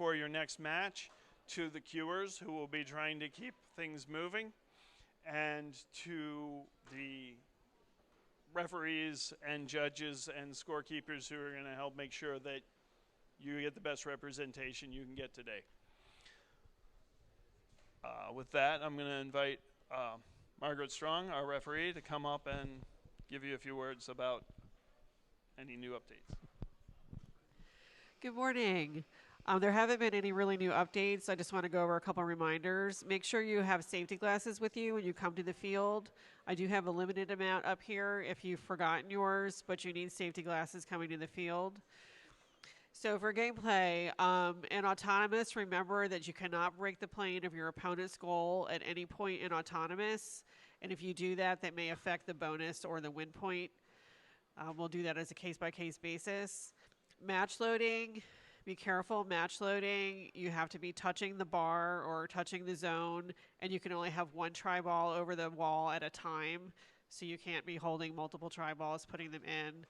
before your next match, to the cuers who will be trying to keep things moving, and to the referees and judges and scorekeepers who are going to help make sure that you get the best representation you can get today. With that, I'm going to invite Margaret Strong, our referee, to come up and give you a few words about any new updates. Good morning. There haven't been any really new updates. I just want to go over a couple reminders. Make sure you have safety glasses with you when you come to the field. I do have a limited amount up here if you've forgotten yours, but you need safety glasses coming to the field. So for gameplay, in Autonomous, remember that you cannot break the plane of your opponent's goal at any point in Autonomous. And if you do that, that may affect the bonus or the win point. We'll do that as a case-by-case basis. Match loading, be careful. Match loading, you have to be touching the bar or touching the zone, and you can only have one tri-ball over the wall at a time. So you can't be holding multiple tri-balls, putting them in.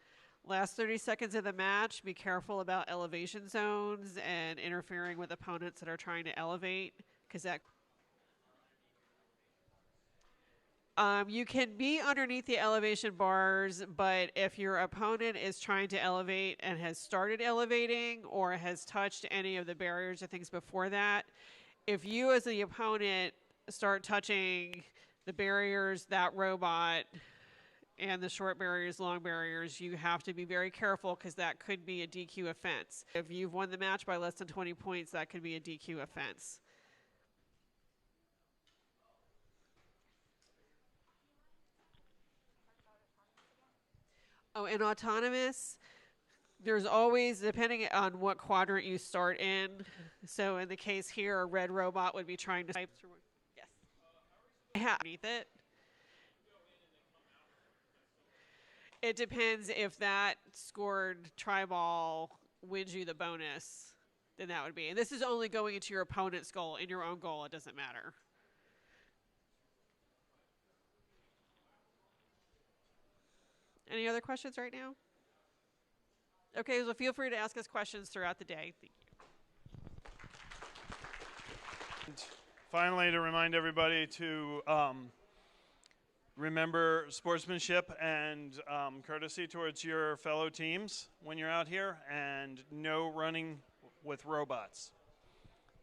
Last 30 seconds of the match, be careful about elevation zones and interfering with opponents that are trying to elevate, because that you can be underneath the elevation bars, but if your opponent is trying to elevate and has started elevating or has touched any of the barriers or things before that, if you as the opponent start touching the barriers, that robot, and the short barriers, long barriers, you have to be very careful because that could be a DQ offense. If you've won the match by less than 20 points, that could be a DQ offense. Oh, in Autonomous, there's always, depending on what quadrant you start in. So in the case here, a red robot would be trying to type through. Yes. Underneath it. It depends if that scored tri-ball wins you the bonus, then that would be. And this is only going into your opponent's goal. In your own goal, it doesn't matter. Any other questions right now? Okay, so feel free to ask us questions throughout the day. Thank you. And finally, to remind everybody to remember sportsmanship and courtesy towards your fellow teams when you're out here, and no running with robots.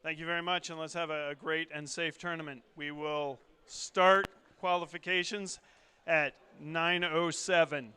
Thank you very much, and let's have a great and safe tournament. We will start qualifications at 9:07.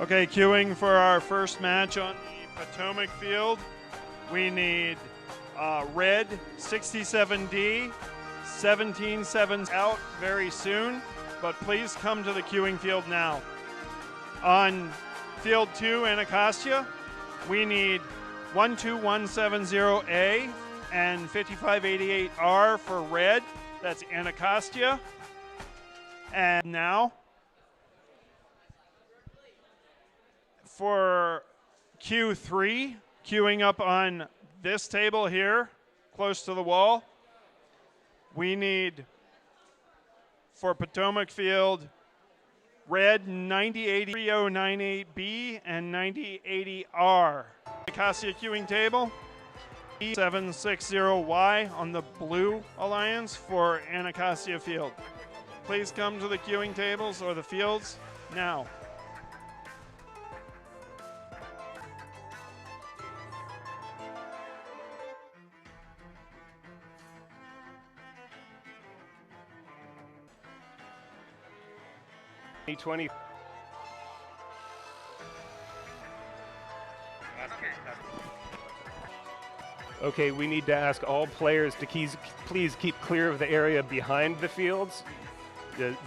Okay, queuing for our first match on the Potomac field. We need red 67D, 17-7 out very soon, but please come to the queuing field now. On field 2, Anacostia, we need 12170A and 5588R for red. That's Anacostia. And now, for Q3, queuing up on this table here, close to the wall, we need, for Potomac Field, red 9080-3098B and 9080R. Anacostia queuing table, 760Y on the blue alliance for Anacostia Field. Please come to the queuing tables or the fields now. -20. Okay, we need to ask all players to please keep clear of the area behind the fields.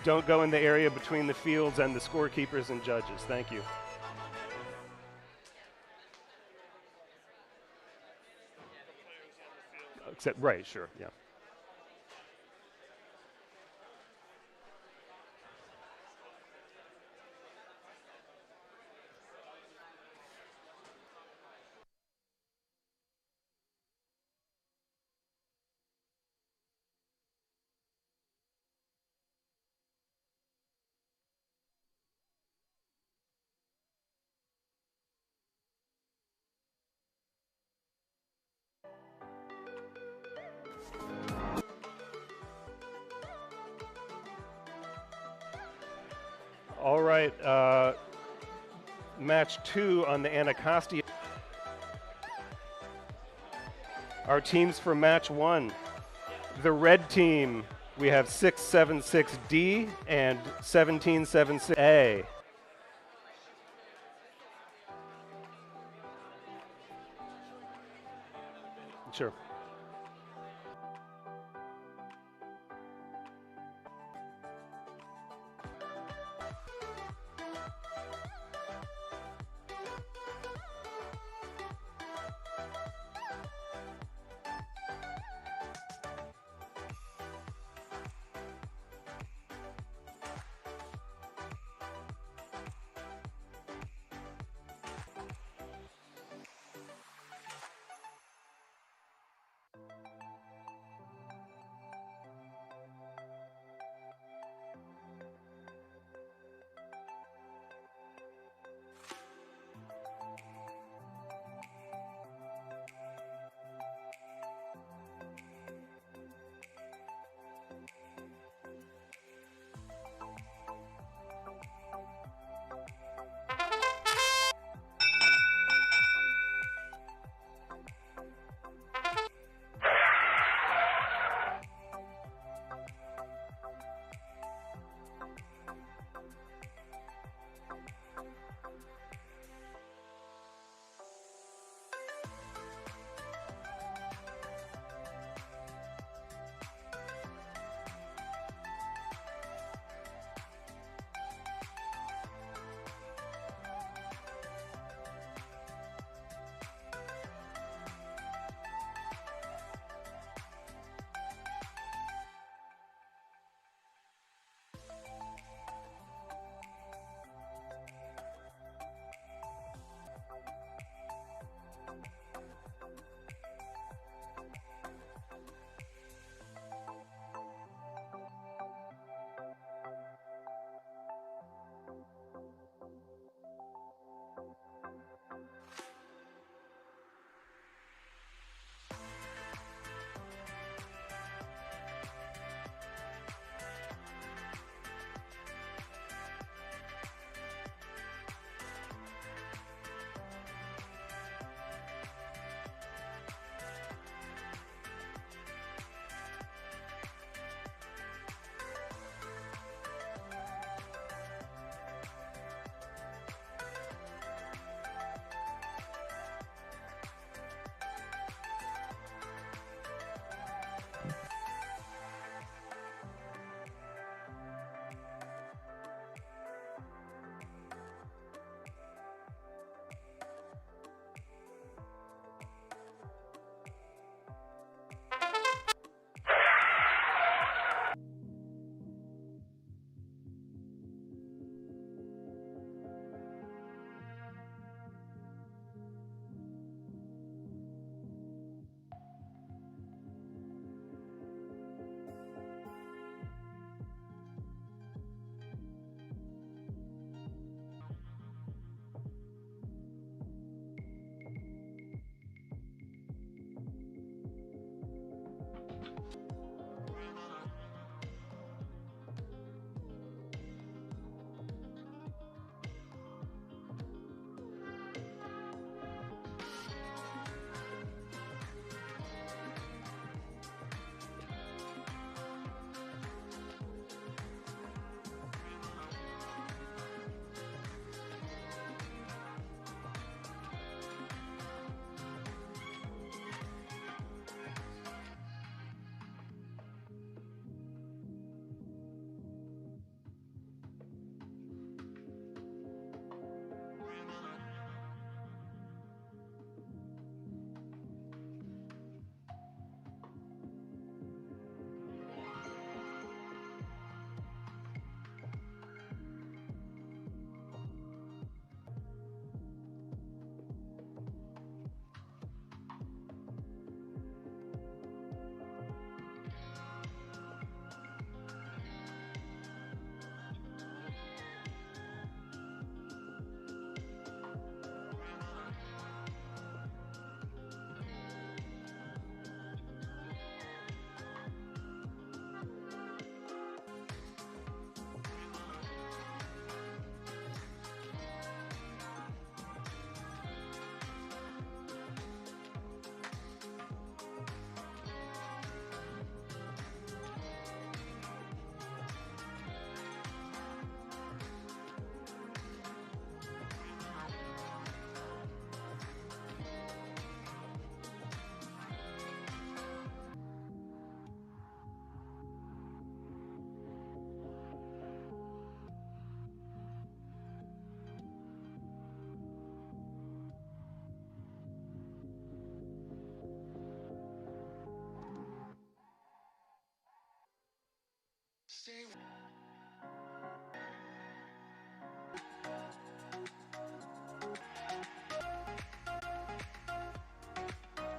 Don't go in the area between the fields and the scorekeepers and judges. Thank you. Except, right, sure, yeah. All right, match 2 on the Anacostia. Our teams for match 1. The red team, we have 676D and 1776A. Sure.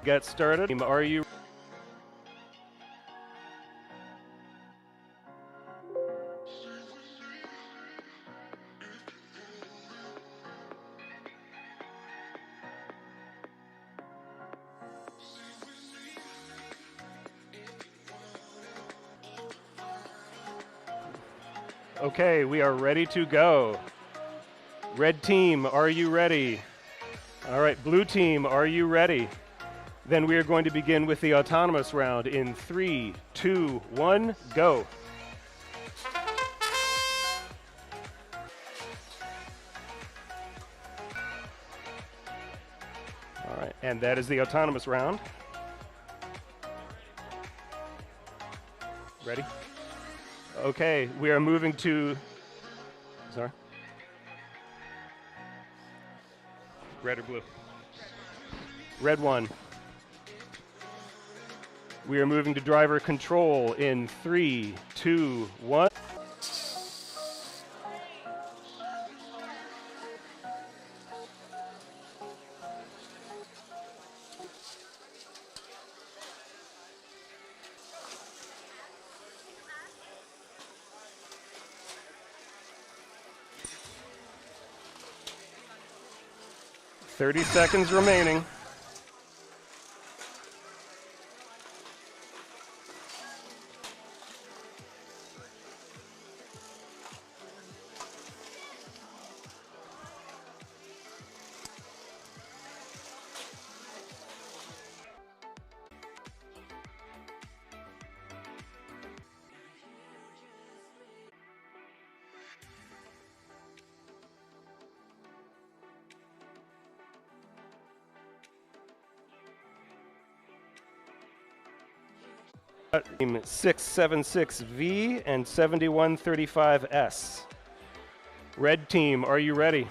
Get started. Are you? Okay, we are ready to go. Red team, are you ready? All right, blue team, are you ready? Then we are going to begin with the autonomous round in 3, 2, 1, go. All right, and that is the autonomous round. Ready? Okay, we are moving to, sorry? Red or blue? Red one. We are moving to driver control in 3, 2, 1. Thirty seconds remaining. Team 676V and 7135S. Red team, are you ready?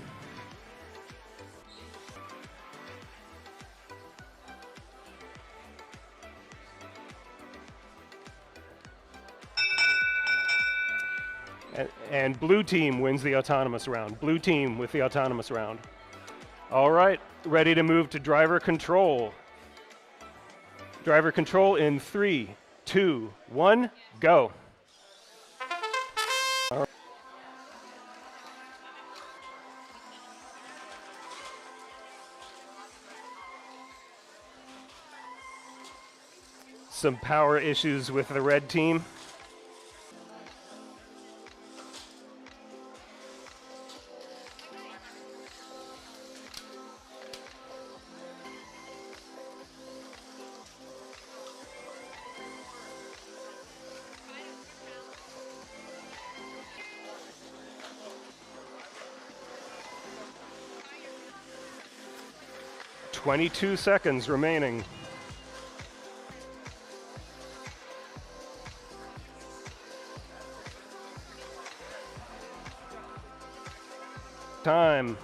And blue team wins the autonomous round. Blue team with the autonomous round. All right, ready to move to driver control. Driver control in 3, 2, 1, go. All right. Some power issues with the red team. Twenty-two seconds remaining. Time.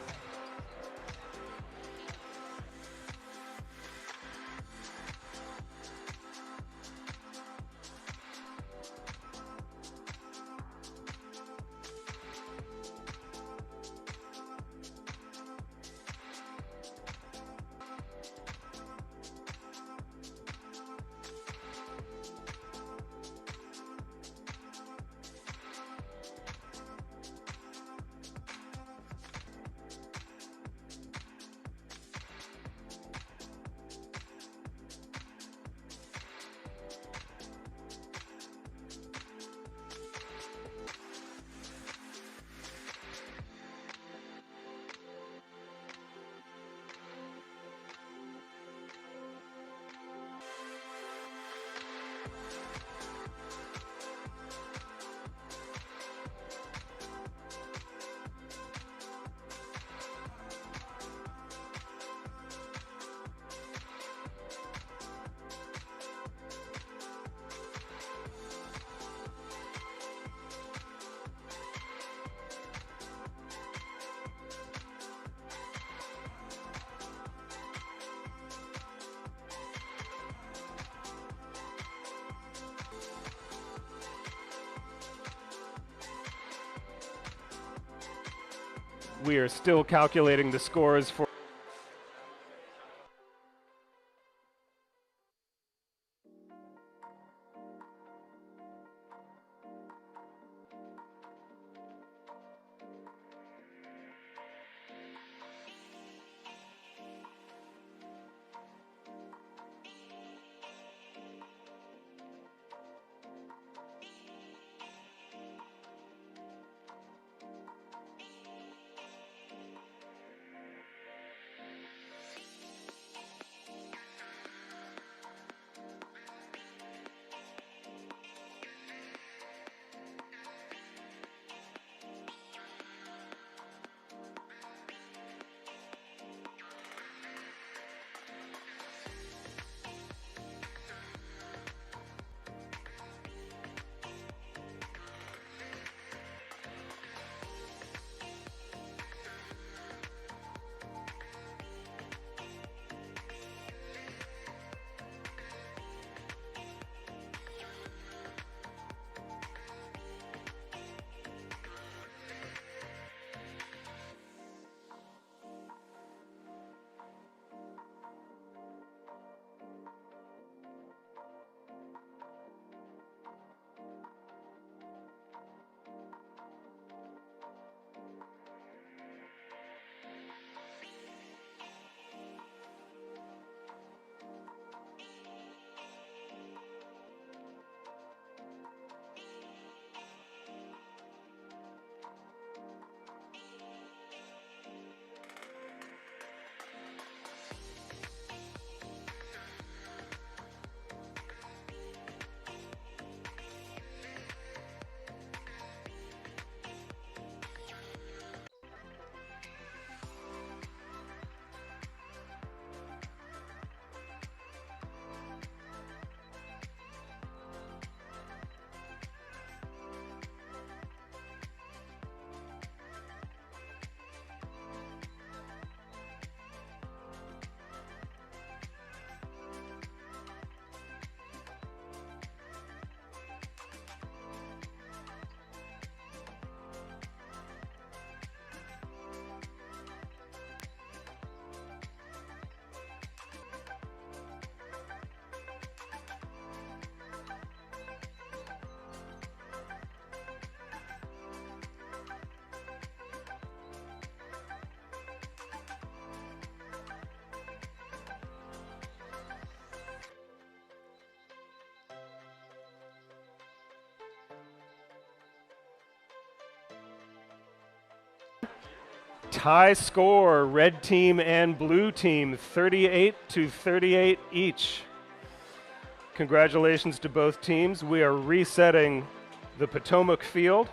We are still calculating the scores for tie score, red team and blue team, 38-38 each. Congratulations to both teams. We are resetting the Potomac field.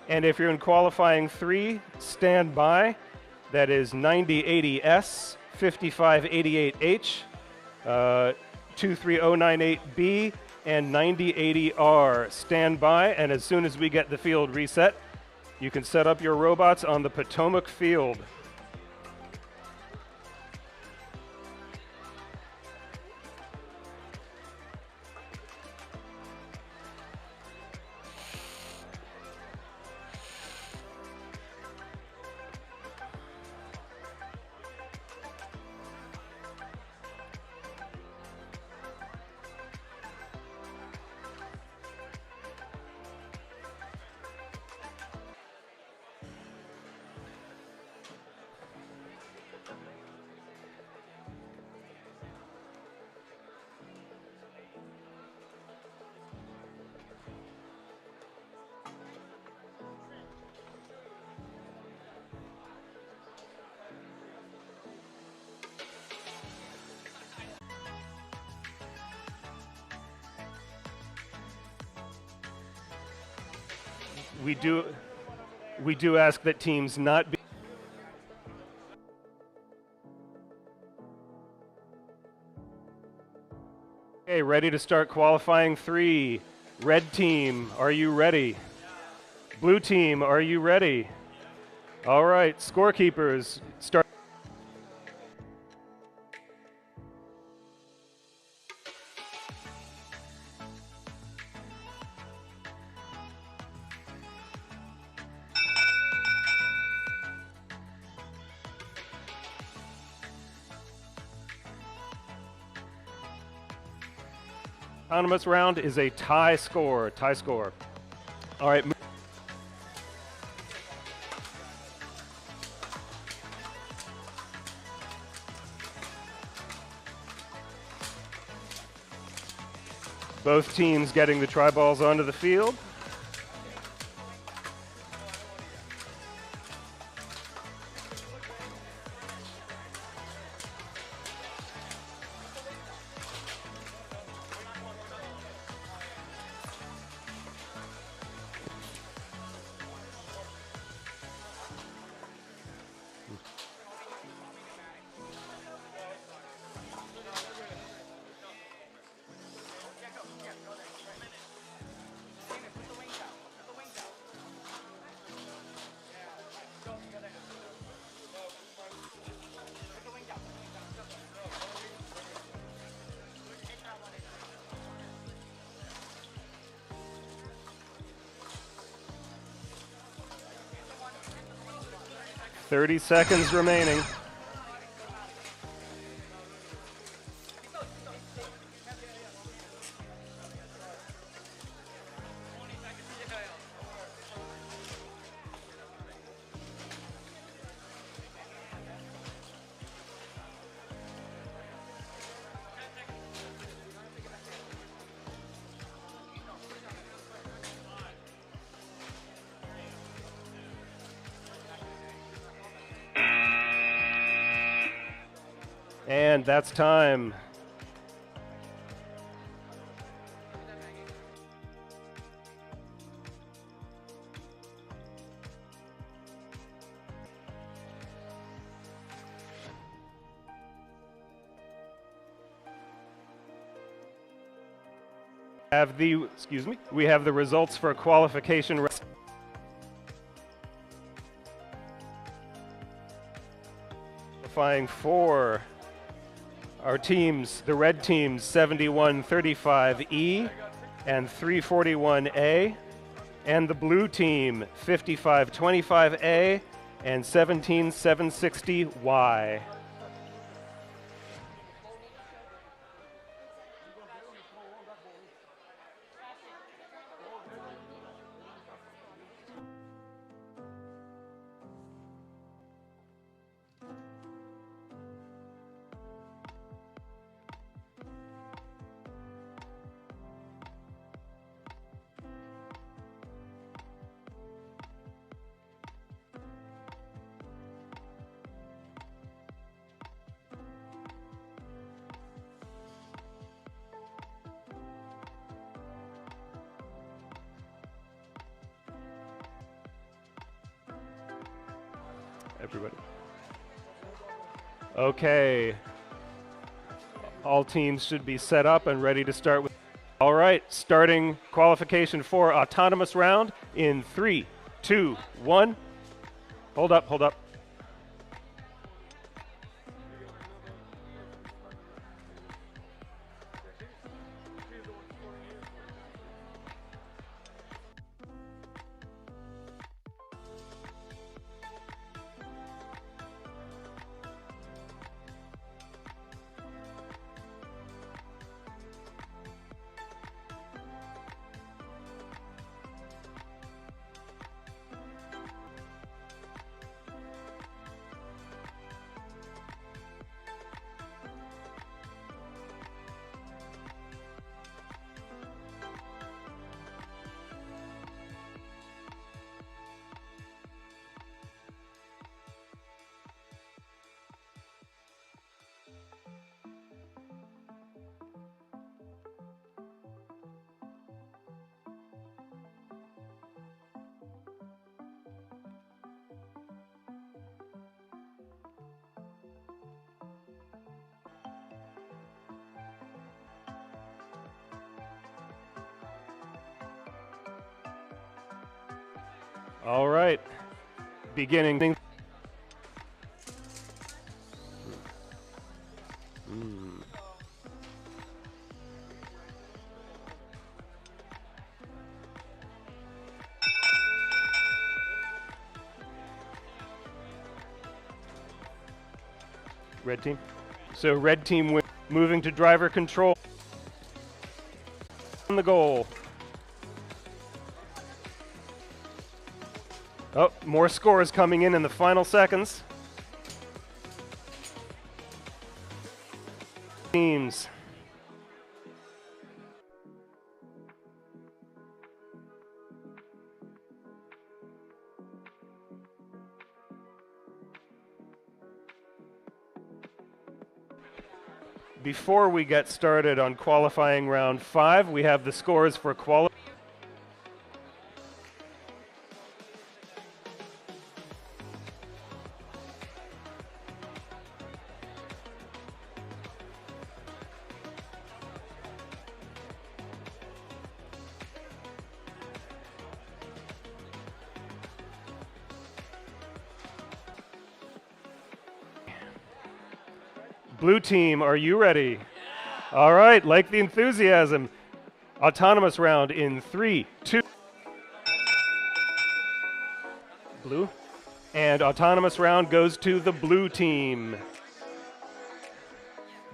And if you're in qualifying 3, stand by. That is 9080S, 5588H, 23098B, and 9080R. Stand by, and as soon as we get the field reset, you can set up your robots on the Potomac field. We do ask that teams not be. Okay, ready to start qualifying 3. Red team, are you ready? Blue team, are you ready? All right, scorekeepers, start. Autonomous round is a tie score. All right. Both teams getting the tri-balls onto the field. Thirty seconds remaining. And that's time. We have the results for qualification. Qualifying for our teams, the red teams 7135E and 341A, and the blue team 5525A and 17760Y. everybody. Okay. All teams should be set up and ready to start with. All right, starting qualification for autonomous round in 3, 2, 1. Hold up, hold up. All right, beginning. Red team. So red team moving to driver control. On the goal. Oh, more scores coming in the final seconds. Teams. Before we get started on qualifying round 5, we have the scores for qualifying. Blue team, are you ready? Yeah. All right, like the enthusiasm. Autonomous round in 3, 2. Blue. And autonomous round goes to the blue team.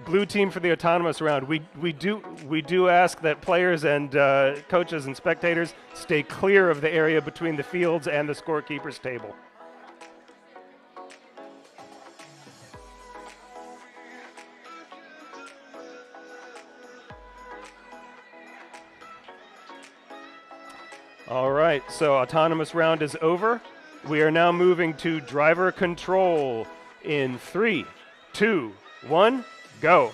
Blue team for the autonomous round. We do ask that players and coaches and spectators stay clear of the area between the fields and the scorekeeper's table. All right, so autonomous round is over. We are now moving to driver control in 3, 2, 1, go.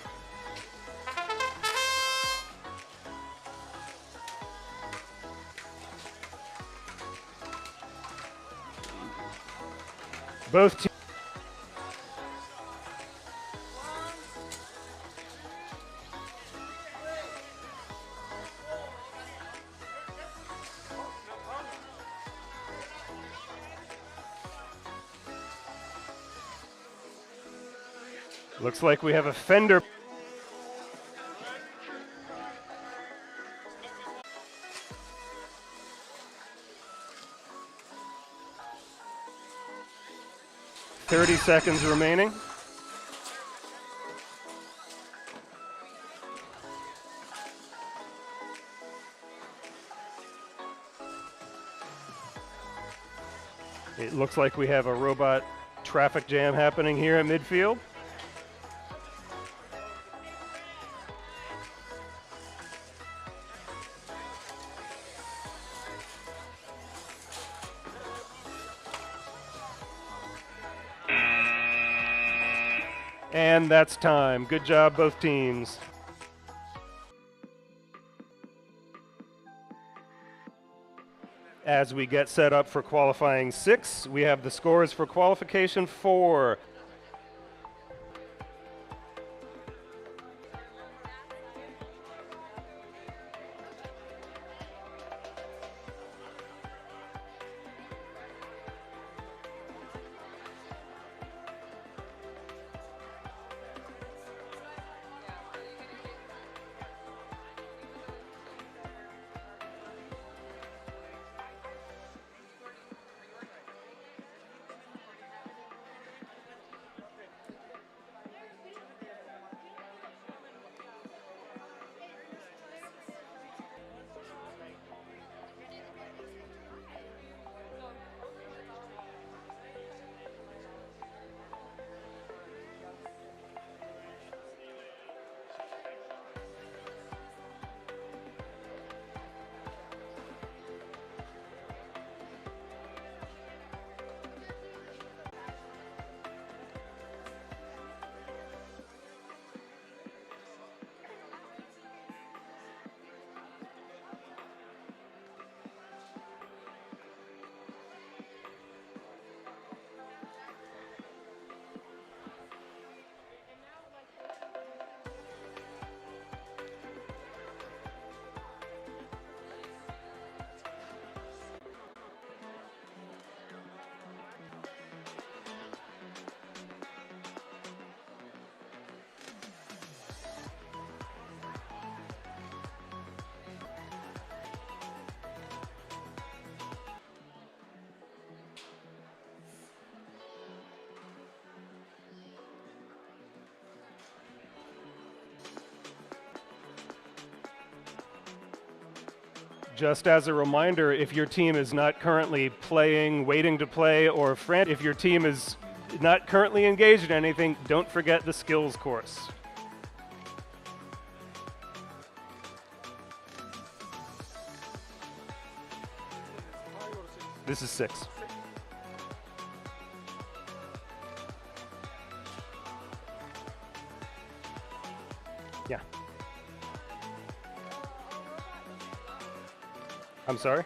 Both teams. Looks like we have a fender. "30 seconds remaining. It looks like we have a robot traffic jam happening here at midfield. And that's time. Good job, both teams. As we get set up for qualifying 6, we have the scores for qualification 4. Just as a reminder, if your team is not currently playing, waiting to play, or if your team is not currently engaged in anything, don't forget the skills course. This is 6. Yeah. I'm sorry?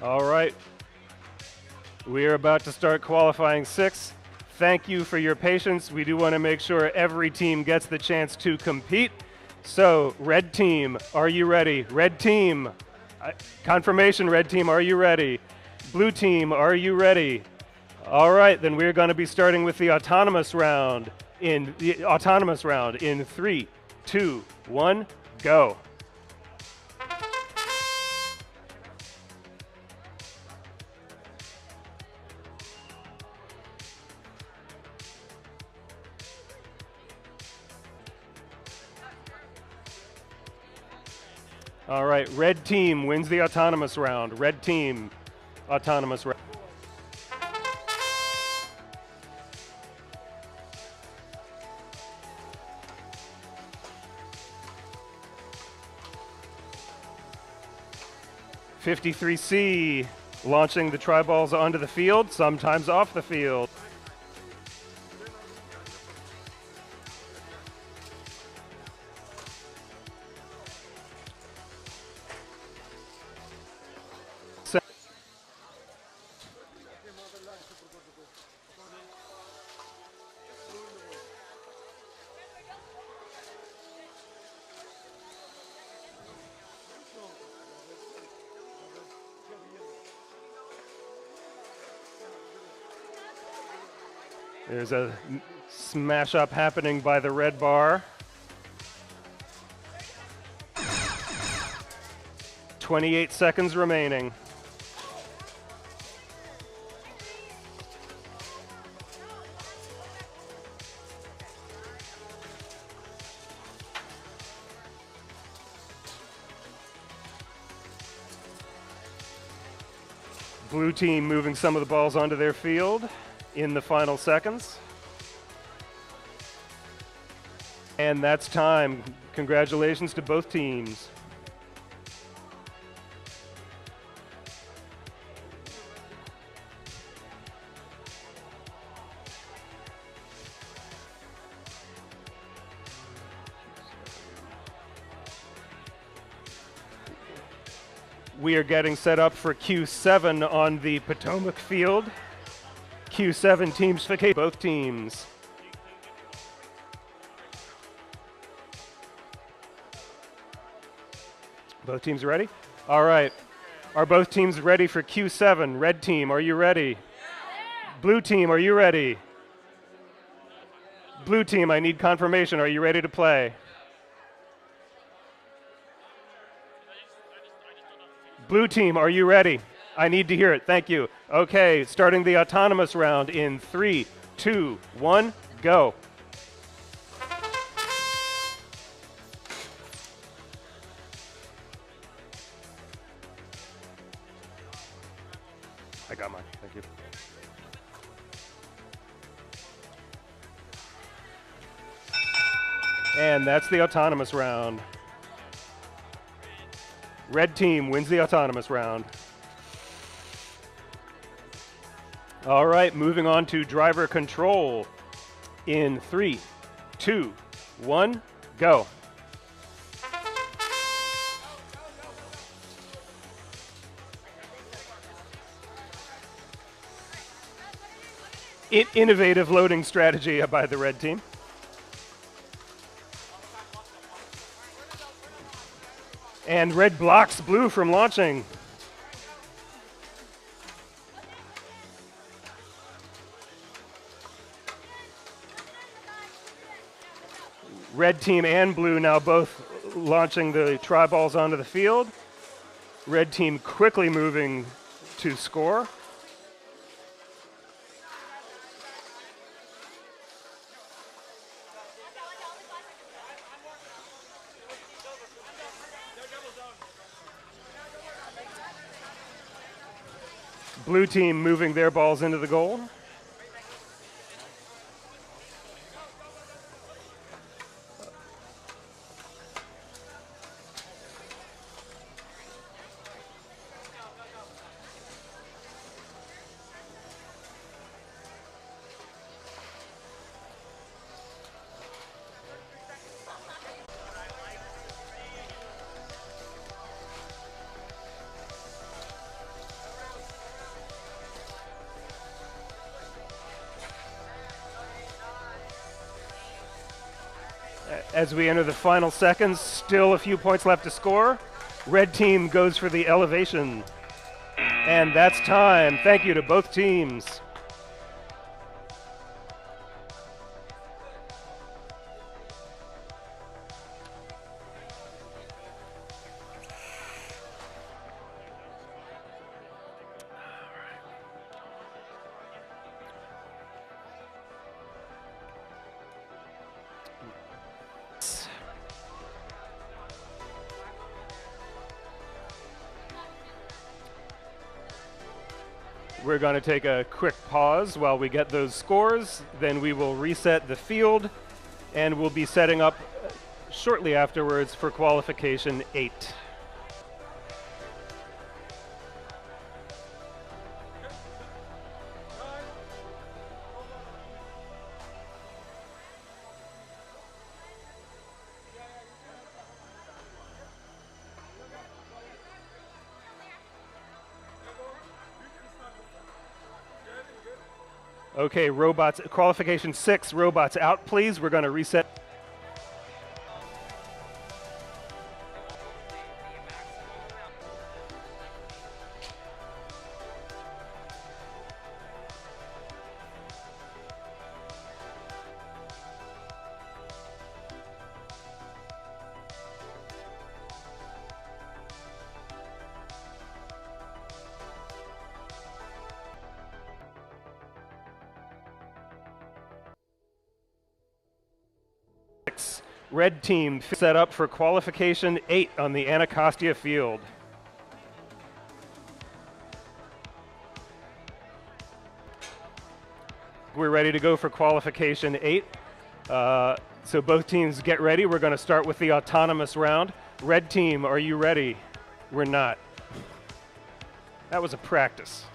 All right. We are about to start qualifying 6. Thank you for your patience. We do want to make sure every team gets the chance to compete. So, red team, are you ready? Red team, confirmation, red team, are you ready? Blue team, are you ready? All right, then we're going to be starting with the autonomous round in 3, 2, 1, go. All right, red team wins the autonomous round. Red team, autonomous round. 53C launching the tri-balls onto the field, sometimes off the field. There's a smash up happening by the red bar. 28 seconds remaining. Blue team moving some of the balls onto their field in the final seconds. And that's time. Congratulations to both teams. We are getting set up for Q7 on the Potomac field. Q7 teams for both teams. Both teams ready? All right. Are both teams ready for Q7? Red team, are you ready? Blue team, are you ready? Blue team, I need confirmation. Are you ready to play? Blue team, are you ready? I need to hear it. Thank you. Okay, starting the autonomous round in 3, 2, 1, go. I got mine. Thank you. And that's the autonomous round. Red team wins the autonomous round. All right, moving on to driver control in 3, 2, 1, go. Innovative loading strategy by the red team. And red blocks blue from launching. Red team and blue now both launching the tri-balls onto the field. Red team quickly moving to score. Blue team moving their balls into the goal. As we enter the final seconds, still a few points left to score. Red team goes for the elevation. And that's time. Thank you to both teams. We're going to take a quick pause while we get those scores. Then we will reset the field, and we'll be setting up shortly afterwards for qualification 8. Okay, robots, qualification 6, robots out, please. We're going to reset. Red team set up for qualification 8 on the Anacostia field. We're ready to go for qualification 8. So both teams get ready. We're going to start with the autonomous round. Red team, are you ready? We're not. That was a practice.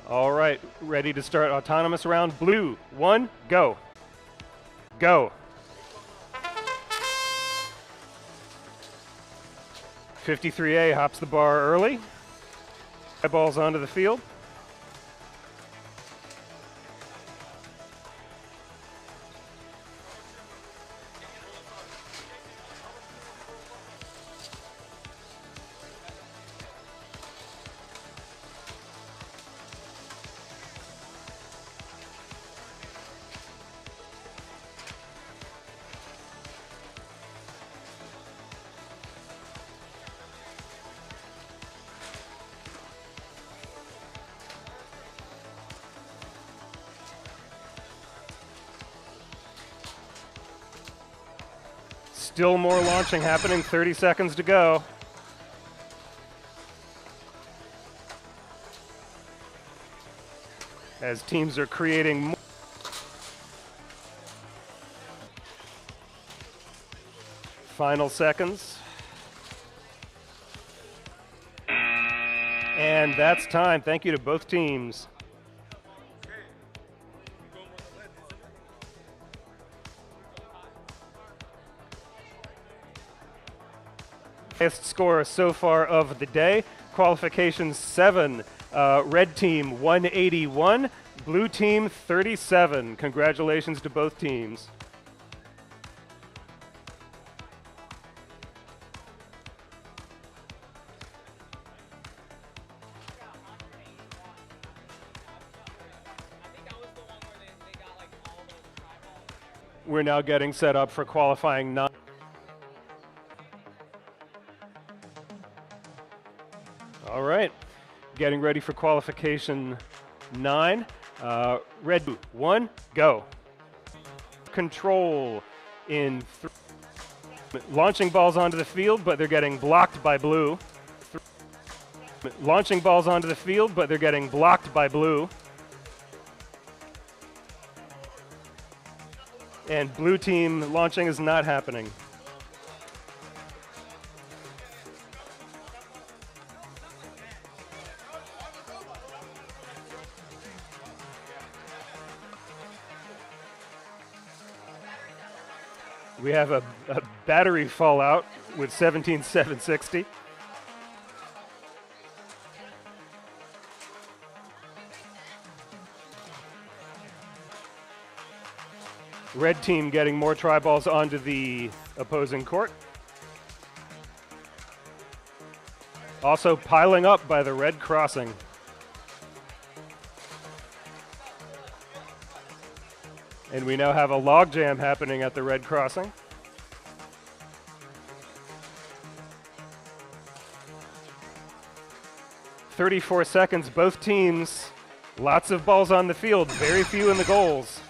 All right, ready to start autonomous round. Blue, 1, go. Go. 53A hops the bar early. Balls onto the field. Still more launching happening, 30 seconds to go. As teams are creating more. Final seconds. And that's time. Thank you to both teams. Highest score so far of the day. Qualification 7, red team 181, blue team 37. Congratulations to both teams. We're now getting set up for qualifying 9. All right, getting ready for qualification 9. Red 1, go. Control in 3. Launching balls onto the field, but they're getting blocked by blue. Launching balls onto the field, but they're getting blocked by blue. And blue team launching is not happening. We have a battery fallout with 17760. Red team getting more tri-balls onto the opposing court. Also piling up by the red crossing. And we now have a logjam happening at the red crossing. "34 seconds, both teams. Lots of balls on the field, very few in the goals.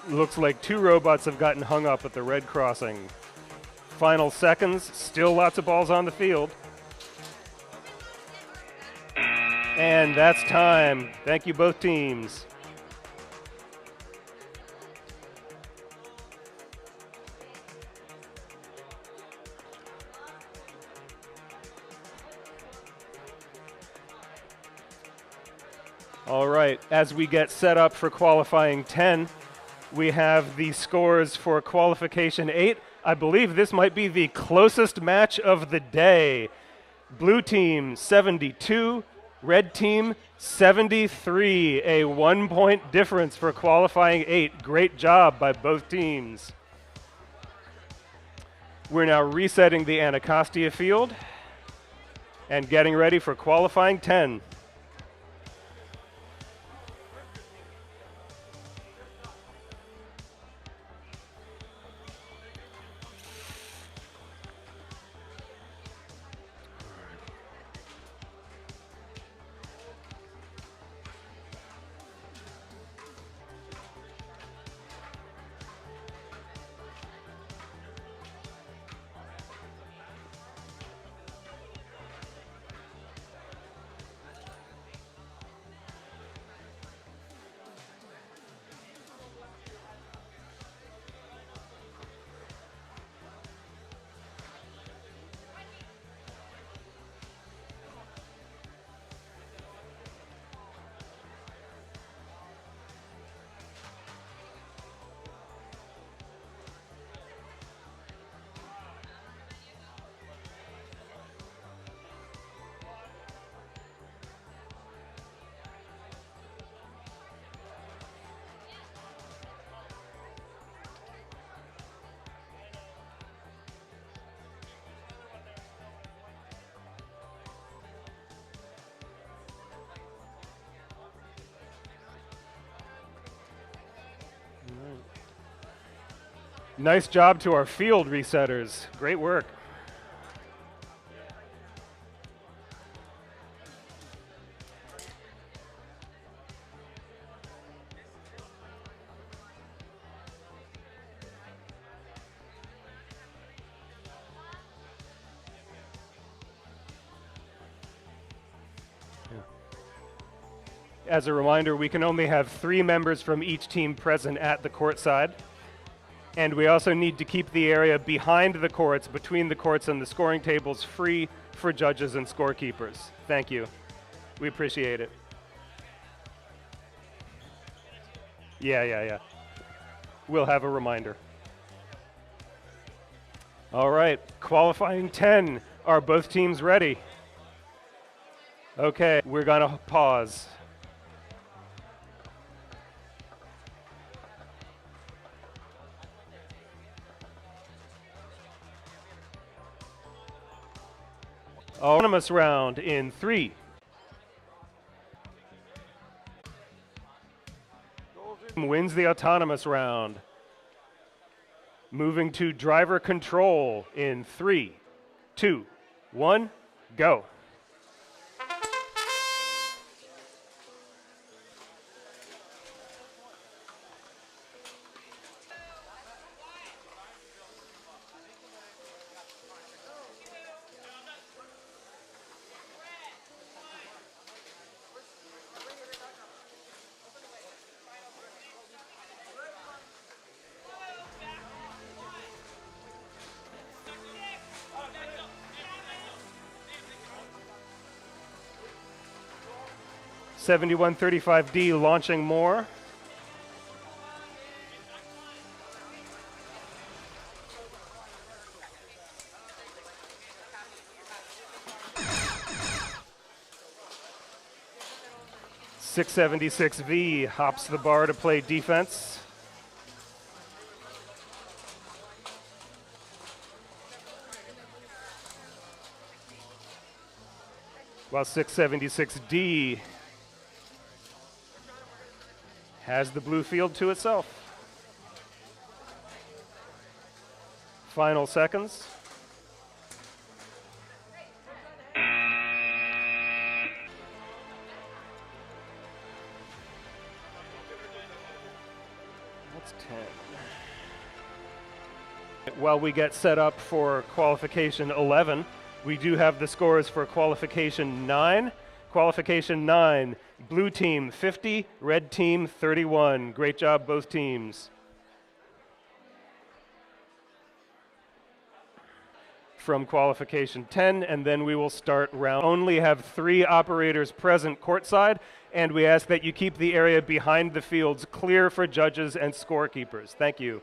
Looks like 2 robots have gotten hung up at the red crossing. Final seconds, still lots of balls on the field. And that's time. Thank you, both teams. All right, as we get set up for qualifying 10, we have the scores for qualification 8. I believe this might be the closest match of the day. Blue team 72, red team 73, a 1-point difference for qualifying 8. Great job by both teams. We're now resetting the Anacostia field and getting ready for qualifying 10. Nice job to our field resetters. Great work. As a reminder, we can only have 3 members from each team present at the court side. And we also need to keep the area behind the courts, between the courts and the scoring tables, free for judges and scorekeepers. Thank you. We appreciate it. Yeah. We'll have a reminder. All right, qualifying 10. Are both teams ready? Okay, we're gonna pause. Autonomous round in 3. Wins the autonomous round. Moving to driver control in 3, 2, 1, go. $71.35D launching more. $676V hops the bar to play defense. While 676D has the blue field to itself. Final seconds. That's 10. While we get set up for qualification 11, we do have the scores for qualification 9. Qualification 9, blue team 50, red team 31. Great job, both teams. From qualification 10, and then we will start round. Only have 3 operators present courtside, and we ask that you keep the area behind the fields clear for judges and scorekeepers. Thank you.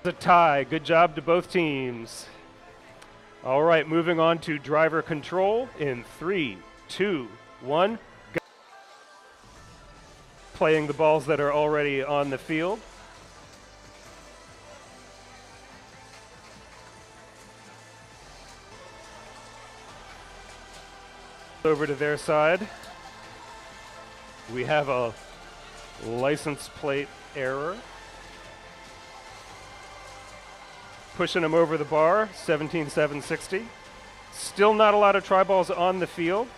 A tie. Good job to both teams. All right, moving on to driver control in 3, 2, 1. Go. Playing the balls that are already on the field. Over to their side. We have a license plate error. Pushing him over the bar, 17,760. Still not a lot of try balls on the field.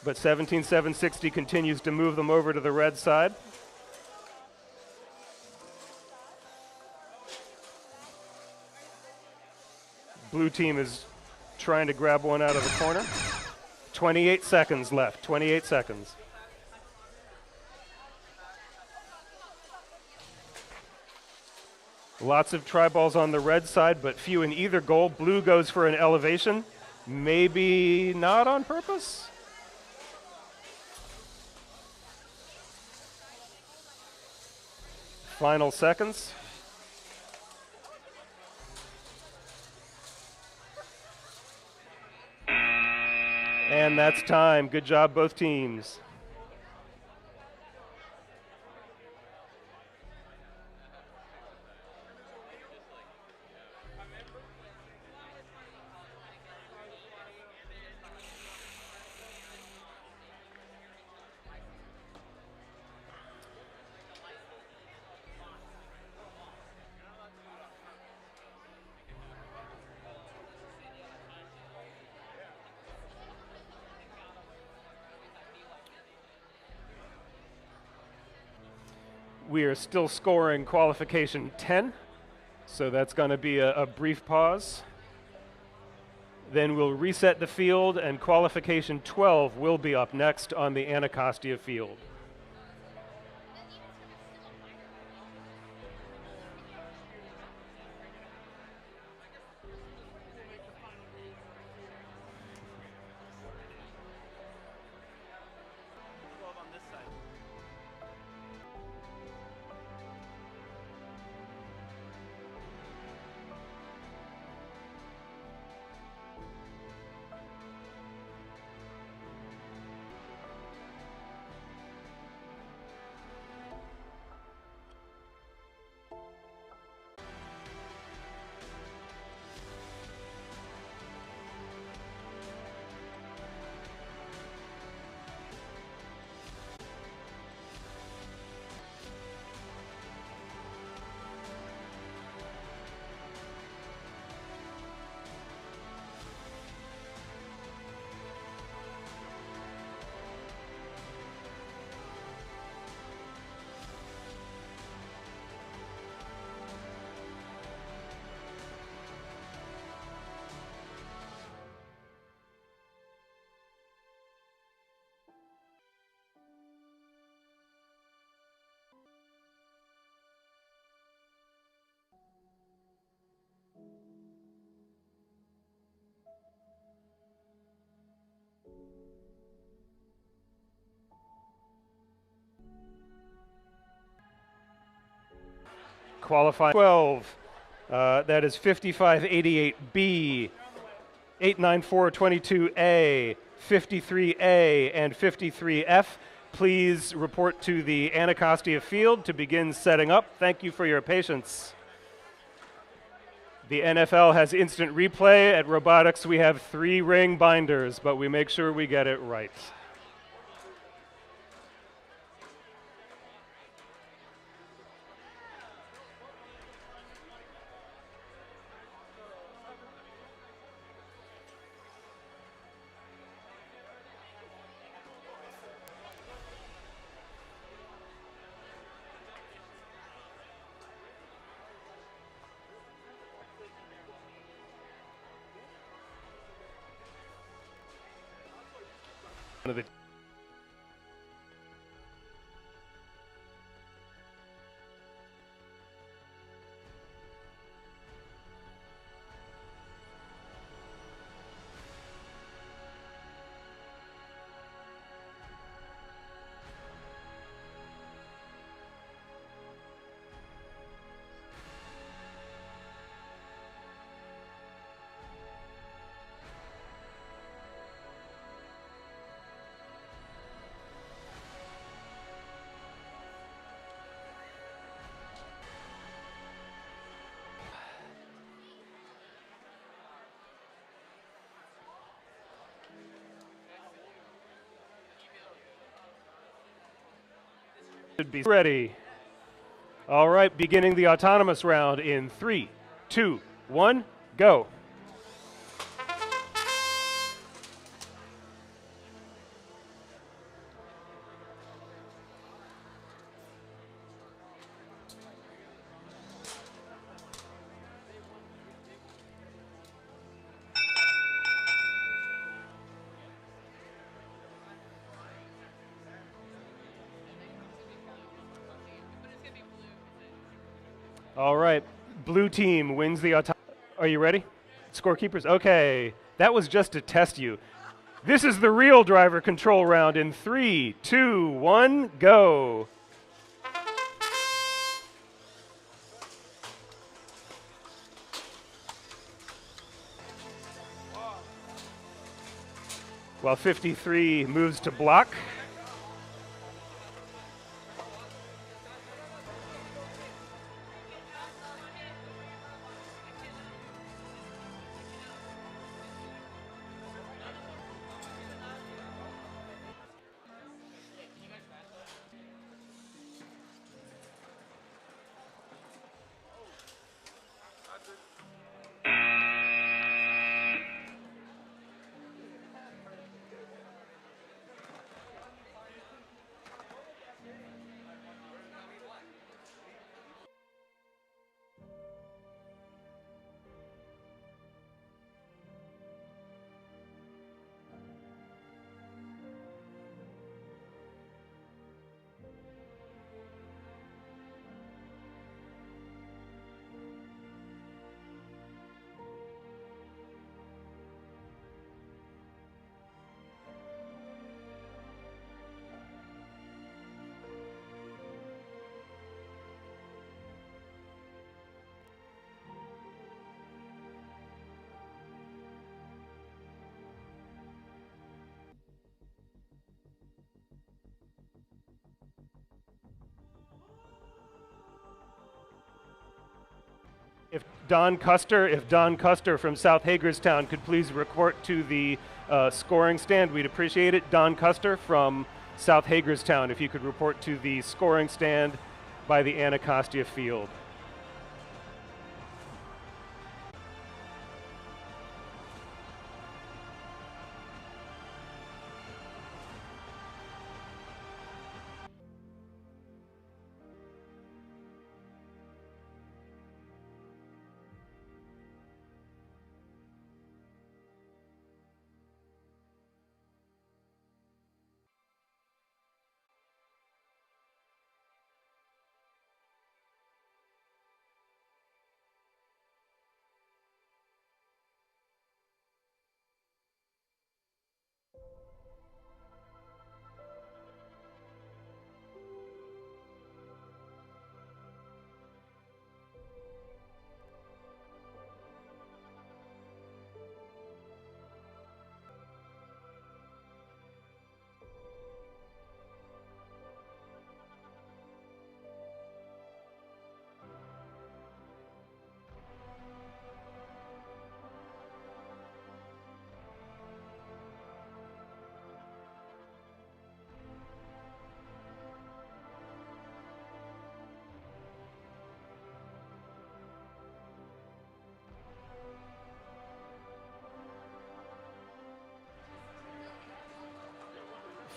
But 17,760 continues to move them over to the red side. Blue team is trying to grab one out of the corner. 28 seconds left, 28 seconds. Lots of try balls on the red side, but few in either goal. Blue goes for an elevation. Maybe not on purpose. Final seconds. And that's time. Good job, both teams. We are still scoring qualification 10, so that's going to be a brief pause. Then we'll reset the field, and qualification 12 will be up next on the Anacostia field. Qualifying 12, that is 5588B, 89422A, 53A, and 53F. Please report to the Anacostia field to begin setting up. Thank you for your patience. The NFL has instant replay. At Robotics, we have 3 ring binders, but we make sure we get it right. of the should be ready. All right, beginning the autonomous round in 3, 2, 1, go. All right, blue team wins the Are you ready? Scorekeepers, okay. That was just to test you. This is the real driver control round in 3, 2, 1, go. While 53 moves to block. If Don Custer from South Hagerstown could please report to the scoring stand, we'd appreciate it. Don Custer from South Hagerstown, if you could report to the scoring stand by the Anacostia field.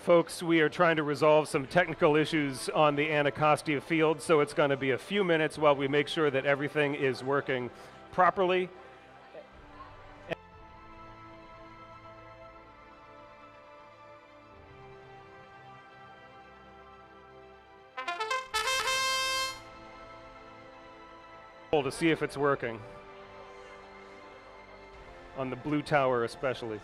Folks, we are trying to resolve some technical issues on the Anacostia field, so it's going to be a few minutes while we make sure that everything is working properly. To see if it's working. On the blue tower especially.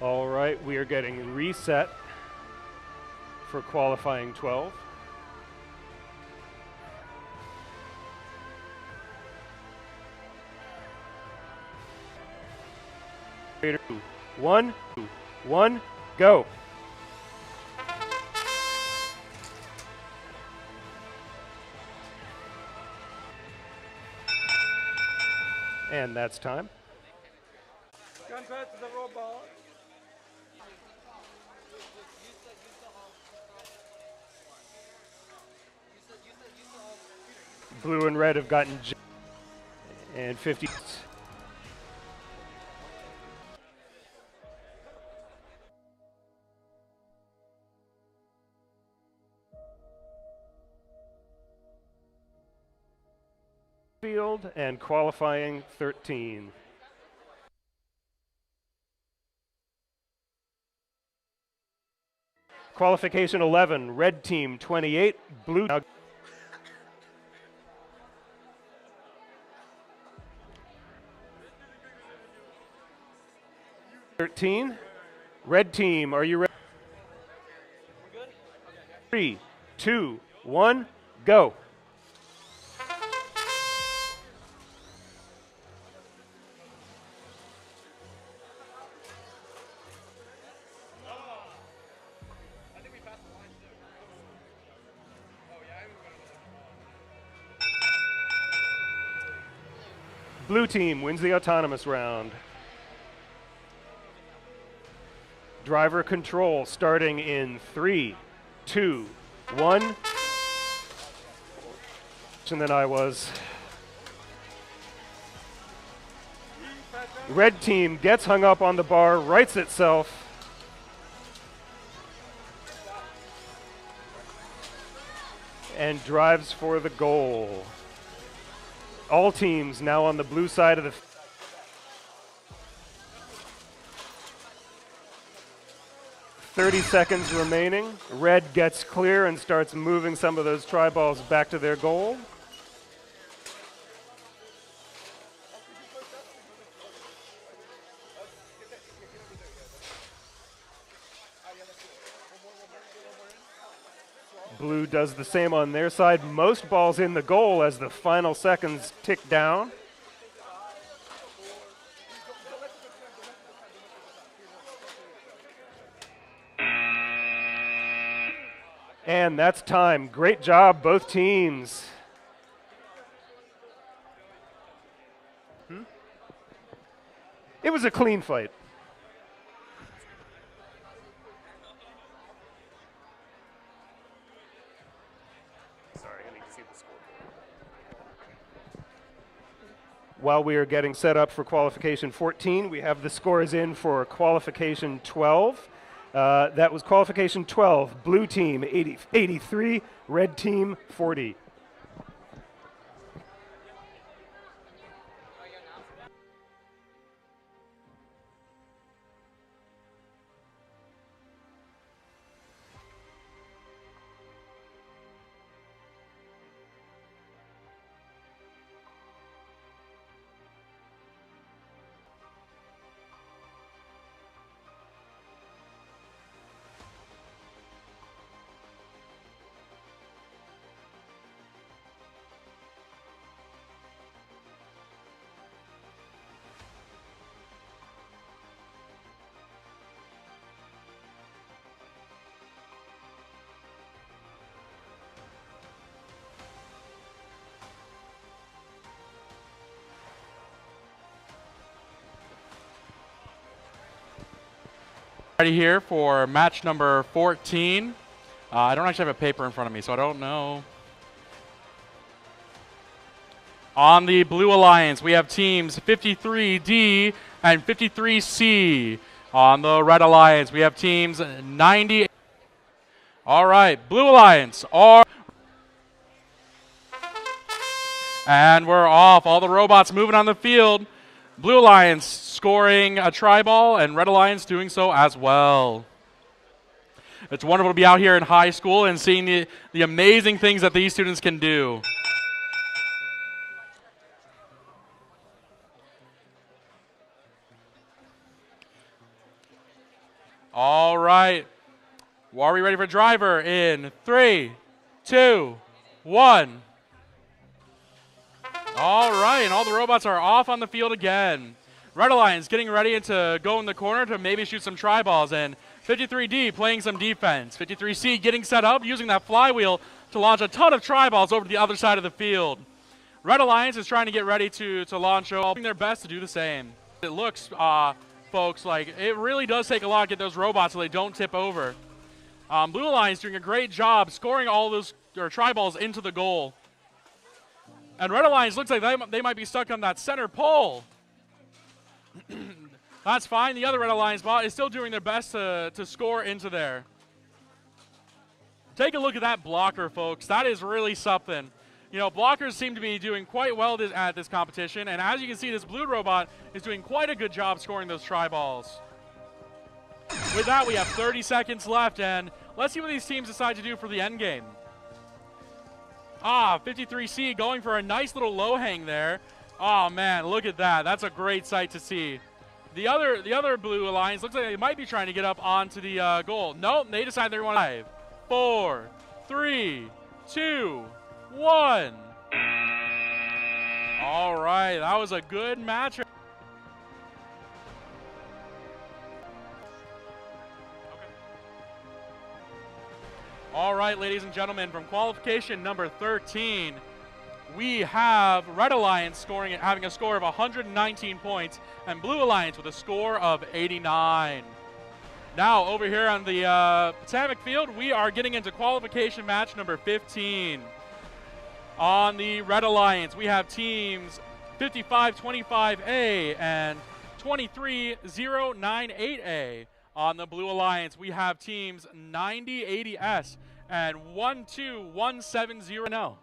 All right, we are getting reset for qualifying 12. One, go. And that's time. Contact the robot. Blue and red have gotten and 50. Field and qualifying 13. Qualification 11, red team 28, blue. 13, red team, are you ready? 3, 2, 1, go. Blue team wins the autonomous round. Driver control starting in 3, 2, 1. And then I was. Red team gets hung up on the bar, rights itself. And drives for the goal. All teams now on the blue side of the 30 seconds remaining. Red gets clear and starts moving some of those tri-balls back to their goal. Blue does the same on their side. Most balls in the goal as the final seconds tick down. And that's time. Great job, both teams. It was a clean fight. While we are getting set up for qualification 14, we have the scores in for qualification 12. That was qualification 12, blue team 83, red team 40. Ready here for match number 14. I don't actually have a paper in front of me, so I don't know. On the Blue Alliance, we have teams 53D and 53C. On the Red Alliance, we have teams 90. All right, Blue Alliance are. And we're off. All the robots moving on the field. Blue Alliance scoring a tri-ball and Red Alliance doing so as well. It's wonderful to be out here in high school and seeing the amazing things that these students can do. All right. Are we ready for driver in 3, 2, 1. All right, and all the robots are off on the field again. Red Alliance getting ready to go in the corner to maybe shoot some tri-balls, and 53D playing some defense. 53C getting set up, using that flywheel to launch a ton of tri-balls over to the other side of the field. Red Alliance is trying to get ready to launch, doing their best to do the same. It looks, folks, like it really does take a lot to get those robots so they don't tip over. Blue Alliance doing a great job scoring all those tri-balls into the goal. And Red Alliance looks like they might be stuck on that center pole. That's fine. The other Red Alliance bot is still doing their best to score into there. Take a look at that blocker, folks. That is really something. You know, blockers seem to be doing quite well at this competition. And as you can see, this blue robot is doing quite a good job scoring those tri-balls. With that, we have 30 seconds left. And let's see what these teams decide to do for the end game. 53C going for a nice little low hang there. Oh man, look at that. That's a great sight to see. The other Blue Alliance looks like they might be trying to get up onto the goal. Nope, they decide they want 5, 4, 3, 2, 1. All right, that was a good match. All right, ladies and gentlemen, from qualification number 13, we have Red Alliance having a score of 119 points, and Blue Alliance with a score of 89. Now, over here on the Potomac field, we are getting into qualification match number 15. On the Red Alliance, we have teams 5525A and 23098A. On the Blue Alliance, we have teams 9080S and 12170.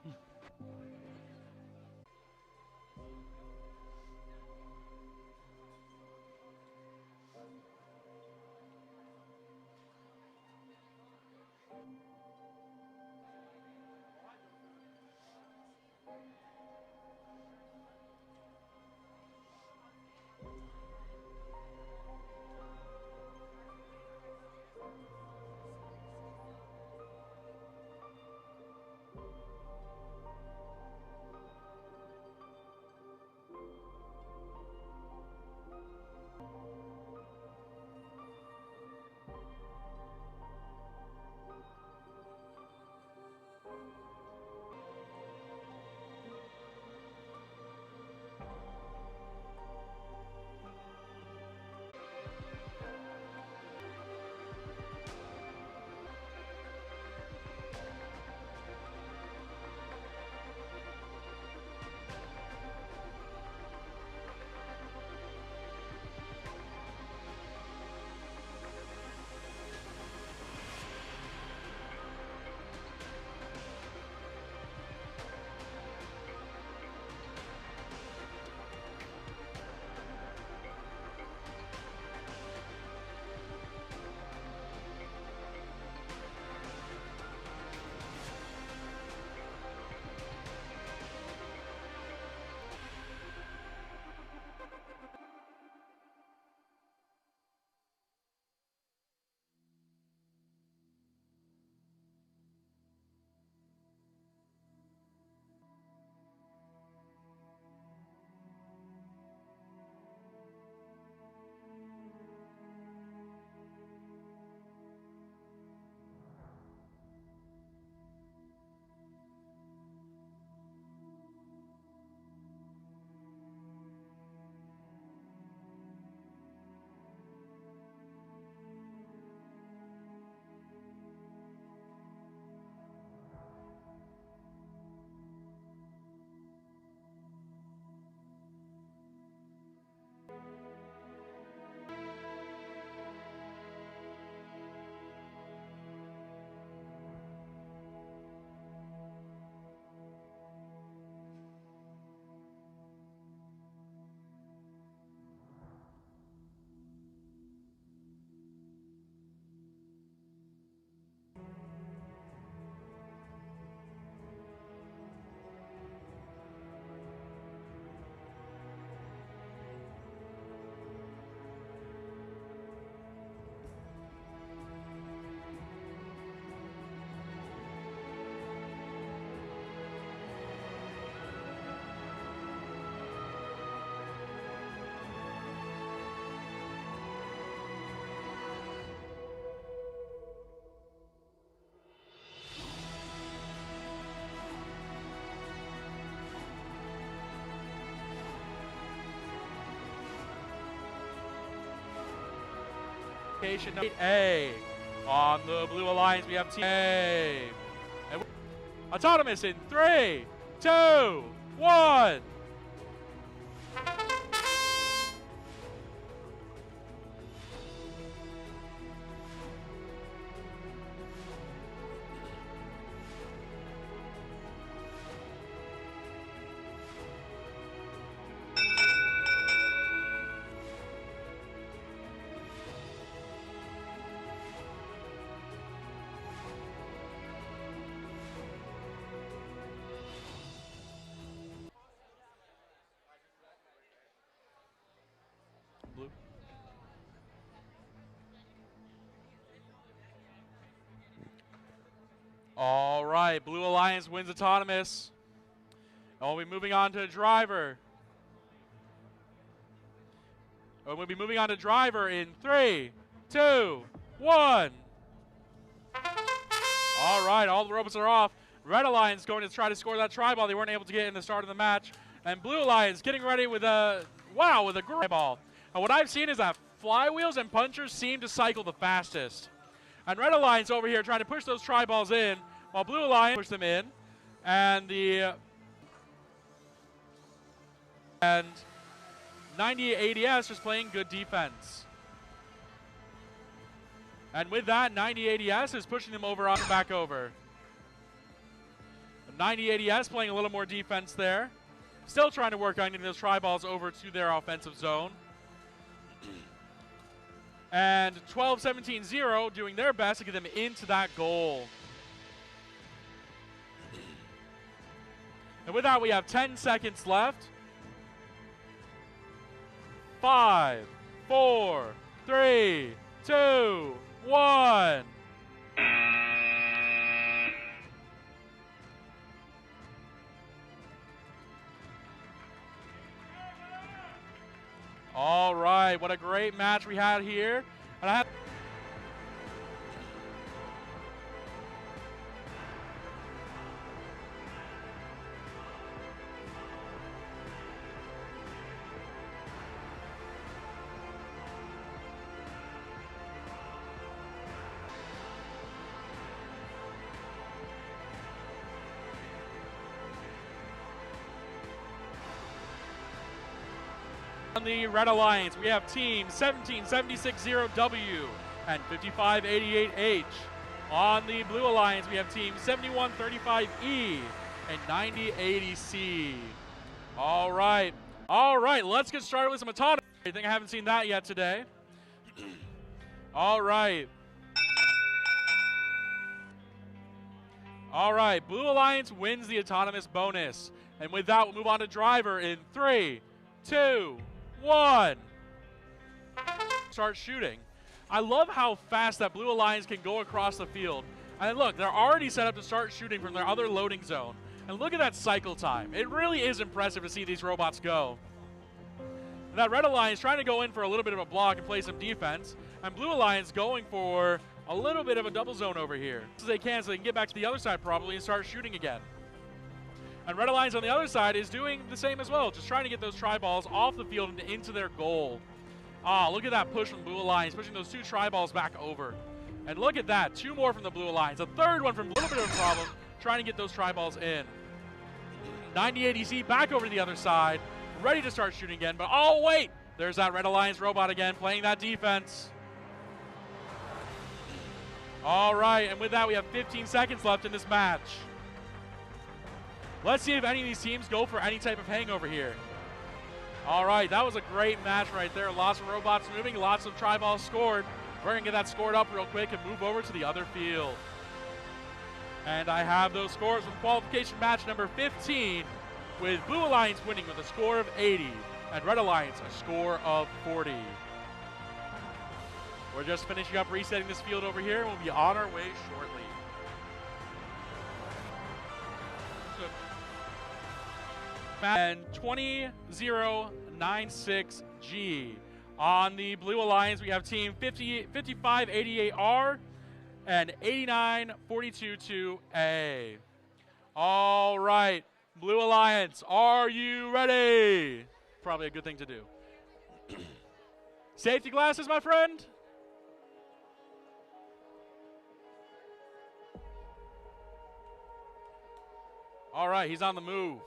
Location 8A. On the Blue Alliance, we have Team A. And autonomous in 3, 2, 1. Blue. All right, Blue Alliance wins autonomous. And we'll be moving on to driver. We'll be moving on to driver in 3, 2, 1. All right, all the robots are off. Red Alliance going to try to score that tri-ball. They weren't able to get in the start of the match. And Blue Alliance getting ready with a, wow, with a great ball. And what I've seen is that flywheels and punchers seem to cycle the fastest. And Red Alliance over here trying to push those tri-balls in, while Blue Alliance push them in. And the 98 ADS just playing good defense. And with that, 90 ADS is pushing them over on and back over. 90 ADS playing a little more defense there. Still trying to work on getting those tri-balls over to their offensive zone. And 12-17-0 doing their best to get them into that goal. And with that, we have 10 seconds left. 5, 4, 3, 2, 1. All right, what a great match we had here. And I have on the Red Alliance, we have team 17760W and 5588H. On the Blue Alliance, we have team 7135E and 9080C. All right, let's get started with some autonomy. I think I haven't seen that yet today. All right, Blue Alliance wins the autonomous bonus. And with that, we'll move on to driver in 3, 2, 1. Start shooting. I love how fast that Blue Alliance can go across the field. And look, they're already set up to start shooting from their other loading zone. And look at that cycle time. It really is impressive to see these robots go. And that Red Alliance trying to go in for a little bit of a block and play some defense. And Blue Alliance going for a little bit of a double zone over here. As they can, so they can get back to the other side probably and start shooting again. And Red Alliance on the other side is doing the same as well, just trying to get those tri-balls off the field and into their goal. Look at that push from Blue Alliance, pushing those 2 tri-balls back over. And look at that, 2 more from the Blue Alliance. A third one from a little bit of a problem, trying to get those tri-balls in. 9080C back over to the other side, ready to start shooting again, but oh wait! There's that Red Alliance robot again, playing that defense. All right, and with that we have 15 seconds left in this match. Let's see if any of these teams go for any type of hangover here. All right, that was a great match right there. Lots of robots moving, lots of tri-balls scored. We're going to get that scored up real quick and move over to the other field. And I have those scores with qualification match number 15, with Blue Alliance winning with a score of 80 and Red Alliance a score of 40. We're just finishing up resetting this field over here, and we'll be on our way shortly. And 20096G. On the Blue Alliance, we have team 5588R and 89422A. All right, Blue Alliance, are you ready? Probably a good thing to do. Safety glasses, my friend? All right, he's on the move.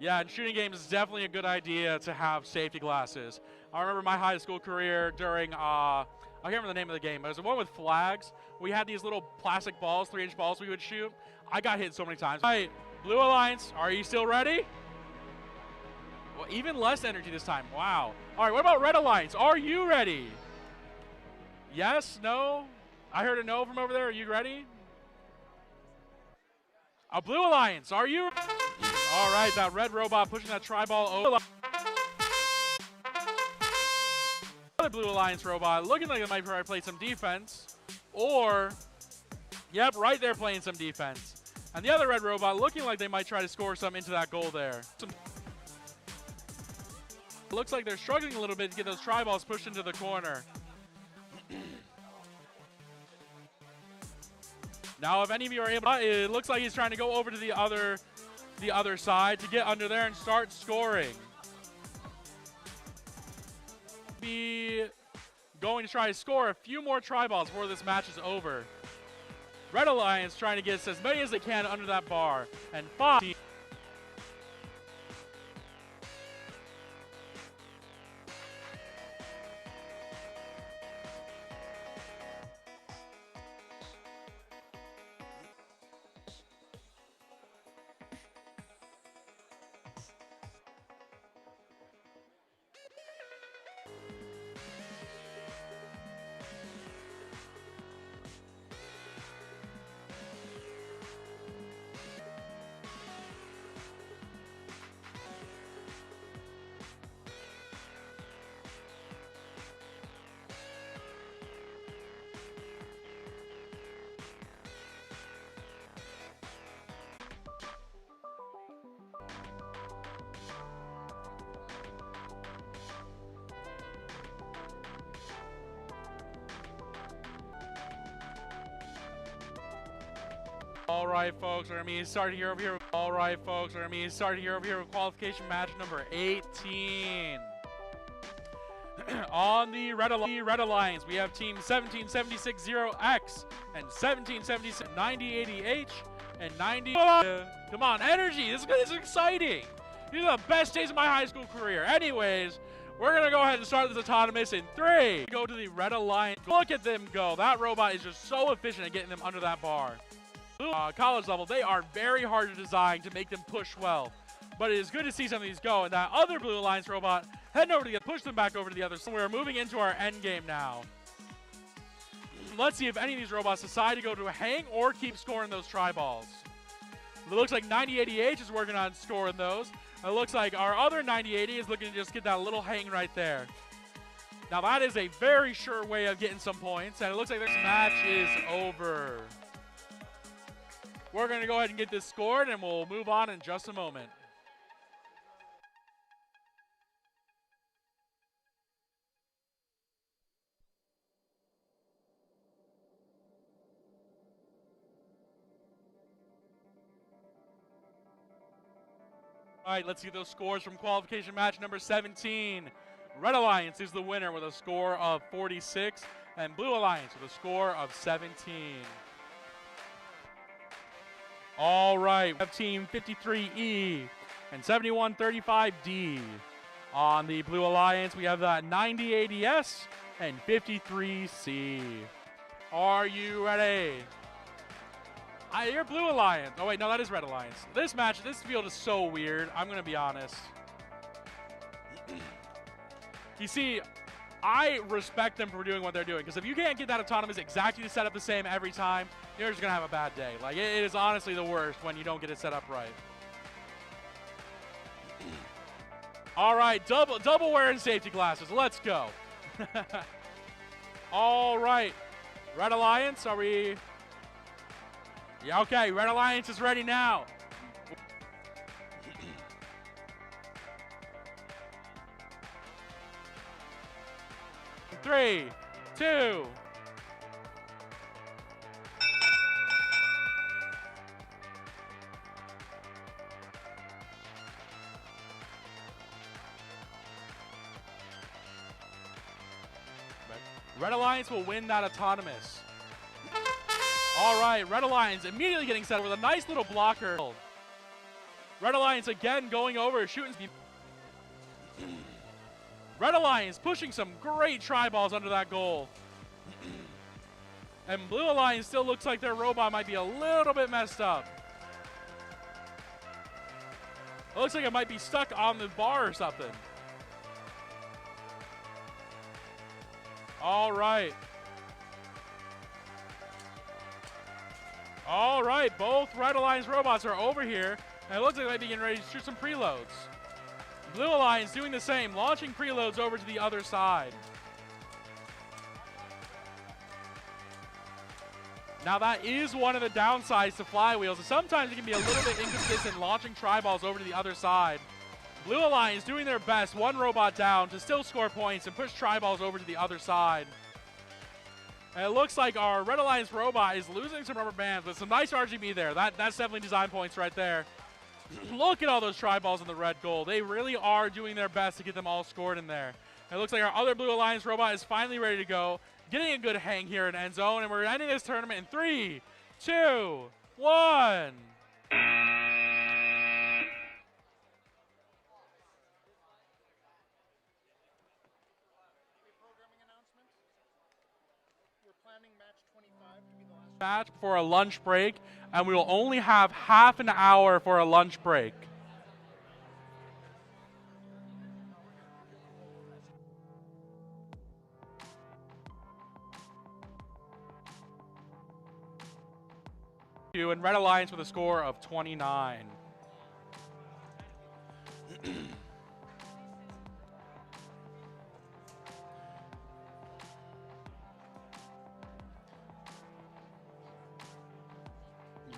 Yeah, in shooting games, it's definitely a good idea to have safety glasses. I remember my high school career during, I can't remember the name of the game, but it was the one with flags. We had these little plastic balls, 3-inch balls we would shoot. I got hit so many times. All right, Blue Alliance, are you still ready? Well, even less energy this time, wow. All right, what about Red Alliance? Are you ready? Yes, no? I heard a no from over there, are you ready? Blue Alliance, are you? All right, that red robot pushing that tri-ball over. Another Blue Alliance robot looking like they might try to play some defense. Or, yep, right there playing some defense. And the other red robot looking like they might try to score some into that goal there. Looks like they're struggling a little bit to get those tri-balls pushed into the corner. Now, if any of you are able, it looks like he's trying to go over to the other side to get under there and start scoring. Be going to try to score a few more tri-balls before this match is over. Red Alliance trying to get as many as they can under that bar. And 5. All right, folks, we're going to be starting here over here. All right, folks, we're going to be starting here over here with qualification match number 18. On the Red Alliance, we have team 17760X and 17760 9080H and 90. Come on, energy! This is exciting. These are the best days of my high school career. Anyways, we're going to go ahead and start this autonomous in 3. Go to the Red Alliance. Look at them go. That robot is just so efficient at getting them under that bar. College level, they are very hard to design to make them push well. But it is good to see some of these go. And that other Blue Alliance robot heading over to push them back over to the other side. We're moving into our end game now. Let's see if any of these robots decide to go to a hang or keep scoring those tri-balls. It looks like 9080H is working on scoring those. It looks like our other 9080 is looking to just get that little hang right there. Now that is a very sure way of getting some points. And it looks like this match is over. We're going to go ahead and get this scored, and we'll move on in just a moment. All right, let's see those scores from qualification match number 17. Red Alliance is the winner with a score of 46, and Blue Alliance with a score of 17. All right, we have team 53E and 7135D. On the Blue Alliance, we have that 9080S and 53C. Are you ready? You're Blue Alliance. Oh, wait, no, that is Red Alliance. This field is so weird. I'm going to be honest. You see, I respect them for doing what they're doing, because if you can't get that autonomous exactly to set up the same every time, you're just going to have a bad day. Like, it is honestly the worst when you don't get it set up right. All right, double wearing safety glasses. Let's go. All right. Red Alliance, are we? Yeah, okay. Red Alliance is ready now. Three, two. Red Alliance will win that autonomous. All right, Red Alliance immediately getting set with a nice little blocker. Red Alliance again going over, shooting speed. Red Alliance pushing some great tri-balls under that goal. And Blue Alliance still looks like their robot might be a little bit messed up. It looks like it might be stuck on the bar or something. All right. All right, both Red Alliance robots are over here, and it looks like they might be getting ready to shoot some preloads. Blue Alliance doing the same, launching preloads over to the other side. Now that is one of the downsides to flywheels, and sometimes it can be a little bit inconsistent launching tri-balls over to the other side. Blue Alliance doing their best, one robot down, to still score points and push tri-balls over to the other side. And it looks like our Red Alliance robot is losing some rubber bands, but some nice RGB there. That's definitely design points right there. Look at all those tri-balls in the red goal. They really are doing their best to get them all scored in there. And it looks like our other Blue Alliance robot is finally ready to go, getting a good hang here in end zone, and we're ending this tournament in 3, 2, 1. Match before a lunch break, and we will only have half an hour for a lunch break. And Red Alliance with a score of 29.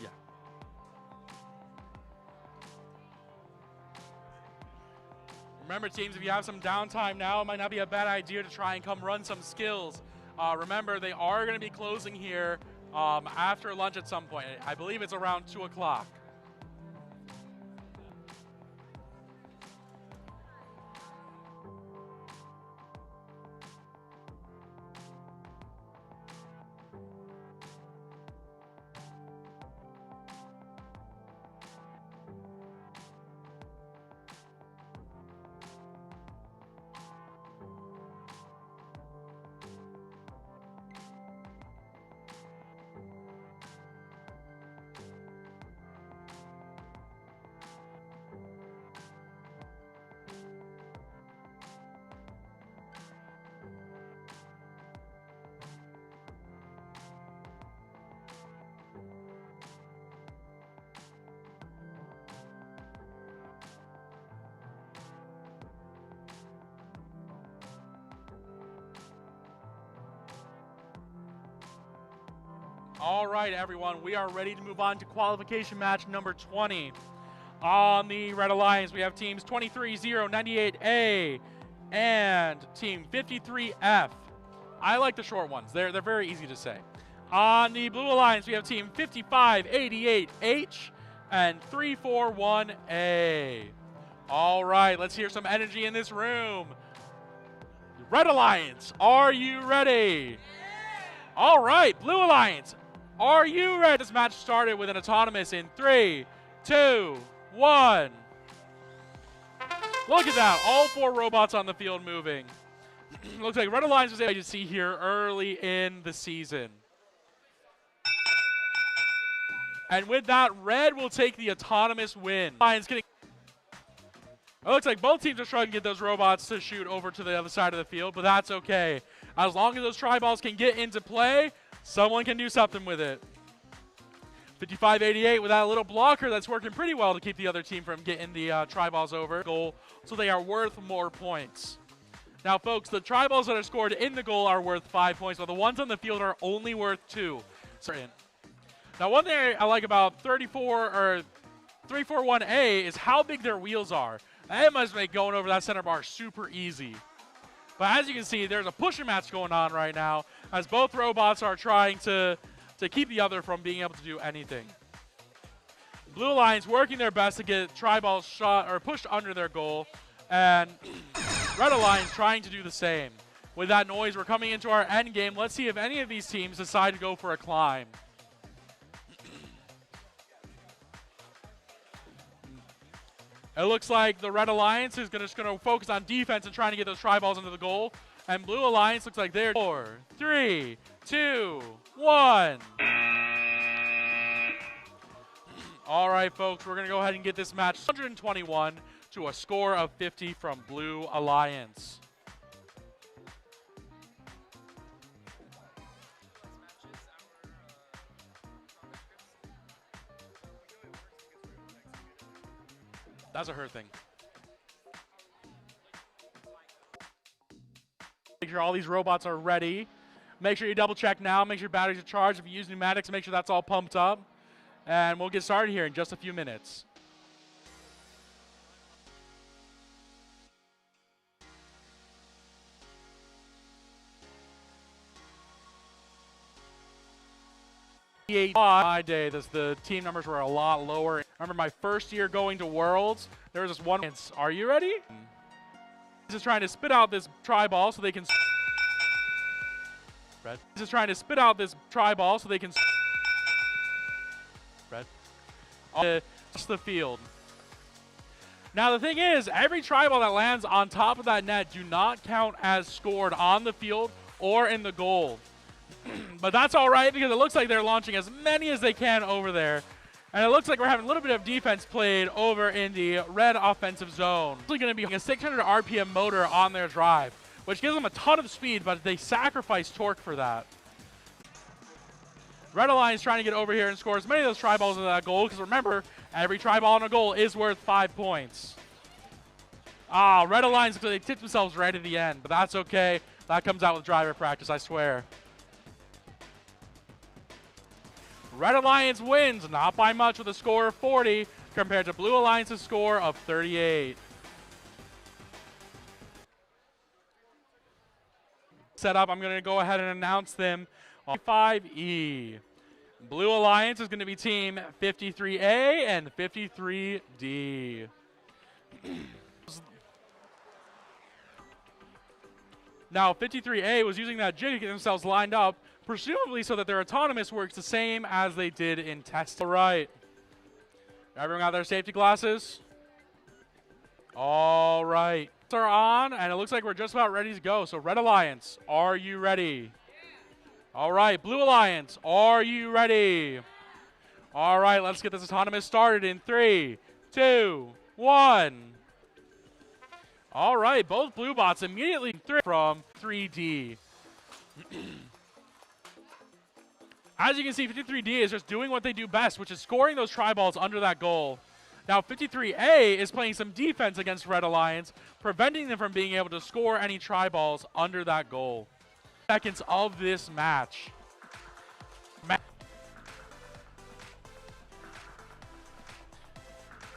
Yeah. Remember, teams, if you have some downtime now, it might not be a bad idea to try and come run some skills. Remember, they are going to be closing here after lunch at some point. I believe it's around 2 o'clock. All right, everyone, we are ready to move on to qualification match number 20. On the Red Alliance, we have teams 23-0-98A and team 53F. I like the short ones. They're very easy to say. On the Blue Alliance, we have team 5588H and 341A. All right, let's hear some energy in this room. Red Alliance, are you ready? All right, Blue Alliance, are you ready? This match started with an autonomous in 3, 2, 1. Look at that, all 4 robots on the field moving. Looks like Red Alliance was able to see here early in the season. And with that, Red will take the autonomous win. It looks like both teams are trying to get those robots to shoot over to the other side of the field, but that's okay. As long as those tri-balls can get into play, someone can do something with it. 5588 with that little blocker that's working pretty well to keep the other team from getting the tri-balls over goal, so they are worth more points. Now, folks, the tri-balls that are scored in the goal are worth 5 points, but the ones on the field are only worth 2. Now, one thing I like about 341A is how big their wheels are. That must make going over that center bar super easy. But as you can see, there's a pusher match going on right now as both robots are trying to keep the other from being able to do anything. Blue Alliance working their best to get tri-balls shot or pushed under their goal, and Red Alliance trying to do the same. With that noise, we're coming into our end game. Let's see if any of these teams decide to go for a climb. It looks like the Red Alliance is just going to focus on defense and trying to get those tri-balls into the goal. And Blue Alliance looks like they're 4, 3, 2, 1. All right, folks, we're going to go ahead and get this match 121 to a score of 50 from Blue Alliance. That's a her thing. Make sure all these robots are ready. Make sure you double check now. Make sure your batteries are charged. If you use pneumatics, make sure that's all pumped up. And we'll get started here in just a few minutes. My day, the team numbers were a lot lower. I remember my first year going to Worlds, there was this one. Are you ready? This is trying to spit out this tri-ball so they can. Red. This is trying to spit out this tri-ball so they can. Just the field. Now the thing is, every tri-ball that lands on top of that net do not count as scored on the field or in the goal. But that's all right because it looks like they're launching as many as they can over there. And it looks like we're having a little bit of defense played over in the red offensive zone. It's going to be a 600 RPM motor on their drive, which gives them a ton of speed, but they sacrifice torque for that. Red Alliance trying to get over here and score as many of those tri-balls into that goal, because remember, every tri-ball on a goal is worth 5 points. Red Alliance, they tipped themselves right at the end, but that's okay. That comes out with driver practice, I swear. Red Alliance wins, not by much, with a score of 40, compared to Blue Alliance's score of 38. Set up, I'm going to go ahead and announce them. 5E. Blue Alliance is going to be team 53A and 53D. Now, 53A was using that jig to get themselves lined up, presumably so that their autonomous works the same as they did in test. All right. Everyone got their safety glasses? All right. Are on, and it looks like we're just about ready to go. So, Red Alliance, are you ready? All right, Blue Alliance, are you ready? All right, let's get this autonomous started in 3, 2, 1. All right, both blue bots immediately from 3D. As you can see, 53D is just doing what they do best, which is scoring those tri-balls under that goal. Now, 53A is playing some defense against Red Alliance, preventing them from being able to score any tri-balls under that goal. Seconds of this match.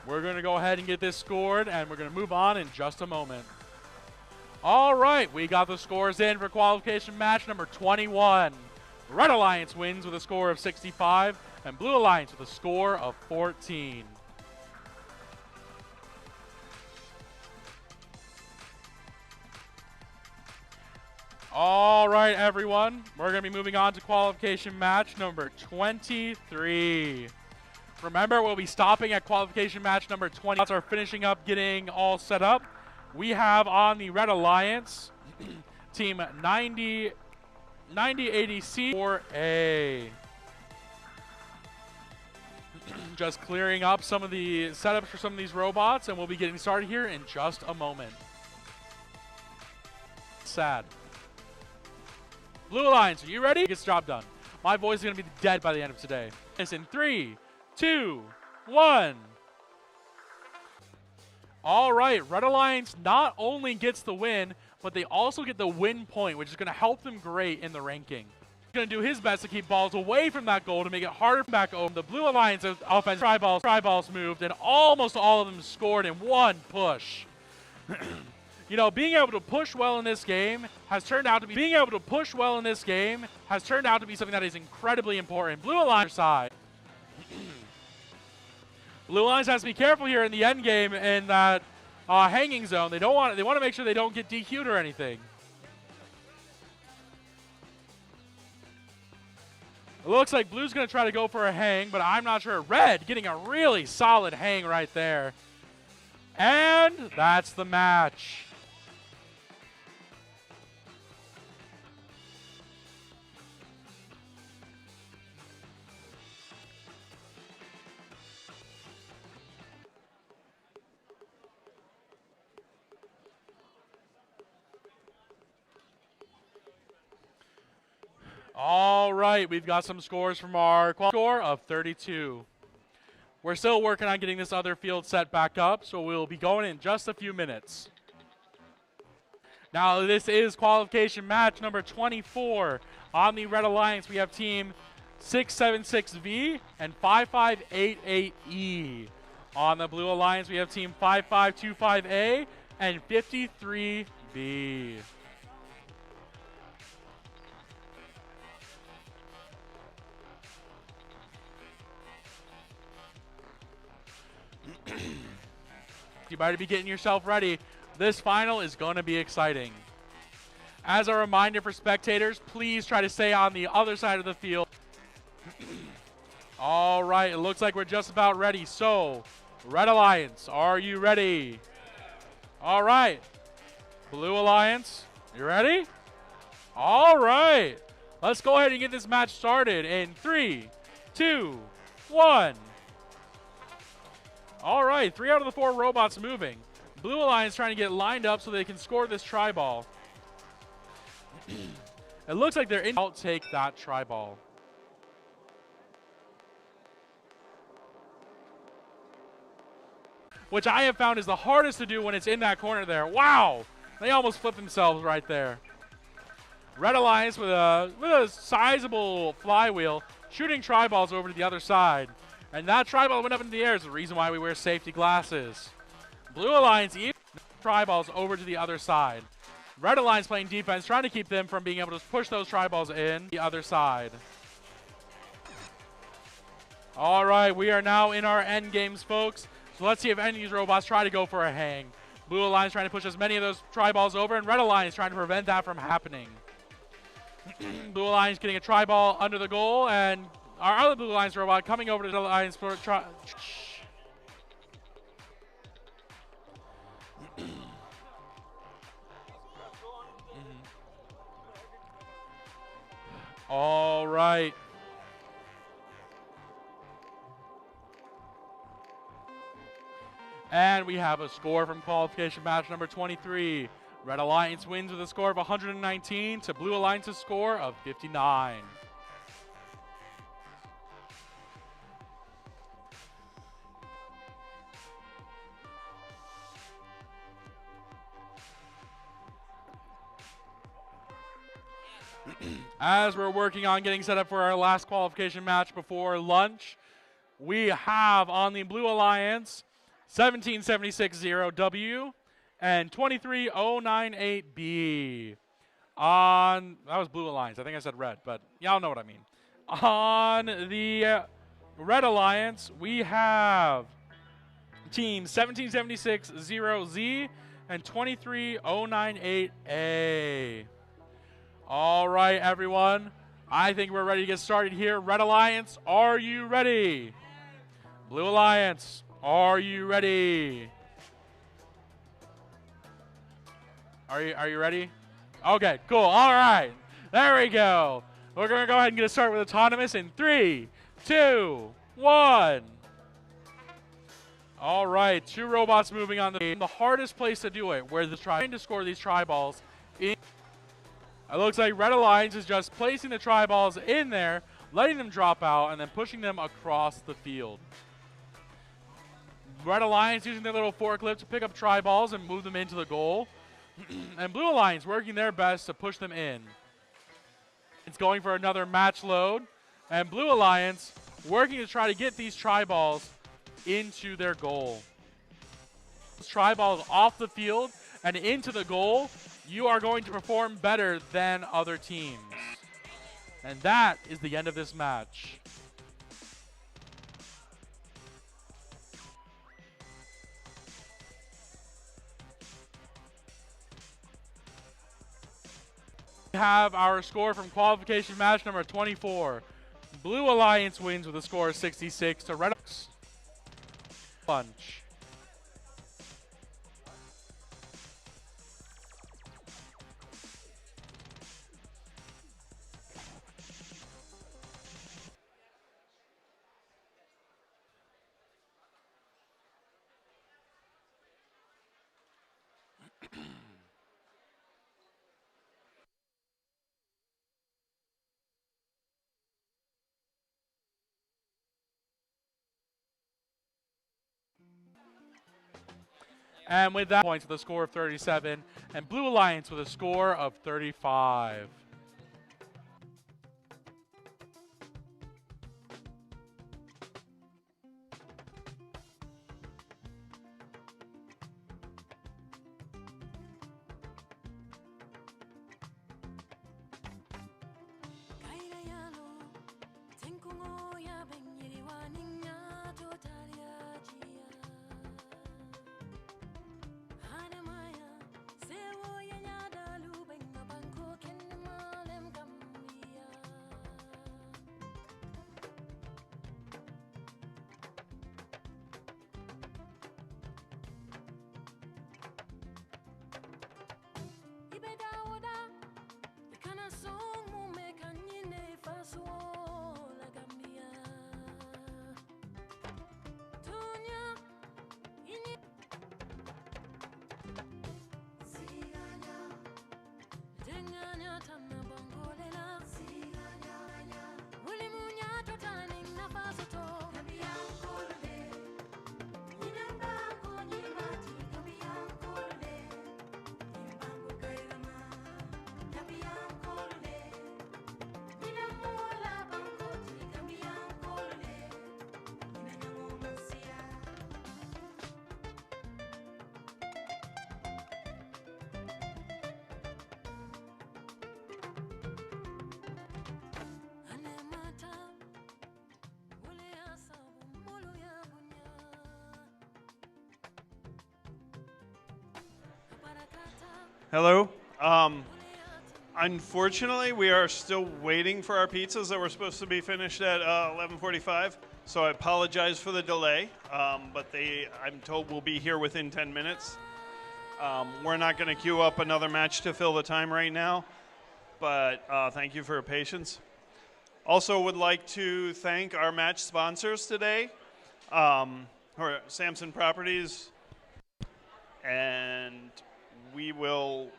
We're going to go ahead and get this scored, and we're going to move on in just a moment. All right, we got the scores in for qualification match number 21. Red Alliance wins with a score of 65, and Blue Alliance with a score of 14. All right, everyone. We're going to be moving on to qualification match number 23. Remember, we'll be stopping at qualification match number 20. Are finishing up getting all set up. We have on the Red Alliance team 9080C 4A. Just clearing up some of the setups for some of these robots, and we'll be getting started here in just a moment. Sad. Blue Alliance, are you ready? Get this job done. My voice is going to be dead by the end of today. It's in 3, 2, 1. All right, Red Alliance not only gets the win, but they also get the win point, which is going to help them great in the ranking. He's going to do his best to keep balls away from that goal to make it harder back over. The Blue Alliance offense tri-balls moved, and almost all of them scored in one push. You know, being able to push well in this game has turned out to be something that is incredibly important. Blue Alliance side. Blue Alliance has to be careful here in the end game in that hanging zone. They want to make sure they don't get DQ'd or anything. It looks like Blue's going to try to go for a hang, but I'm not sure. Red getting a really solid hang right there. And that's the match. All right, we've got some scores from our score of 32. We're still working on getting this other field set back up, so we'll be going in just a few minutes. Now, this is qualification match number 24. On the Red Alliance, we have team 676V and 5588E. On the Blue Alliance, we have team 5525A and 53B. You better be getting yourself ready. This final is going to be exciting. As a reminder for spectators, please try to stay on the other side of the field. All right, it looks like we're just about ready. So, Red Alliance, are you ready? All right. Blue Alliance, you ready? All right. Let's go ahead and get this match started in 3, 2, 1. All right, 3 out of the 4 robots moving. Blue Alliance trying to get lined up so they can score this tri-ball. It looks like they're in. I'll take that tri-ball. Which I have found is the hardest to do when it's in that corner there. Wow! They almost flipped themselves right there. Red Alliance with a sizable flywheel, shooting tri-balls over to the other side. And that tri-ball went up into the air is the reason why we wear safety glasses. Blue Alliance even tri-balls over to the other side. Red Alliance playing defense, trying to keep them from being able to push those tri-balls in the other side. All right, we are now in our end games, folks. So let's see if any of these robots try to go for a hang. Blue Alliance trying to push as many of those tri-balls over, and Red Alliance trying to prevent that from happening. Blue Alliance getting a tri-ball under the goal, and our other Blue Alliance robot coming over to the Alliance for try. All right. And we have a score from qualification match number 23. Red Alliance wins with a score of 119 to Blue Alliance's score of 59. As we're working on getting set up for our last qualification match before lunch, we have on the Blue Alliance 17760W and 23098B. On, that was Blue Alliance. I think I said red, but y'all know what I mean. On the Red Alliance, we have team 17760Z and 23098A. All right, everyone. I think we're ready to get started here. Red Alliance, are you ready? Blue Alliance, are you ready? Are you ready? Okay, cool. All right. There we go. We're going to go ahead and get started with autonomous in 3, 2, 1. All right, 2 robots moving on the game. The hardest place to do it, where they're trying to score these tri-balls in. It looks like Red Alliance is just placing the tri-balls in there, letting them drop out, and then pushing them across the field. Red Alliance using their little forklift to pick up tri-balls and move them into the goal. And Blue Alliance working their best to push them in. It's going for another match load. And Blue Alliance working to try to get these tri-balls into their goal. Tri-balls off the field and into the goal, you are going to perform better than other teams. And that is the end of this match. We have our score from qualification match number 24. Blue Alliance wins with a score of 66 to Red Alliance. Lunch. And with that, points with a score of 37, and Blue Alliance with a score of 35. Hello. Unfortunately, we are still waiting for our pizzas that were supposed to be finished at 11:45. So I apologize for the delay, but I'm told, will be here within 10 minutes. We're not going to queue up another match to fill the time right now, but thank you for your patience. Also would like to thank our match sponsors today, or Samson Properties, and we will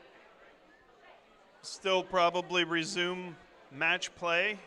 still probably resume match play.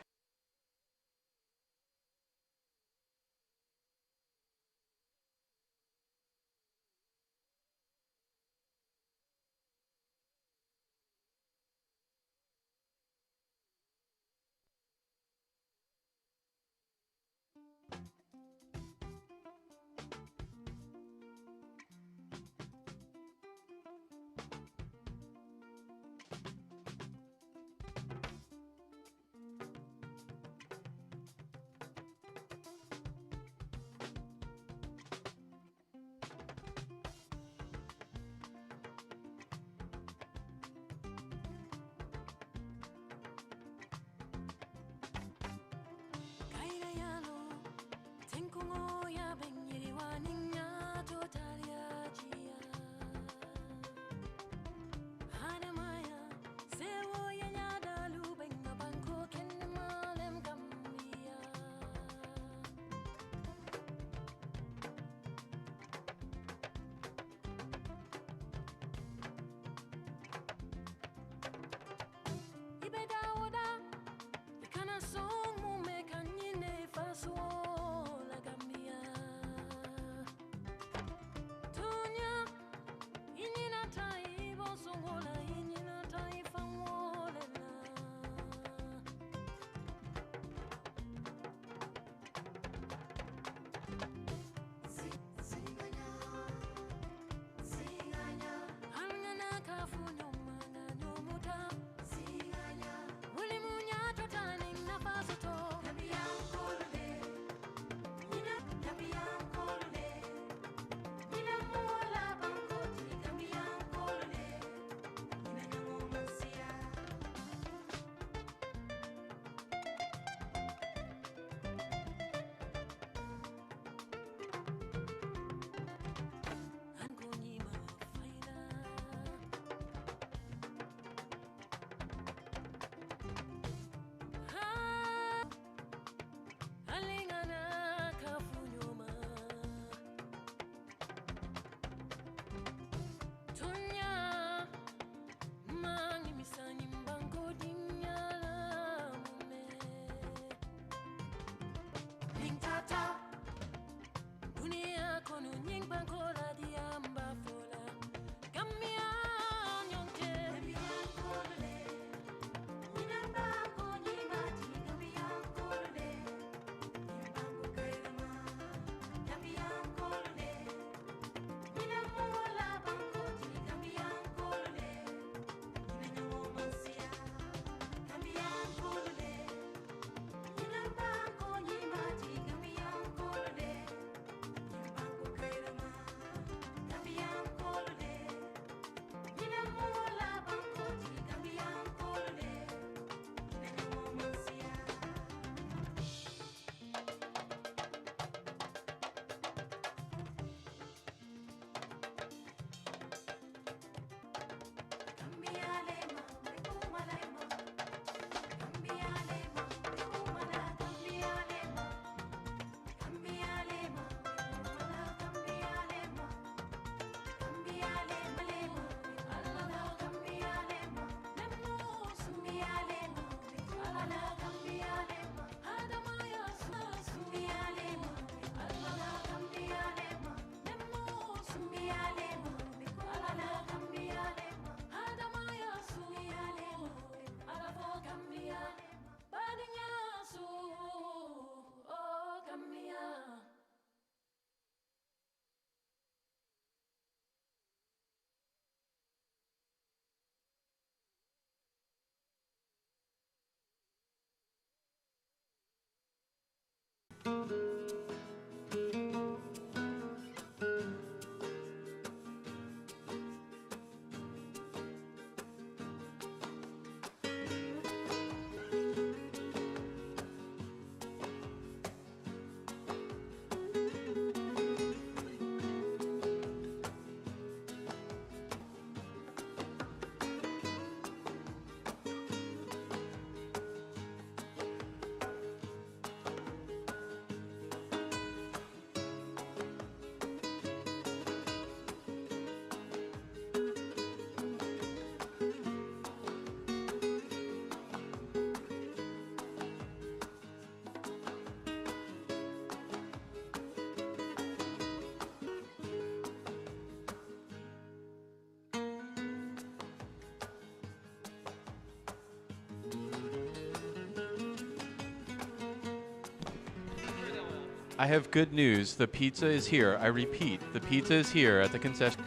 I have good news. The pizza is here. I repeat, the pizza is here at the concession.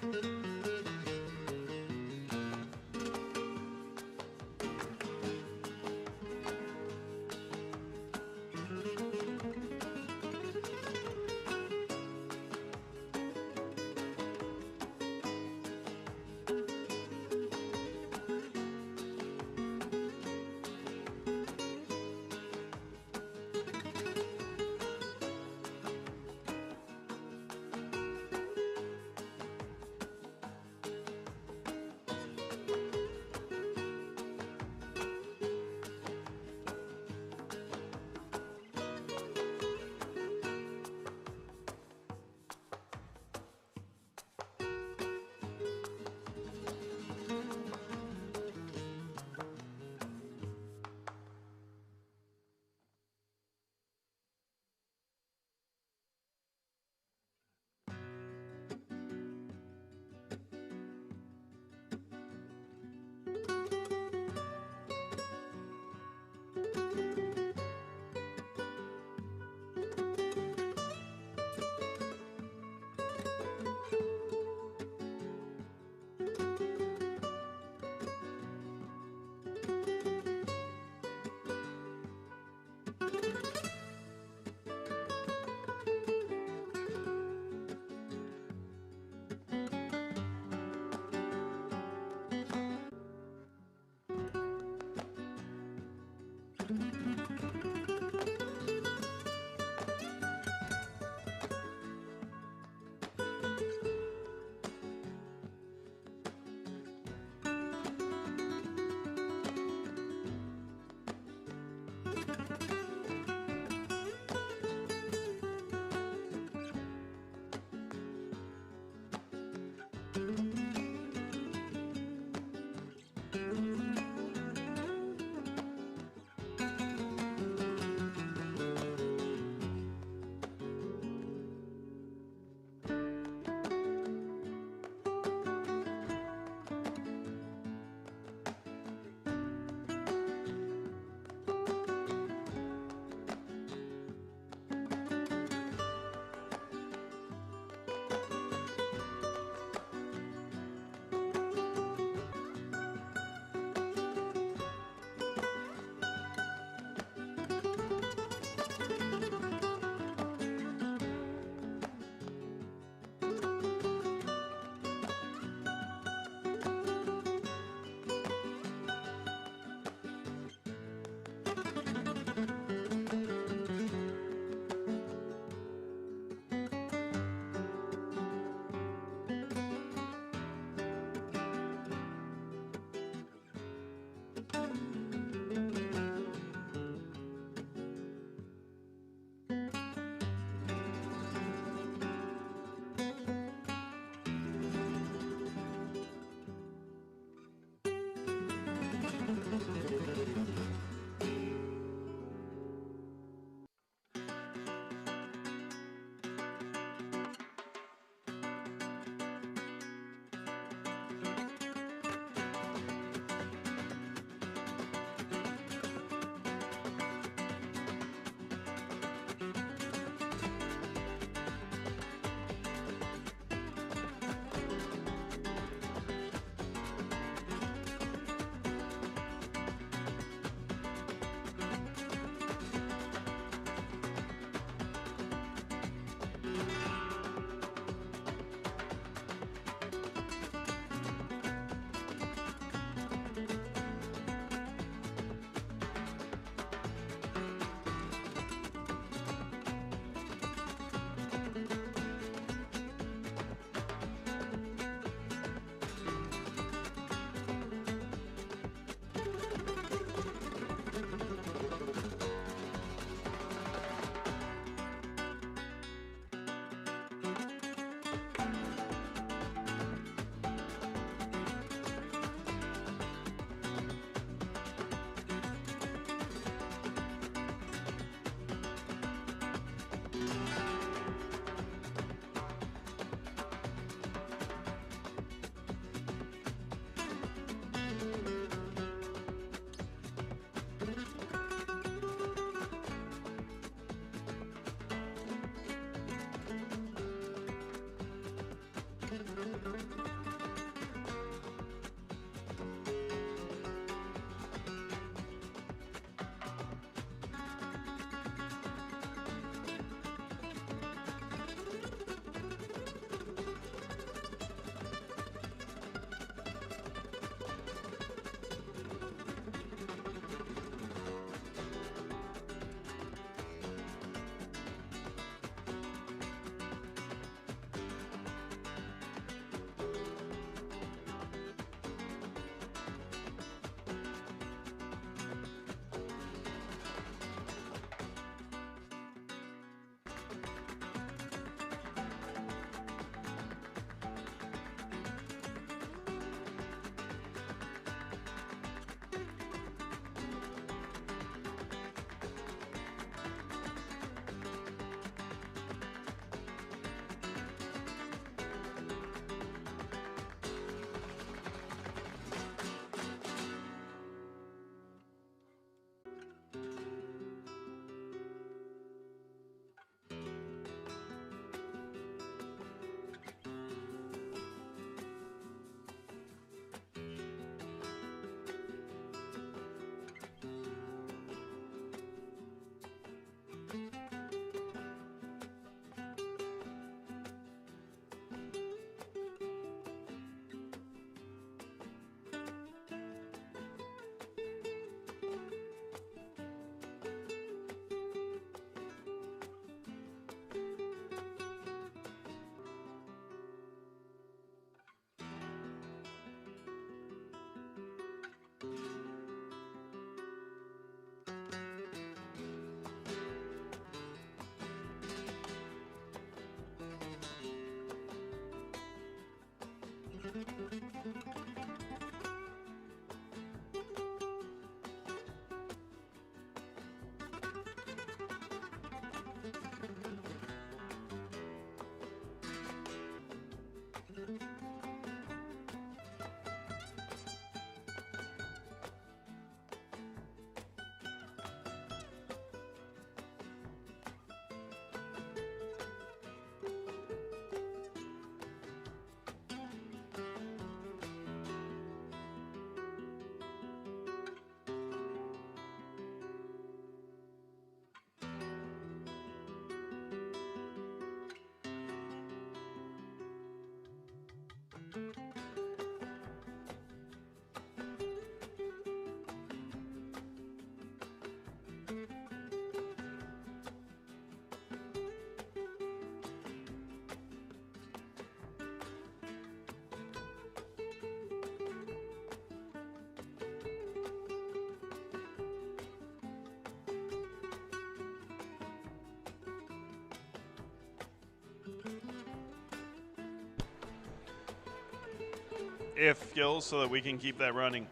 If skills so that we can keep that running.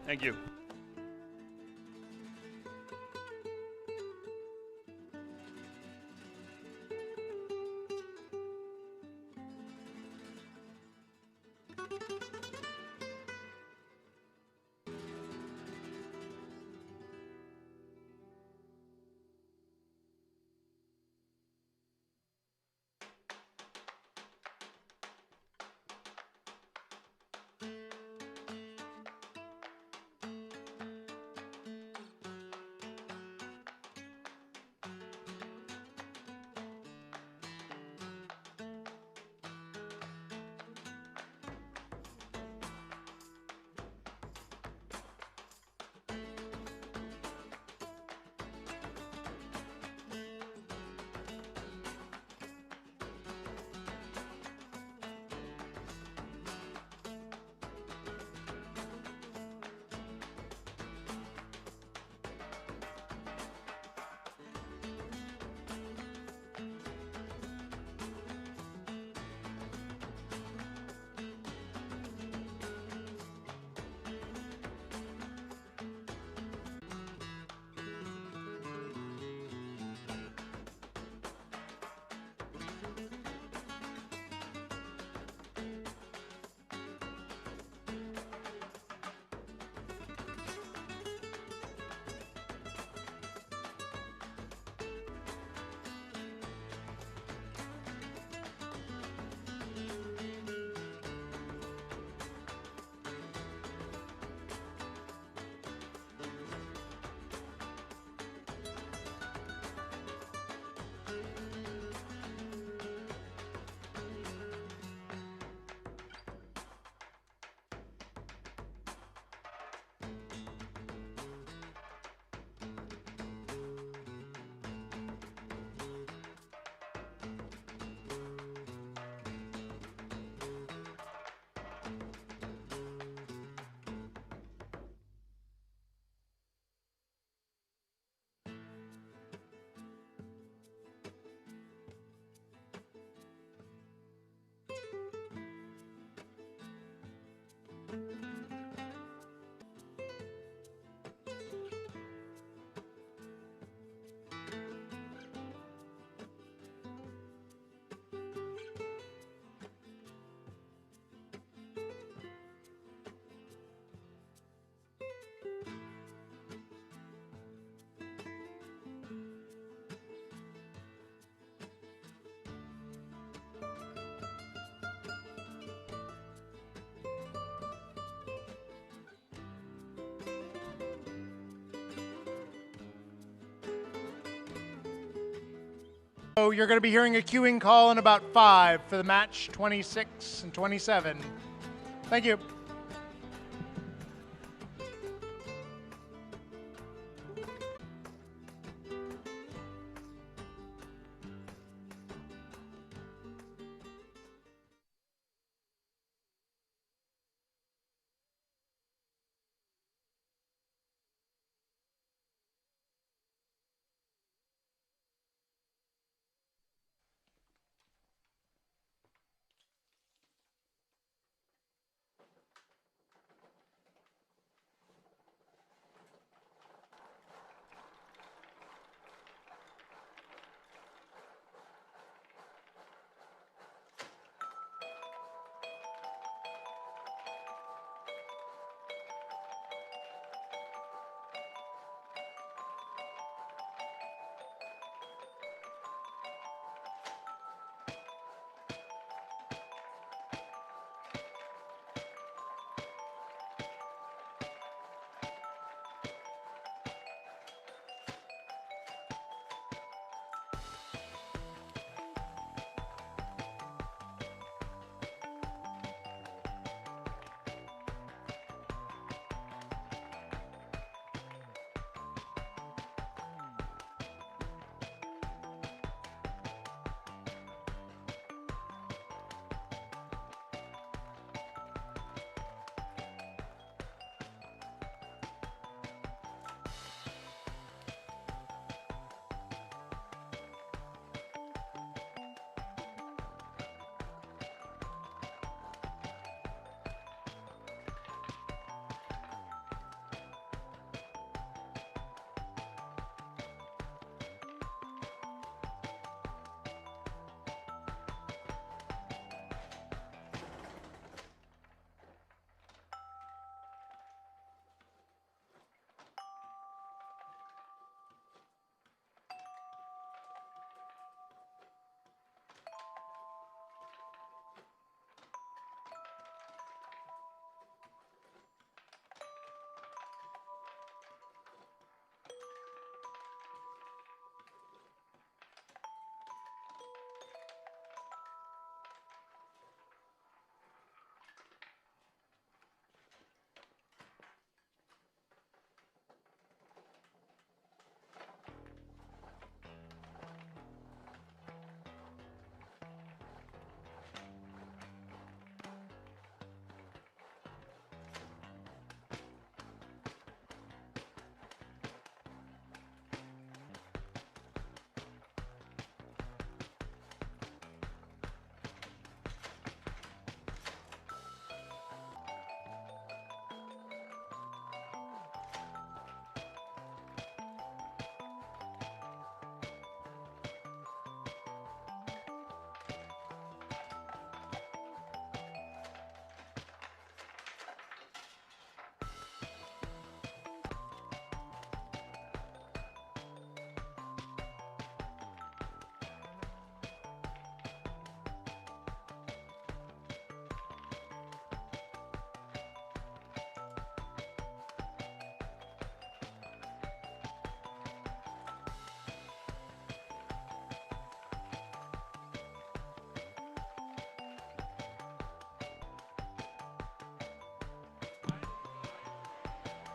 Thank you. So you're going to be hearing a queuing call in about 5 for the match 26 and 27. Thank you.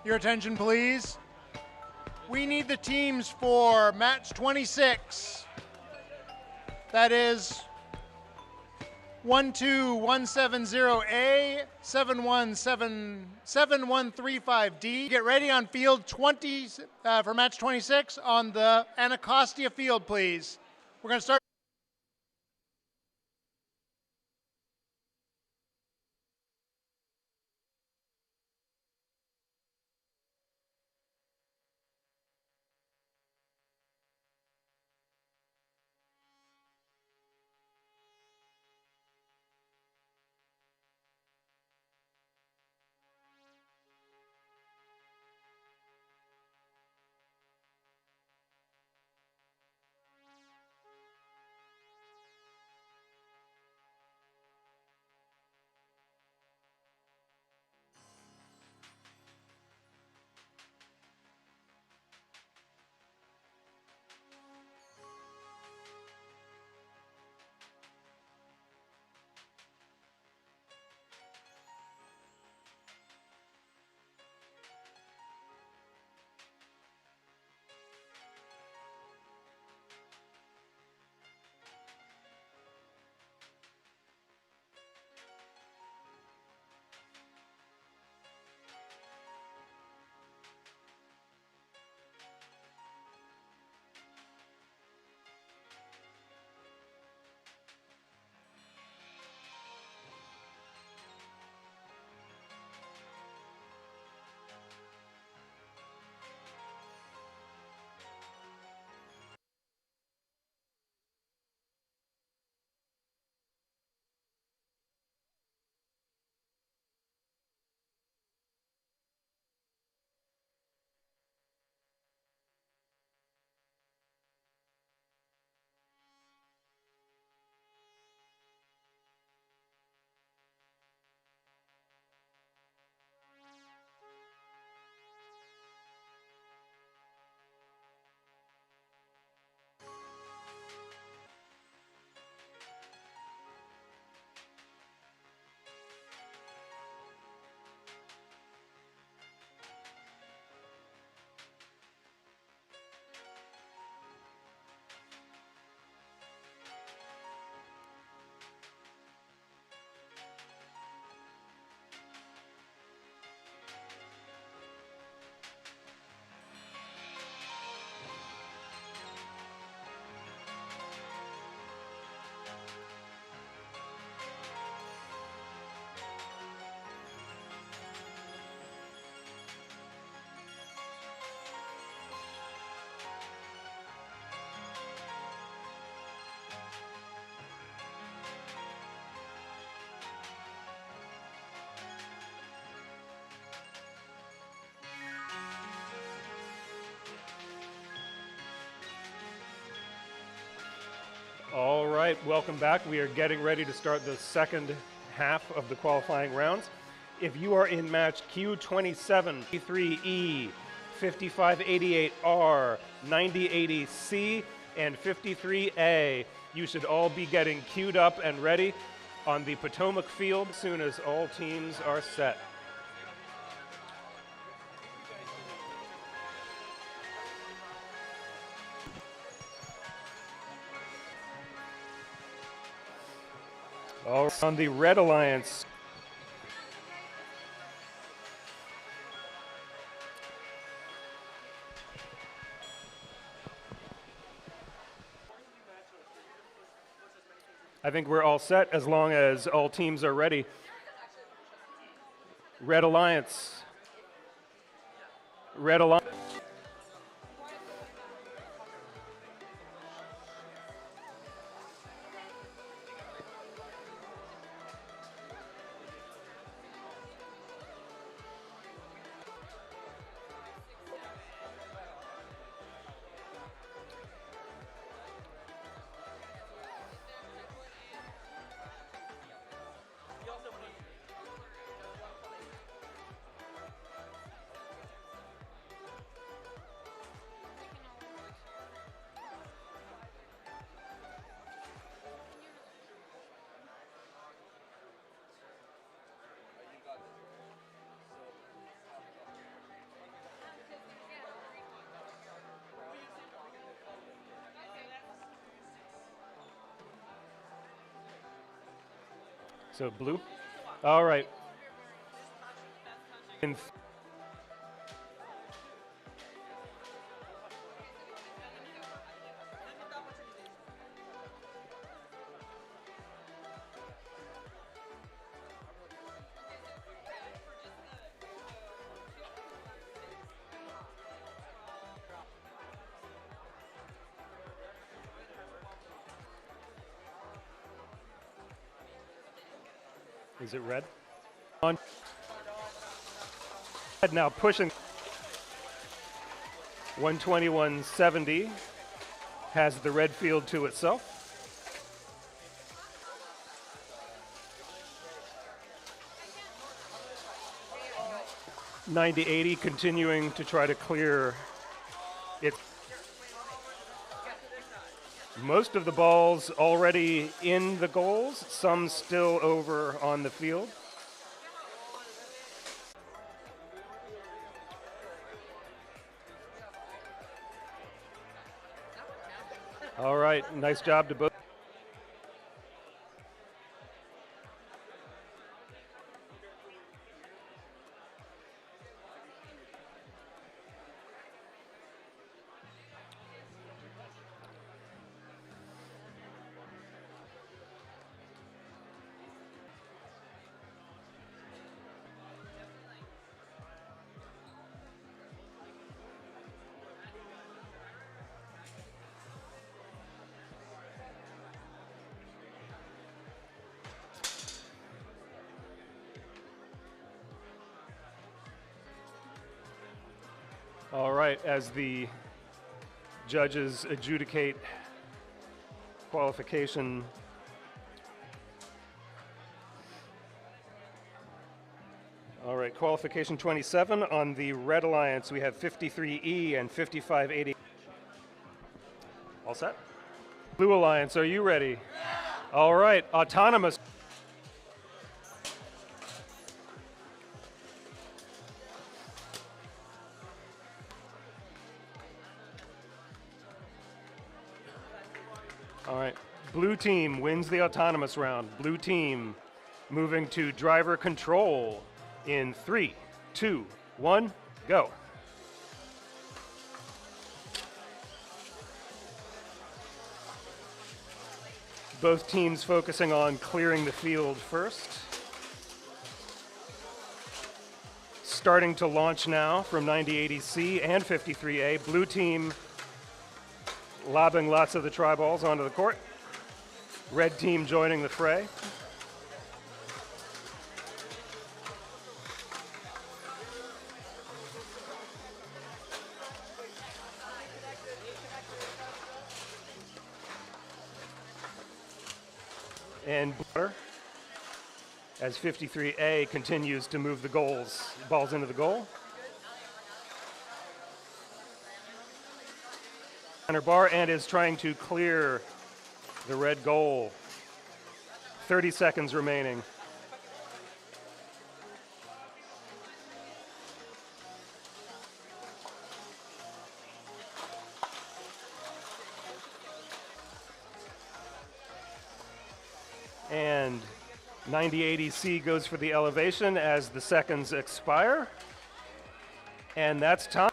Your attention, please. We need the teams for match 26. That is 12170A, 7135D. Get ready on field 20 for match 26 on the Anacostia field, please. We're going to start. All right, welcome back. We are getting ready to start the second half of the qualifying rounds. If you are in match Q27, E3E, 5588R, 9080C, and 53A, you should all be getting queued up and ready on the Potomac field as soon as all teams are set. All right, on the Red Alliance, I think we're all set as long as all teams are ready. Red Alliance. Red Alliance. So blue. All right. Is it red? On. Now pushing. 121.70 has the red field to itself. .90-80 continuing to try to clear it. Most of the balls already in the goals, some still over on the field. All right, nice job to both. All right, as the judges adjudicate qualification. All right, qualification 27 on the Red Alliance, we have 53E and 5580. All set? Blue Alliance, are you ready? Yeah. All right, autonomous. All right, blue team wins the autonomous round. Blue team moving to driver control in 3, 2, 1, go. Both teams focusing on clearing the field first. Starting to launch now from 9080C and 53A. Blue team lobbing lots of the tri-balls onto the court. Red team joining the fray. And as 53A continues to move the balls into the goal. Center bar and is trying to clear the red goal. 30 seconds remaining. And 9080C goes for the elevation as the seconds expire. And that's time.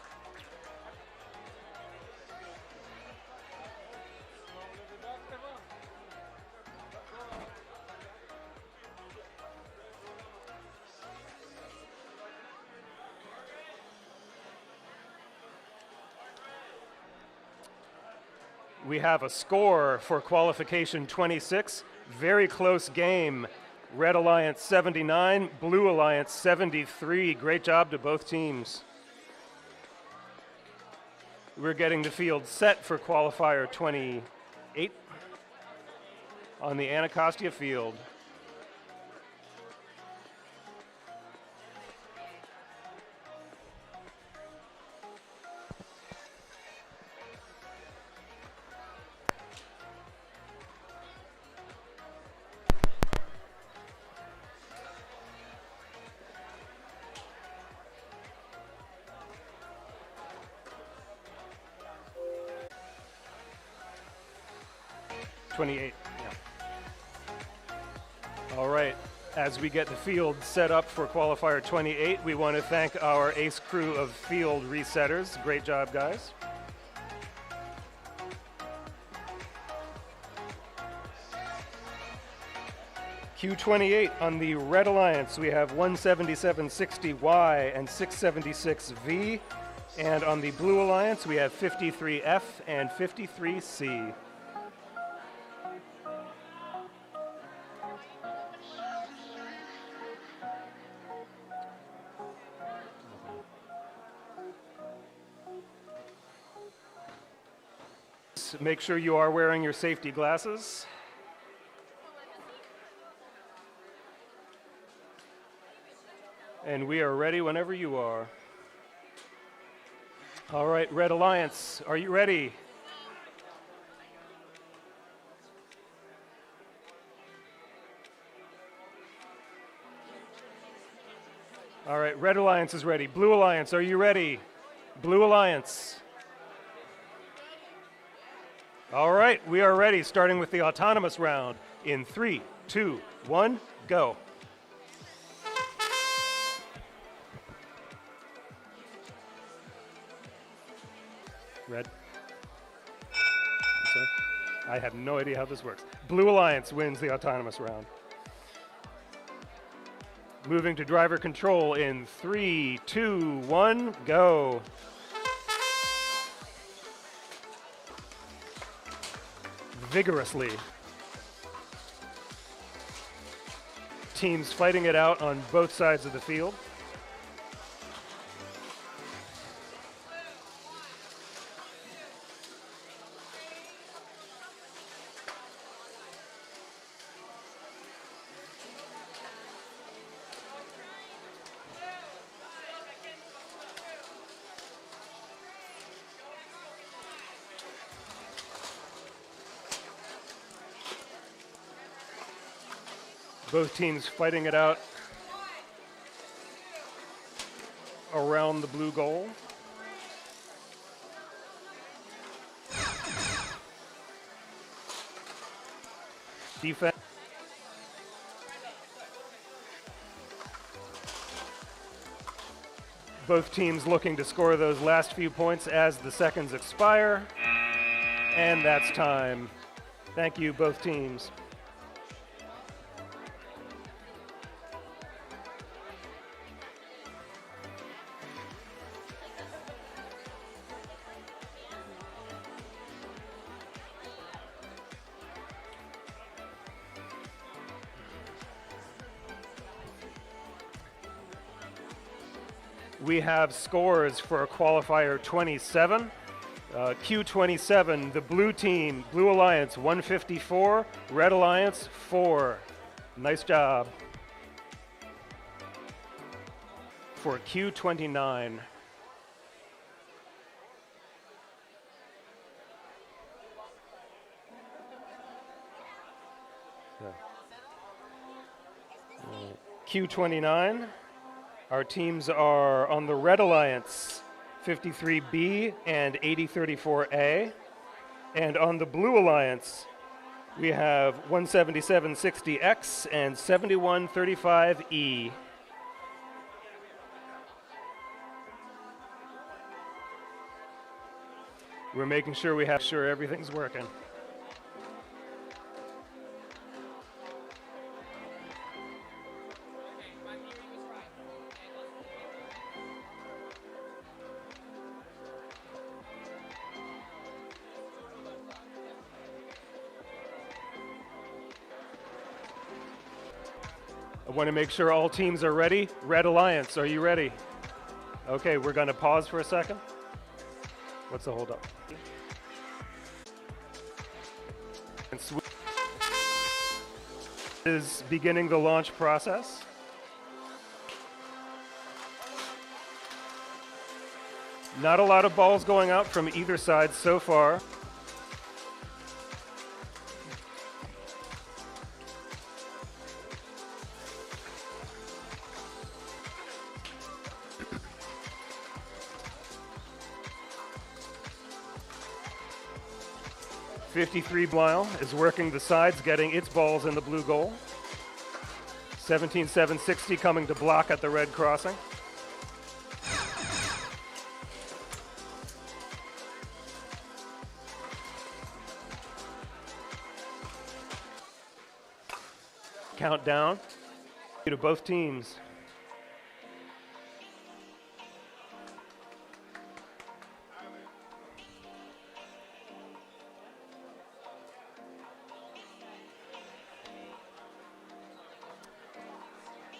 We have a score for qualification 26. Very close game. Red Alliance 79, Blue Alliance 73. Great job to both teams. We're getting the field set for qualifier 28 on the Anacostia field. Yeah. All right. As we get the field set up for qualifier 28, we want to thank our ace crew of field resetters. Great job, guys. Q28 on the Red Alliance, we have 17760Y and 676V. And on the Blue Alliance, we have 53F and 53C. Make sure you are wearing your safety glasses. And we are ready whenever you are. All right, Red Alliance, are you ready? All right, Red Alliance is ready. Blue Alliance, are you ready? Blue Alliance. All right, we are ready, starting with the autonomous round in 3, 2, 1, go. Red. I'm sorry. I have no idea how this works. Blue Alliance wins the autonomous round. Moving to driver control in 3, 2, 1, go. Vigorously. Teams fighting it out on both sides of the field. Both teams fighting it out around the blue goal. Defense. Both teams looking to score those last few points as the seconds expire. And that's time. Thank you, both teams. We have scores for qualifier 27. Q27, the blue team, Blue Alliance 154, Red Alliance 4. Nice job. For Q29. Q29. Our teams are on the Red Alliance, 53B and 8034A. And on the Blue Alliance, we have 17760X and 7135E. We're making sure we have sure everything's working. I want to make sure all teams are ready. Red Alliance, are you ready? Okay, we're going to pause for a second. What's the hold up? Is beginning the launch process. Not a lot of balls going out from either side so far. .53 Blyle is working the sides, getting its balls in the blue goal. 17760 coming to block at the red crossing. Countdown to both teams.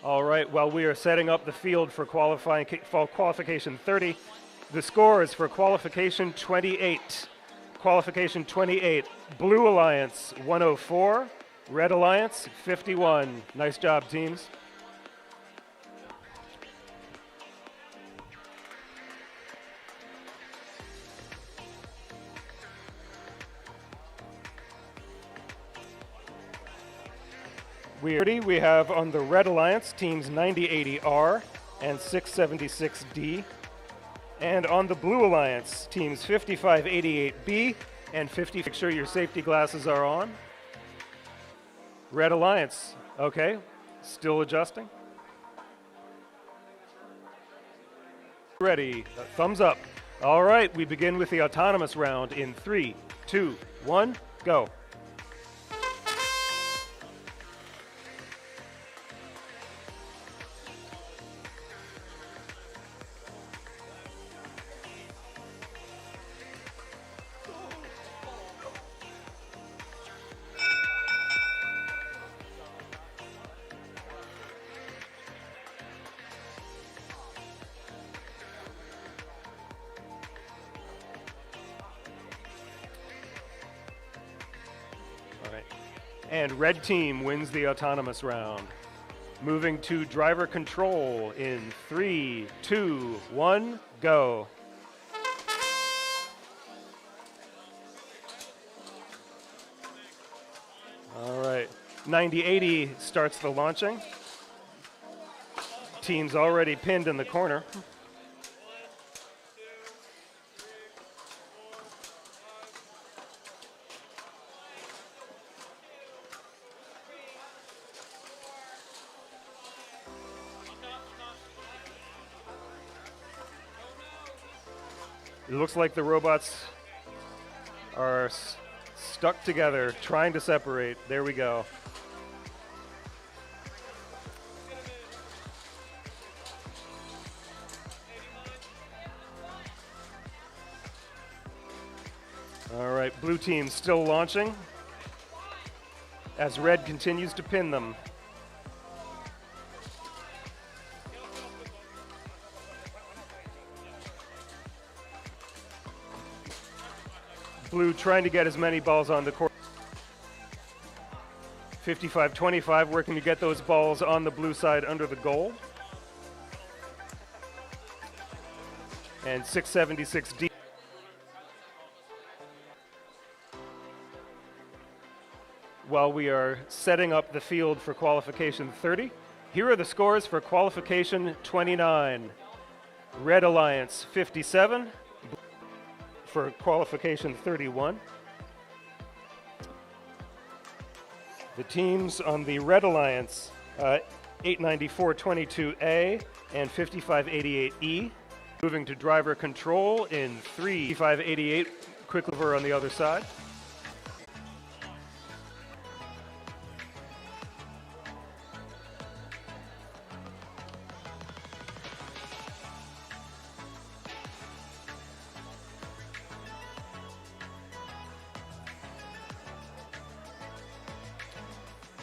All right, while we are setting up the field for qualification 30, the scores for qualification 28. Qualification 28, Blue Alliance 104, Red Alliance 51. Nice job, teams. We have on the Red Alliance teams 9080R and 676D. And on the Blue Alliance teams 5588B and 50. Make sure your safety glasses are on. Red Alliance, okay, still adjusting. Ready, thumbs up. All right, we begin with the autonomous round in 3, 2, 1, go. And red team wins the autonomous round. Moving to driver control in 3, 2, 1, go. All right, 9080 starts the launching. Team's already pinned in the corner. It looks like the robots are stuck together, trying to separate. There we go. All right, blue team still launching as red continues to pin them. Blue trying to get as many balls on the court. 55-25 working to get those balls on the blue side under the goal. And 676D. While we are setting up the field for qualification 30, here are the scores for qualification 29. Red Alliance 57. For qualification 31. The teams on the Red Alliance, 894-22A and 5588E. Moving to driver control in 3, 5588, quick lever on the other side.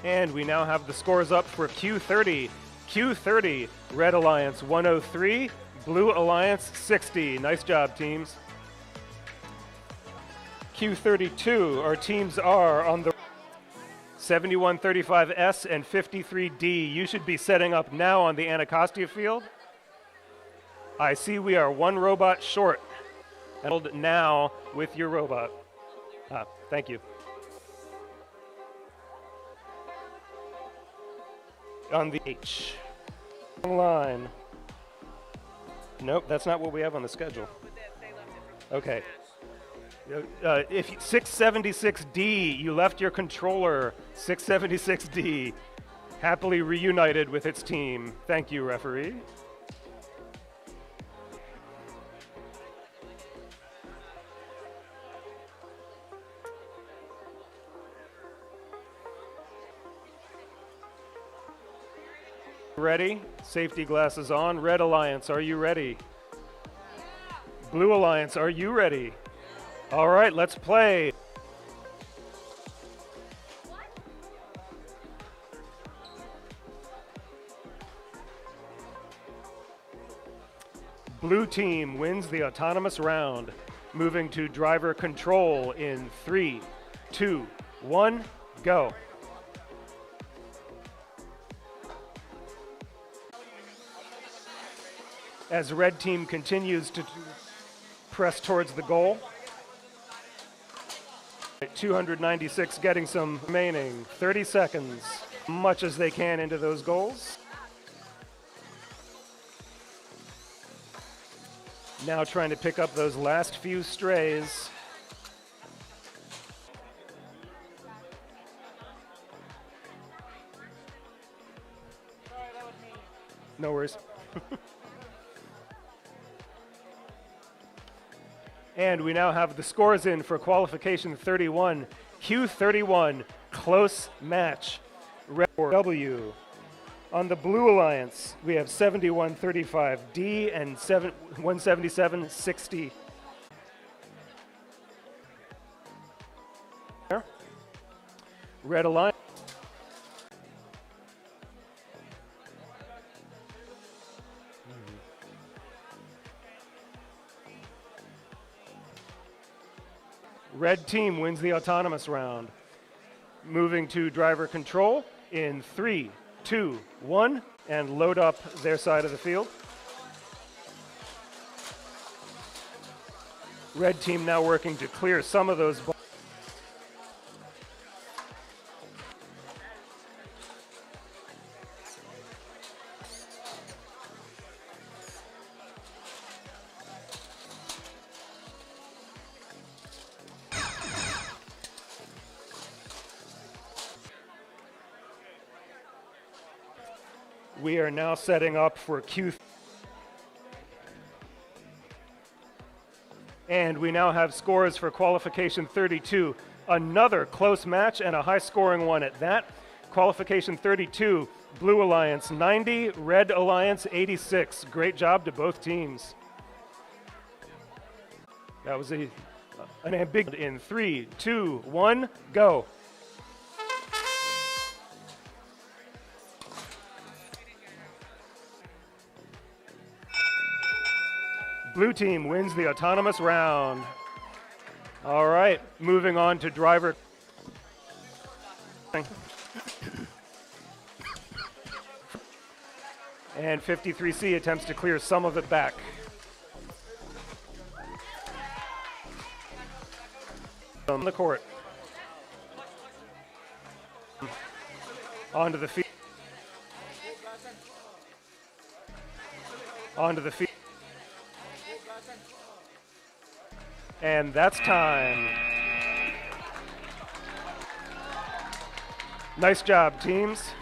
And we now have the scores up for Q30. Q30, Red Alliance 103, Blue Alliance 60. Nice job, teams. Q32, our teams are on the 7135S and 53D. You should be setting up now on the Anacostia field. I see we are one robot short. And now with your robot. Thank you. On the H line. Nope, that's not what we have on the schedule. Okay. If 676D, you left your controller. 676D. happily reunited with its team. Thank you, referee. Ready? Safety glasses on. Red Alliance, are you ready? Blue Alliance, are you ready? All right, let's play. Blue team wins the autonomous round, moving to driver control in 3, 2, 1, go. As red team continues to press towards the goal. 296 getting some remaining. 30 seconds, much as they can into those goals. Now trying to pick up those last few strays. No worries. And we now have the scores in for qualification 31. Q31, close match. Red W. On the Blue Alliance, we have 71-35 D and 177-60. Red Alliance. Red team wins the autonomous round. Moving to driver control in 3, 2, 1, and load up their side of the field. Red team now working to clear some of those balls. We are now setting up for Q. And we now have scores for qualification 32. Another close match and a high-scoring one at that. Qualification 32, Blue Alliance 90, Red Alliance 86. Great job to both teams. That was an ambiguous in 3, 2, 1, go. Blue team wins the autonomous round. All right, moving on to driver. And 53C attempts to clear some of it back. On the court. Onto the feet. Onto the feet. And that's time. Nice job, teams.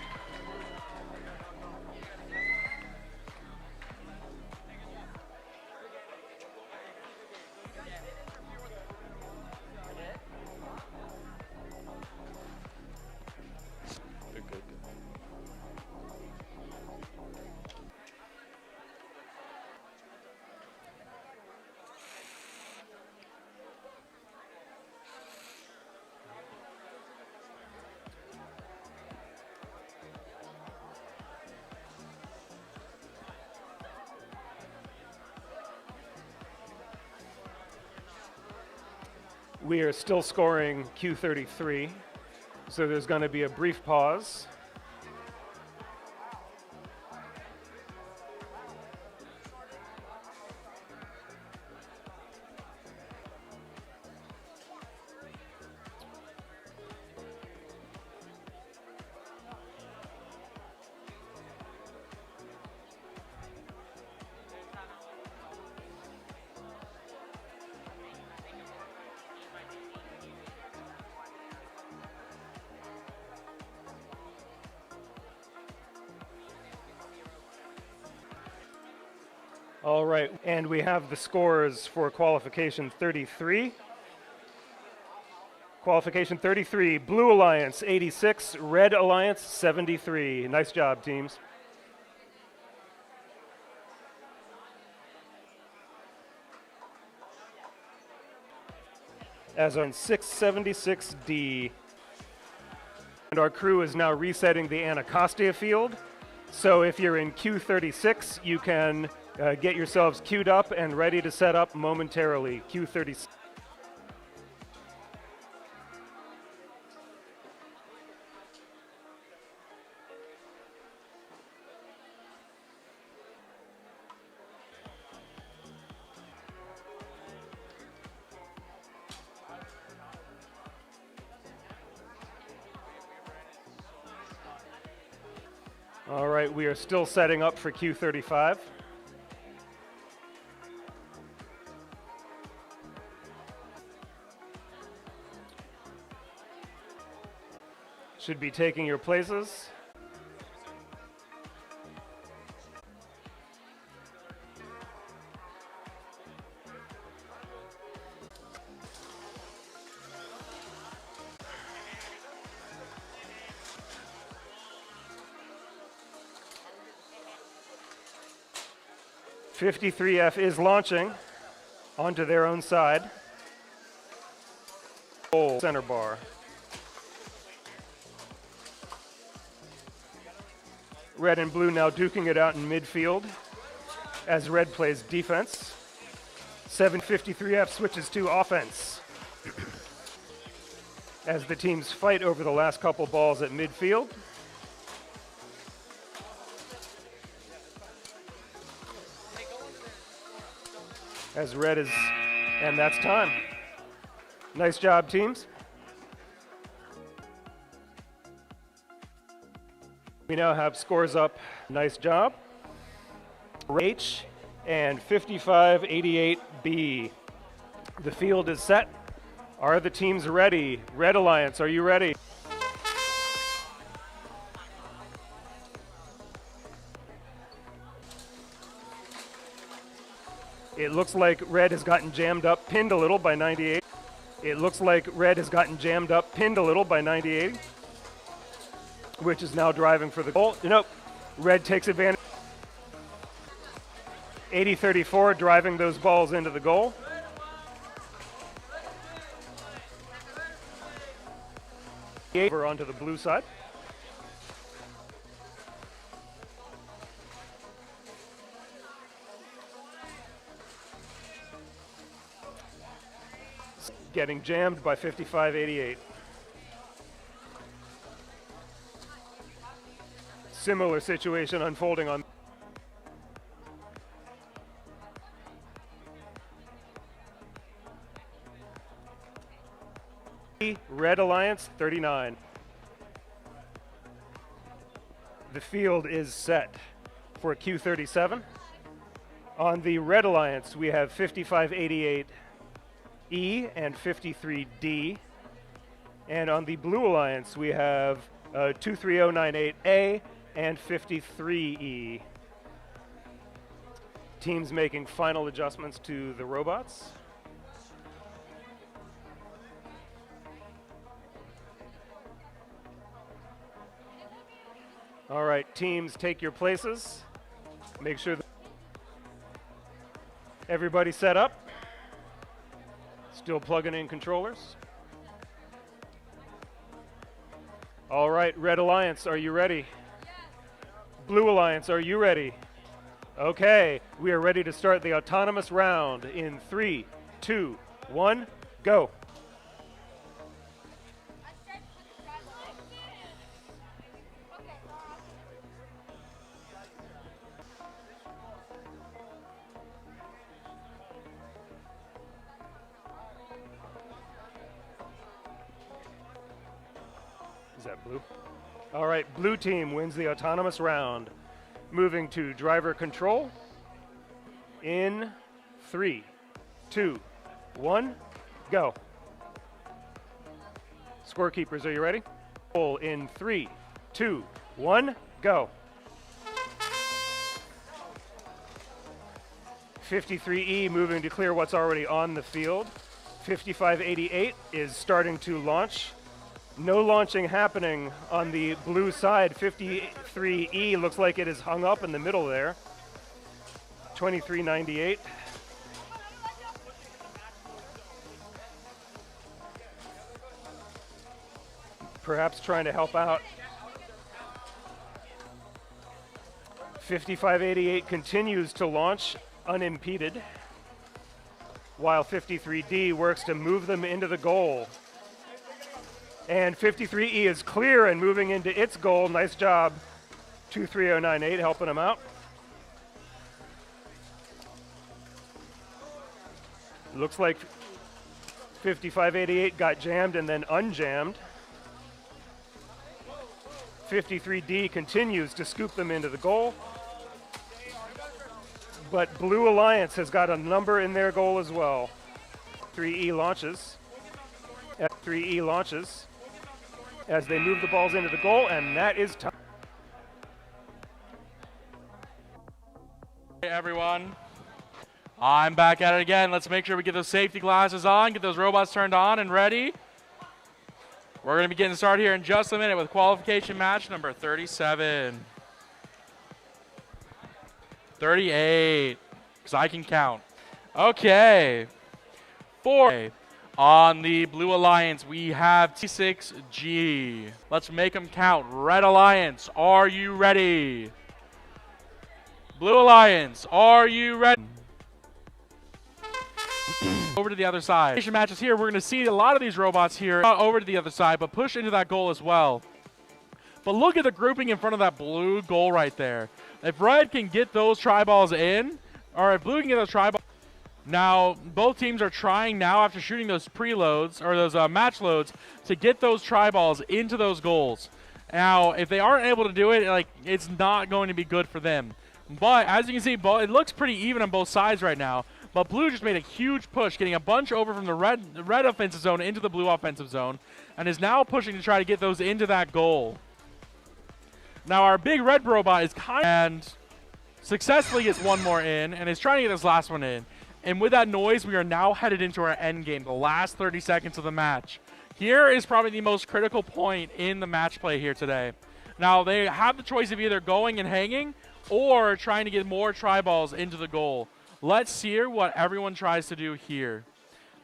We are still scoring Q33, so there's going to be a brief pause. All right, and we have the scores for qualification 33. Qualification 33, Blue Alliance 86, Red Alliance 73. Nice job, teams. As on 676D. And our crew is now resetting the Anacostia field. So if you're in Q36, you can get yourselves queued up and ready to set up momentarily. Q36. All right, we are still setting up for Q35. Should be taking your places. .53F is launching onto their own side. Center bar. Red and blue now duking it out in midfield as red plays defense. 753F switches to offense as the teams fight over the last couple balls at midfield. As red is, and that's time. Nice job, teams. We now have scores up. Nice job. H and 5588B. The field is set. Are the teams ready? Red Alliance, are you ready? It looks like red has gotten jammed up, pinned a little by 98. It looks like red has gotten jammed up, pinned a little by 98, which is now driving for the goal. Nope, red takes advantage. 80-34 driving those balls into the goal. Over onto the blue side. Getting jammed by 5588. Similar situation unfolding on Red Alliance 39. The field is set for Q37. On the Red Alliance, we have 5588 E and 53D. And on the Blue Alliance, we have 23098A and 53E. Teams making final adjustments to the robots. All right, teams, take your places. Make sure that everybody set up. Still plugging in controllers. All right, Red Alliance, are you ready? Blue Alliance, are you ready? Okay, we are ready to start the autonomous round in 3, 2, 1, go. Is that blue? All right, blue team wins the autonomous round. Moving to driver control in 3, 2, 1, go. Scorekeepers, are you ready? In 3, 2, 1, go. 53E moving to clear what's already on the field. 5588 is starting to launch. No launching happening on the blue side. 53E looks like it is hung up in the middle there. 2398. Perhaps trying to help out. 5588 continues to launch unimpeded, while 53D works to move them into the goal. And 53E is clear and moving into its goal. Nice job, 23098, helping them out. Looks like 5588 got jammed and then unjammed. 53D continues to scoop them into the goal. But Blue Alliance has got a number in their goal as well. 3E launches. 3E launches as they move the balls into the goal, and that is time. Hey everyone, I'm back at it again. Let's make sure we get those safety glasses on, get those robots turned on and ready. We're going to be getting started here in just a minute with qualification match number 37. 38, because I can count. Okay. 4. On the Blue Alliance, we have T6G. Let's make them count. Red Alliance, are you ready? Blue Alliance, are you ready? Over to the other side. Matches here, we're going to see a lot of these robots here over to the other side, but push into that goal as well. But look at the grouping in front of that blue goal right there. If red can get those tri-balls in, or if blue can get those tri-balls. Now, both teams are trying now after shooting those preloads, or those match loads, to get those tri-balls into those goals. Now, if they aren't able to do it, like, it's not going to be good for them. But as you can see, it looks pretty even on both sides right now. But blue just made a huge push, getting a bunch over from the red offensive zone into the blue offensive zone, and is now pushing to try to get those into that goal. Now our big red robot is and successfully gets one more in, and is trying to get this last one in. And with that noise, we are now headed into our end game, the last 30 seconds of the match. Here is probably the most critical point in the match play here today. Now they have the choice of either going and hanging, or trying to get more tri-balls into the goal. Let's see what everyone tries to do here.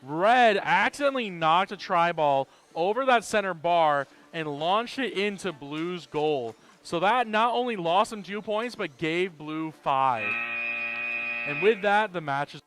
Red accidentally knocked a tri-ball over that center bar and launched it into blue's goal. So that not only lost him 2 points, but gave blue 5. And with that, the match is...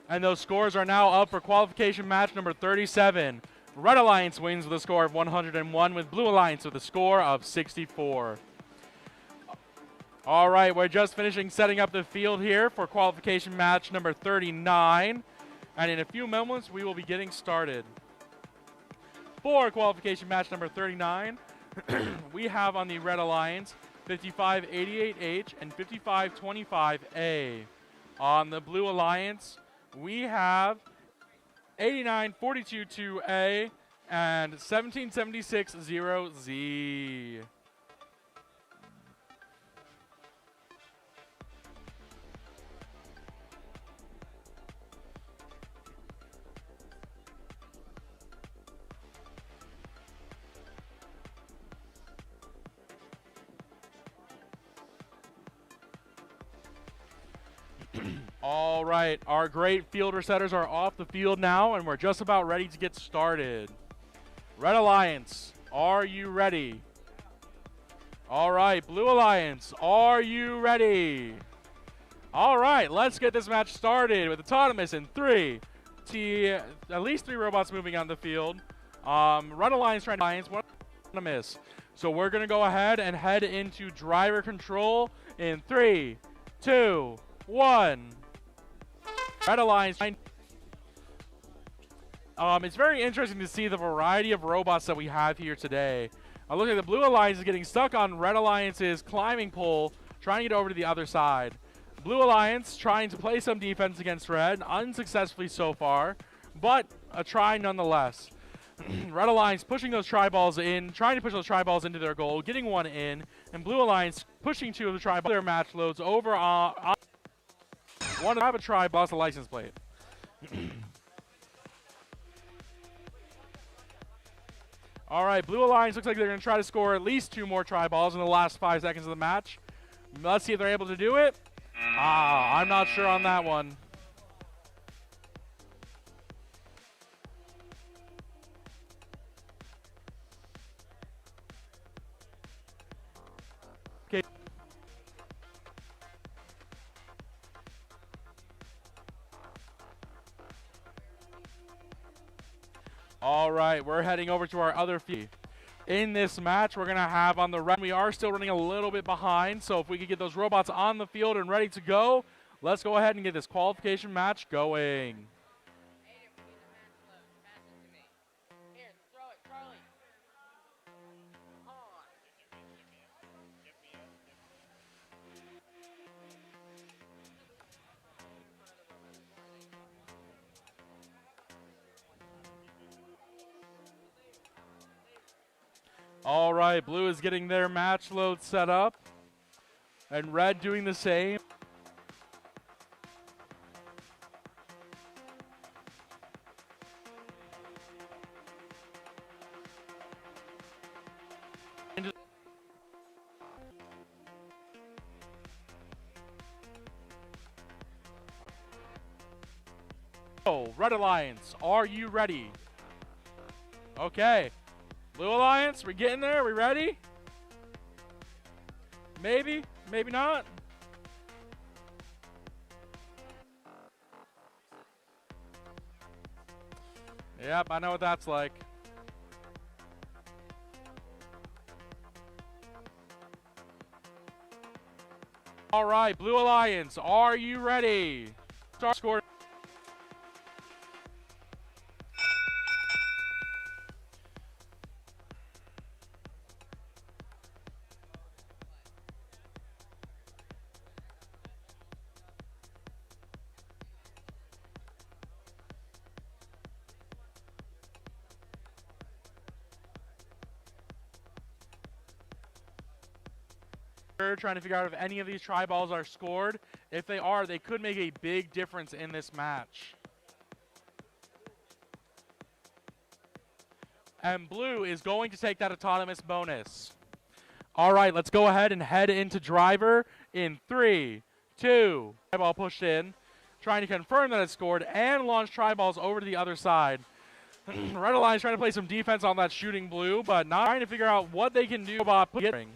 And those scores are now up for qualification match number 37. Red Alliance wins with a score of 101, with Blue Alliance with a score of 64. All right, we're just finishing setting up the field here for qualification match number 39. And in a few moments, we will be getting started. For qualification match number 39, we have on the Red Alliance 5588H and 5525A. On the Blue Alliance, we have 89422A and 17760Z. All right, our great field resetters are off the field now, and we're just about ready to get started. Red Alliance, are you ready? All right, Blue Alliance, are you ready? All right, let's get this match started with autonomous in 3. At least 3 robots moving on the field. Red Alliance trying to Alliance, one autonomous. So we're going to go ahead and head into driver control in 3, 2, 1. Red Alliance. It's very interesting to see the variety of robots that we have here today. Look at the Blue Alliance is getting stuck on Red Alliance's climbing pole, trying to get over to the other side. Blue Alliance trying to play some defense against Red, unsuccessfully so far, but a try nonetheless. Red Alliance pushing those tri-balls in, trying to push those tri-balls into their goal, getting one in, and Blue Alliance pushing two of the tri-balls. Their match loads over on one have a tri-ball, lost the license plate. All right, Blue Alliance looks like they're going to try to score at least 2 more tri-balls in the last 5 seconds of the match. Let's see if they're able to do it. I'm not sure on that one. Okay. All right, we're heading over to our other field. In this match, we're going to have on the red, we are still running a little bit behind, so if we could get those robots on the field and ready to go, let's go ahead and get this qualification match going. All right, Blue is getting their match load set up, and Red doing the same. Oh, Red Alliance, are you ready? Okay. Blue Alliance, we getting there? We ready? Maybe, maybe not. Yep, I know what that's like. All right, Blue Alliance, are you ready? Start score. Trying to figure out if any of these tri-balls are scored. If they are, they could make a big difference in this match. And Blue is going to take that autonomous bonus. All right, let's go ahead and head into driver in 3, 2. Tri-ball pushed in, trying to confirm that it's scored and launch tri-balls over to the other side. Red Alliance trying to play some defense on that shooting Blue, but not trying to figure out what they can do about getting.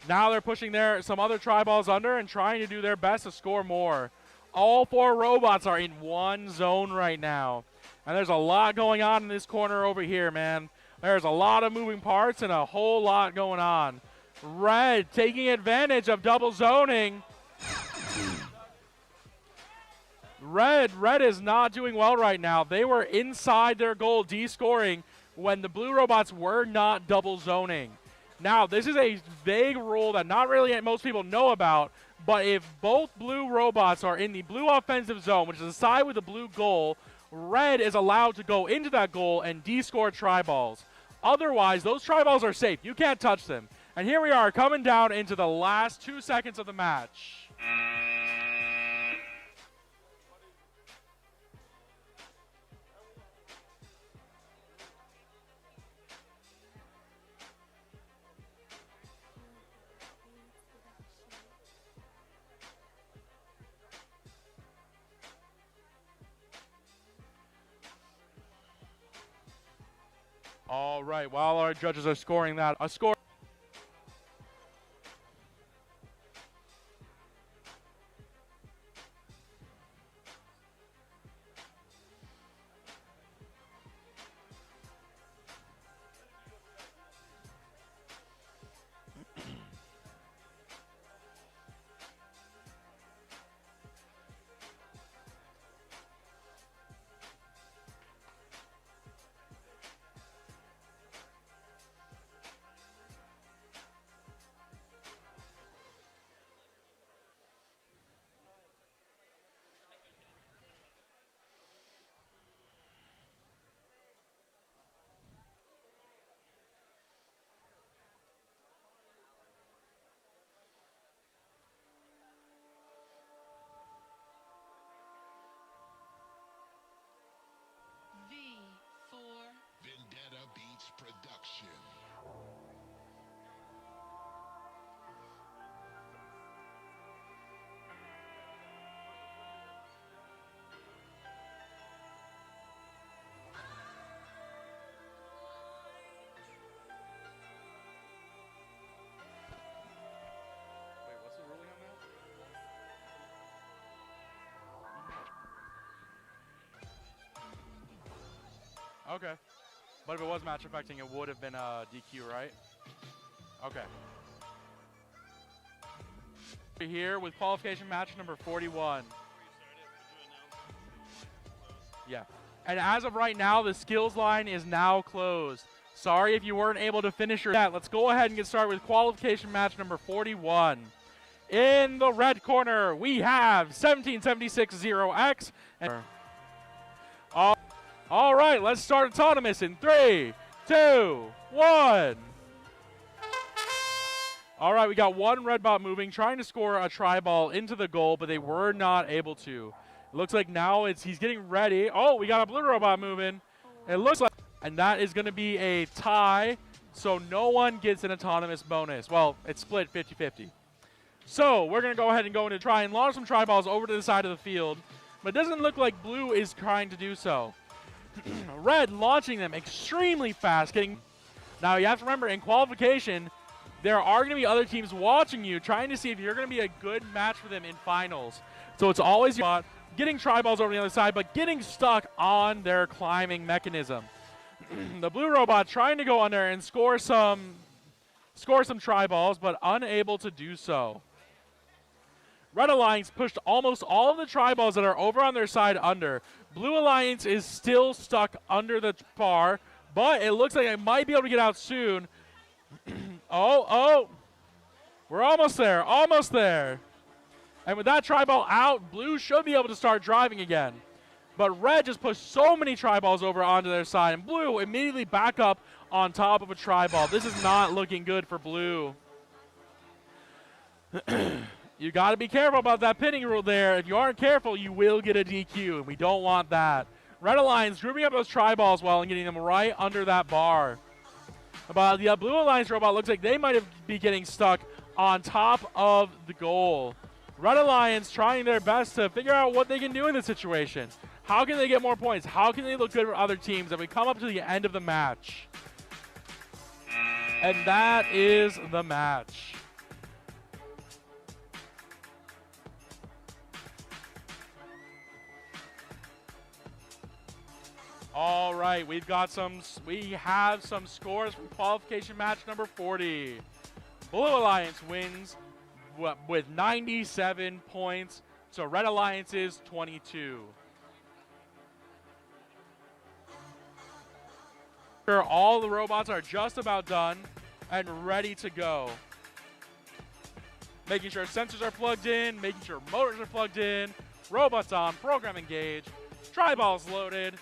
Now they're pushing some other tri-balls under and trying to do their best to score more. All 4 robots are in one zone right now. And there's a lot going on in this corner over here, man. There's a lot of moving parts and a whole lot going on. Red taking advantage of double zoning. Red is not doing well right now. They were inside their goal D-scoring when the blue robots were not double zoning. Now, this is a vague rule that not really most people know about, but if both blue robots are in the blue offensive zone, which is the side with the blue goal, Red is allowed to go into that goal and D-score tri-balls. Otherwise, those tri-balls are safe. You can't touch them. And here we are coming down into the last 2 seconds of the match. All right, while our judges are scoring that, a score. Okay. But if it was match affecting, it would have been a DQ, right? Okay. We're here with qualification match number 41. Yeah. And as of right now, the skills line is now closed. Sorry if you weren't able to finish your set. Let's go ahead and get started with qualification match number 41. In the red corner, we have 1776-0X. All right, let's start autonomous in 3, 2, 1. All right, we got one red bot moving, trying to score a tri-ball into the goal, but they were not able to. It looks like now he's getting ready. Oh, we got a blue robot moving. It looks like, and that is going to be a tie, so no one gets an autonomous bonus. Well, it's split 50-50. So we're going to go ahead and try and launch some tri-balls over to the side of the field, but it doesn't look like blue is trying to do so. Red launching them extremely fast. Now you have to remember, in qualification, there are going to be other teams watching you, trying to see if you're going to be a good match for them in finals. So it's always getting tri-balls over the other side, but getting stuck on their climbing mechanism. The blue robot trying to go on there and score some tri-balls, but unable to do so. Red Alliance pushed almost all of the tri-balls that are over on their side under. Blue Alliance is still stuck under the bar, but it looks like it might be able to get out soon. Oh, we're almost there, almost there. And with that tri-ball out, blue should be able to start driving again. But red just pushed so many tri-balls over onto their side, and blue immediately back up on top of a tri-ball. This is not looking good for blue. You got to be careful about that pitting rule there. If you aren't careful, you will get a DQ, and we don't want that. Red Alliance grouping up those tri-balls well and getting them right under that bar. But the Blue Alliance robot looks like they might be getting stuck on top of the goal. Red Alliance trying their best to figure out what they can do in this situation. How can they get more points? How can they look good for other teams as we come up to the end of the match? And that is the match. All right, we have some scores from qualification match number 40. Blue Alliance wins with 97 points, so Red Alliance is 22. All the robots are just about done and ready to go. Making sure sensors are plugged in, making sure motors are plugged in, robots on, program engaged, tri-balls loaded.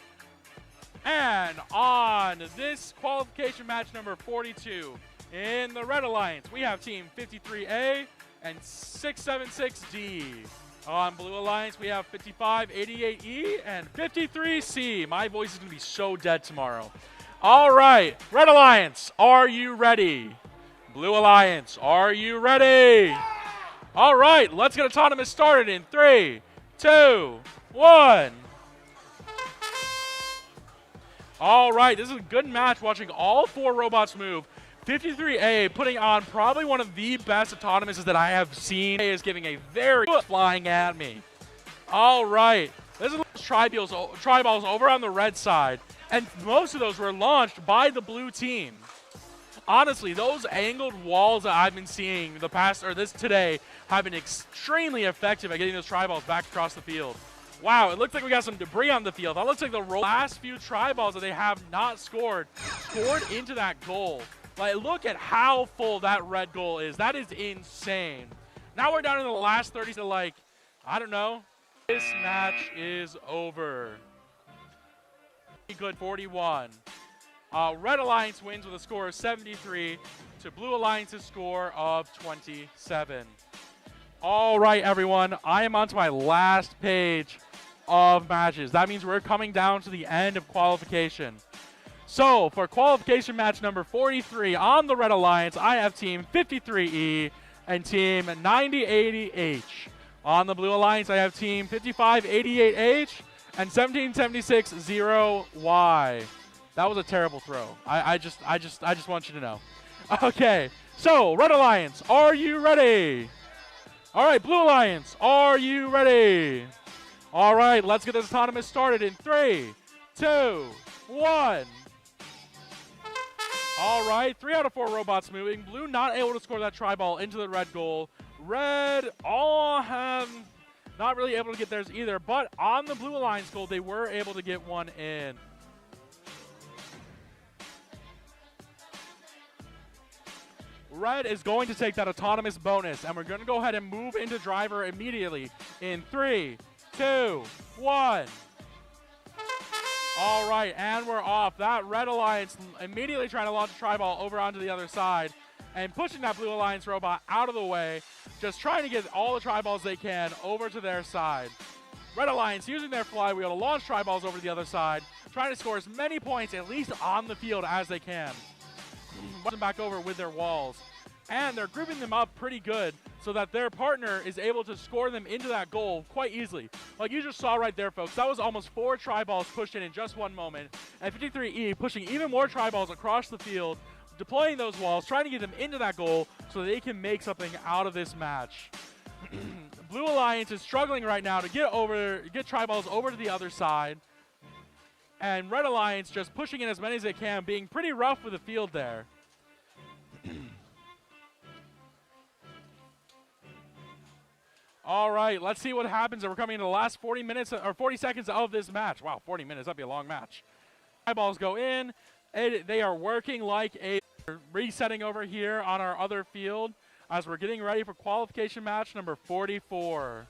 And on this qualification match number 42, in the Red Alliance, we have Team 53A and 676D. On Blue Alliance, we have 5588E and 53C. My voice is going to be so dead tomorrow. All right, Red Alliance, are you ready? Blue Alliance, are you ready? All right, let's get autonomous started in 3, 2, 1. All right, this is a good match watching all four robots move. 53A putting on probably one of the best autonomouses that I have seen. Is giving a very good flying at me. All right, this is tri-balls over on the red side, and most of those were launched by the blue team. Honestly, those angled walls that I've been seeing today have been extremely effective at getting those tri-balls back across the field. Wow, it looks like we got some debris on the field. That looks like the last few tri-balls that they have not scored into that goal. Like, look at how full that red goal is. That is insane. Now we're down to the last 30 to, like, I don't know. This match is over. Good 41. Red Alliance wins with a score of 73 to Blue Alliance's score of 27. All right, everyone. I am on to my last page of matches. That means we're coming down to the end of qualification. So for qualification match number 43 on the Red Alliance, I have Team 53E and Team 9080H. On the Blue Alliance, I have Team 5588H and 17660Y. That was a terrible throw. I just want you to know. Okay, so Red Alliance, are you ready? All right, Blue Alliance, are you ready? All right, let's get this autonomous started in 3, 2, 1. All right, 3 out of 4 robots moving. Blue not able to score that tri-ball into the red goal. Red all have not really able to get theirs either, but on the Blue Alliance goal, they were able to get one in. Red is going to take that autonomous bonus, and we're going to go ahead and move into driver immediately in 3, 2, 1. All right, and we're off. That Red Alliance immediately trying to launch a tri-ball over onto the other side and pushing that Blue Alliance robot out of the way, just trying to get all the tri-balls they can over to their side. Red Alliance using their flywheel to launch tri-balls over to the other side, trying to score as many points, at least on the field, as they can. Back over with their walls. And they're grouping them up pretty good so that their partner is able to score them into that goal quite easily. Like you just saw right there, folks, that was almost 4 tri-balls pushed in just one moment. And 53E pushing even more tri-balls across the field, deploying those walls, trying to get them into that goal so they can make something out of this match. Blue Alliance is struggling right now to get tri-balls over to the other side. And Red Alliance just pushing in as many as they can, being pretty rough with the field there. All right, let's see what happens. We're coming into the last 40 minutes or 40 seconds of this match. Wow, 40 minutes, that'd be a long match. Eyeballs go in. They are working like a resetting over here on our other field as we're getting ready for qualification match number 44.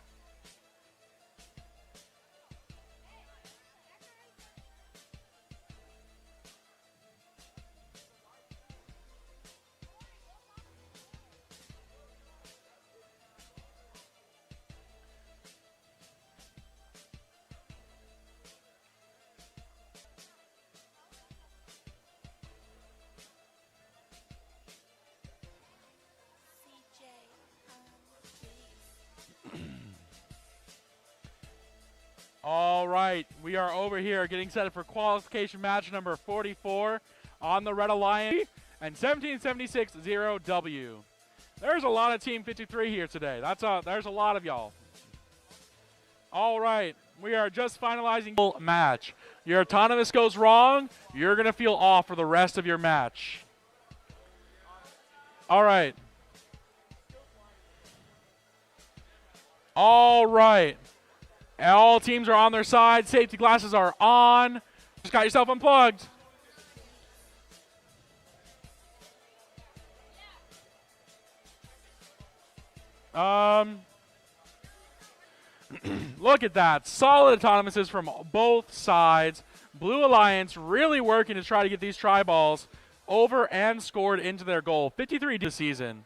All right, we are over here getting set for qualification match number 44 on the Red Alliance and 1776-0W. There's a lot of Team 53 here today. There's a lot of y'all. All right, we are just finalizing the match. Your autonomous goes wrong, you're going to feel off for the rest of your match. All right. All right. All teams are on their side. Safety glasses are on. Just got yourself unplugged. Look at that. Solid autonomouses from both sides. Blue Alliance really working to try to get these tri-balls over and scored into their goal. 53 this season.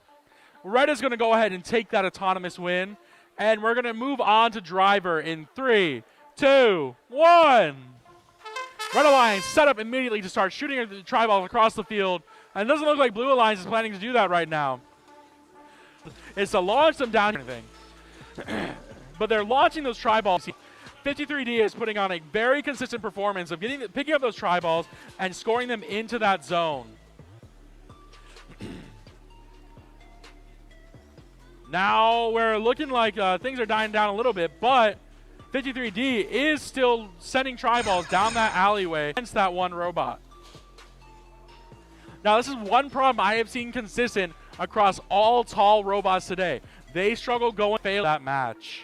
Red is going to go ahead and take that autonomous win. And we're going to move on to driver in 3, 2, 1. Red Alliance set up immediately to start shooting the tri-balls across the field. And it doesn't look like Blue Alliance is planning to do that right now. It's to launch them down. But they're launching those tri-balls. 53D is putting on a very consistent performance of picking up those tri-balls and scoring them into that zone. Now we're looking like things are dying down a little bit, but 53D is still sending tri-balls down that alleyway against that one robot. Now this is one problem I have seen consistent across all tall robots today. They struggle going fail that match.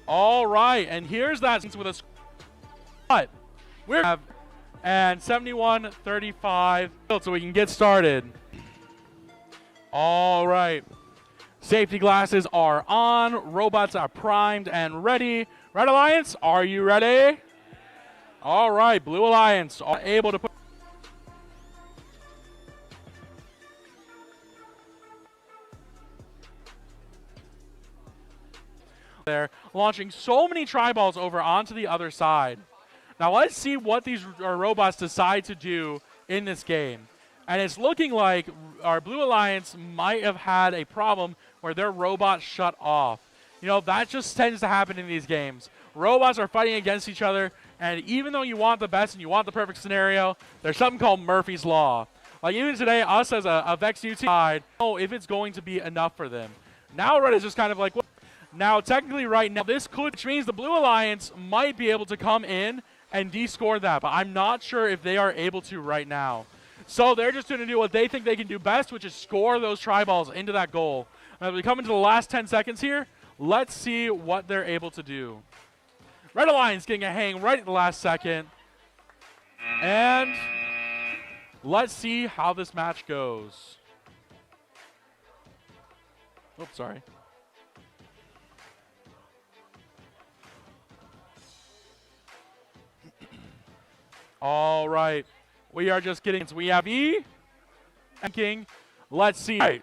All right, and here's that with a but we have and 71-35 so we can get started. All right. Safety glasses are on. Robots are primed and ready. Red Alliance, are you ready? All right. Blue Alliance are able to put there, launching so many tri-balls over onto the other side. Now let's see what these robots decide to do in this game. And it's looking like our Blue Alliance might have had a problem where their robot shut off. You know, that just tends to happen in these games. Robots are fighting against each other, and even though you want the best and you want the perfect scenario, there's something called Murphy's Law. Like even today, us as a Vex UT side, know if it's going to be enough for them. Now Red is just kind of like, well, Now, technically right now, this could, which means the Blue Alliance might be able to come in and de-score that, but I'm not sure if they are able to right now. So they're just going to do what they think they can do best, which is score those tri-balls into that goal. As we come into the last 10 seconds here, let's see what they're able to do. Red Alliance getting a hang right at the last second. And let's see how this match goes. Oops, sorry. All right. We are just getting, we have E and King. Let's see. Right.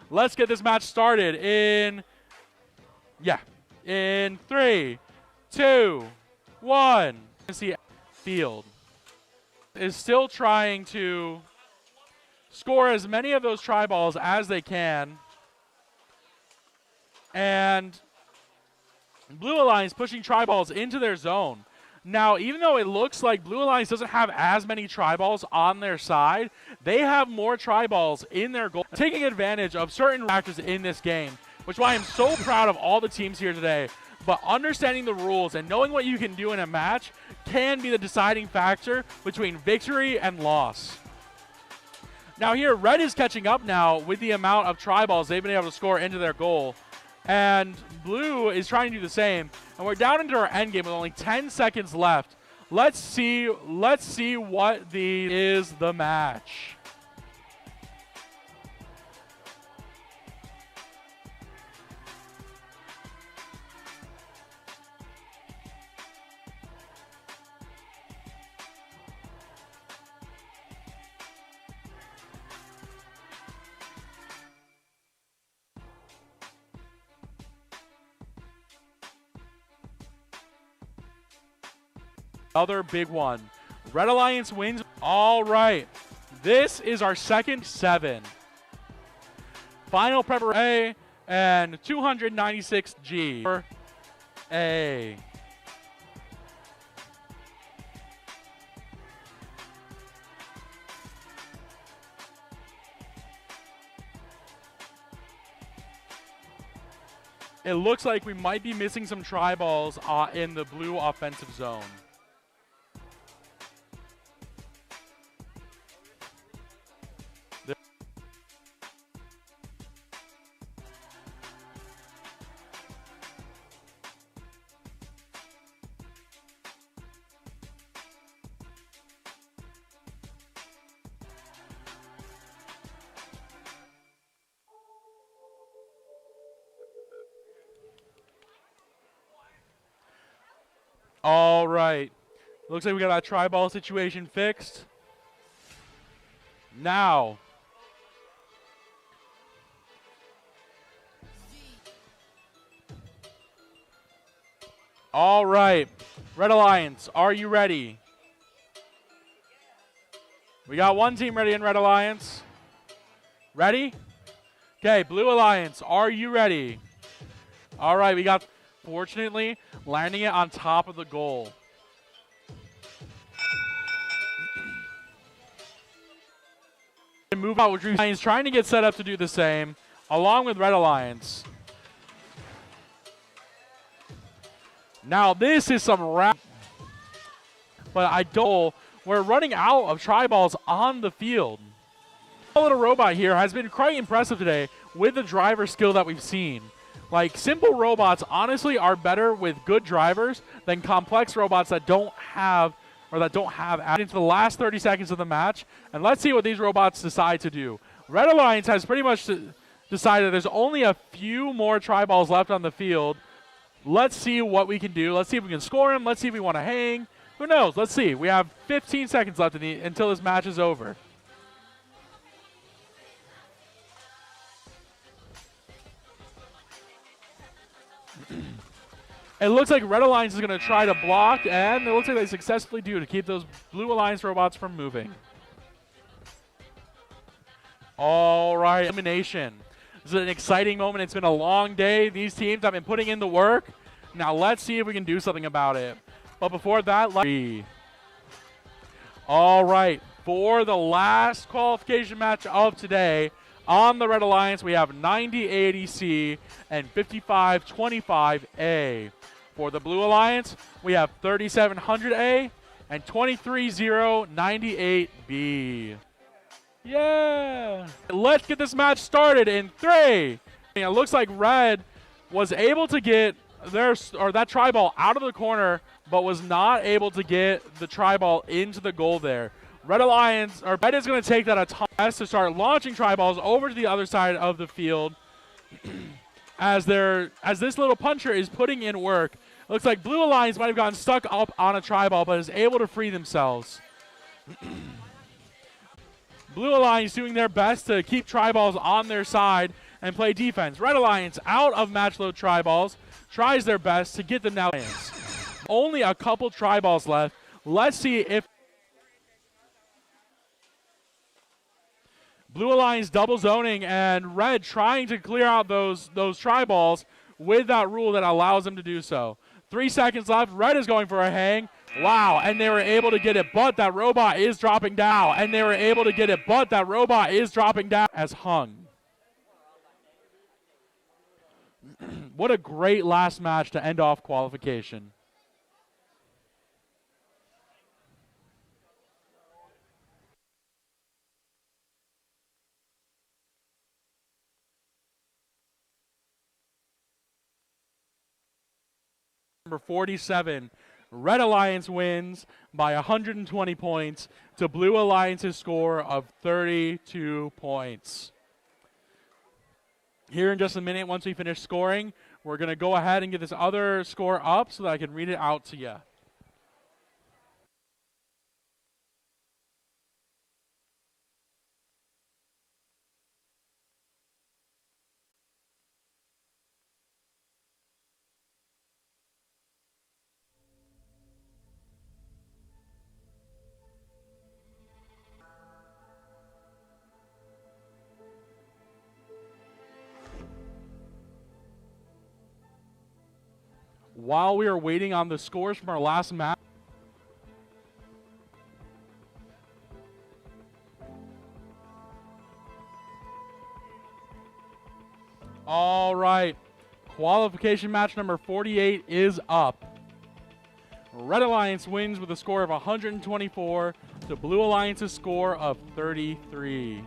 Let's get this match started in 3, 2, 1. See, field is still trying to score as many of those tri-balls as they can. And Blue Alliance pushing tri-balls into their zone. Now, even though it looks like Blue Alliance doesn't have as many tri-balls on their side, they have more tri-balls in their goal, taking advantage of certain factors in this game, which is why I'm so proud of all the teams here today. But understanding the rules and knowing what you can do in a match can be the deciding factor between victory and loss. Now here, Red is catching up now with the amount of tri-balls they've been able to score into their goal. And Blue is trying to do the same. And we're down into our end game with only 10 seconds left. Let's see what is the match. Other big one. Red Alliance wins. All right. This is our second 7. Final preparation A and 296G for A. It looks like we might be missing some tri-balls in the blue offensive zone. All right. Looks like we got that tri-ball situation fixed. Now. All right. Red Alliance, are you ready? We got one team ready in Red Alliance. Ready? Okay, Blue Alliance, are you ready? All right, we got, fortunately, landing it on top of the goal. Move out, which is trying to get set up to do the same, along with Red Alliance. Now this is some round, but I don't. We're running out of tri-balls on the field. The little robot here has been quite impressive today with the driver skill that we've seen. Like, simple robots honestly are better with good drivers than complex robots that don't have added into the last 30 seconds of the match. And let's see what these robots decide to do. Red Alliance has pretty much decided there's only a few more tri-balls left on the field. Let's see what we can do. Let's see if we can score him. Let's see if we want to hang. Who knows? Let's see. We have 15 seconds left until this match is over. It looks like Red Alliance is going to try to block, and it looks like they successfully do to keep those Blue Alliance robots from moving. All right, elimination. This is an exciting moment. It's been a long day. These teams have been putting in the work. Now let's see if we can do something about it. But before that, all right, for the last qualification match of today, On the Red Alliance, we have 9080C and 5525A. For the Blue Alliance, we have 3700A and 23098B. Yeah! Let's get this match started in 3. It looks like Red was able to get that tri-ball out of the corner, but was not able to get the tri-ball into the goal there. Red is going to take that autonomous to start launching tri-balls over to the other side of the field as this little puncher is putting in work. Looks like Blue Alliance might have gotten stuck up on a tri-ball, but is able to free themselves. Blue Alliance doing their best to keep tri-balls on their side and play defense. Red Alliance out of match load tri-balls, tries their best to get them now. Only a couple tri-balls left. Let's see if Blue Alliance double zoning and Red trying to clear out those tri-balls with that rule that allows them to do so. 3 seconds left. Red is going for a hang. Wow, and they were able to get it, but that robot is dropping down. As hung. What a great last match to end off qualification. Number 47, Red Alliance wins by 120 points to Blue Alliance's score of 32 points. Here in just a minute, once we finish scoring, we're going to go ahead and get this other score up so that I can read it out to you. While we are waiting on the scores from our last match, all right, qualification match number 48 is up. Red Alliance wins with a score of 124 to Blue Alliance's score of 33.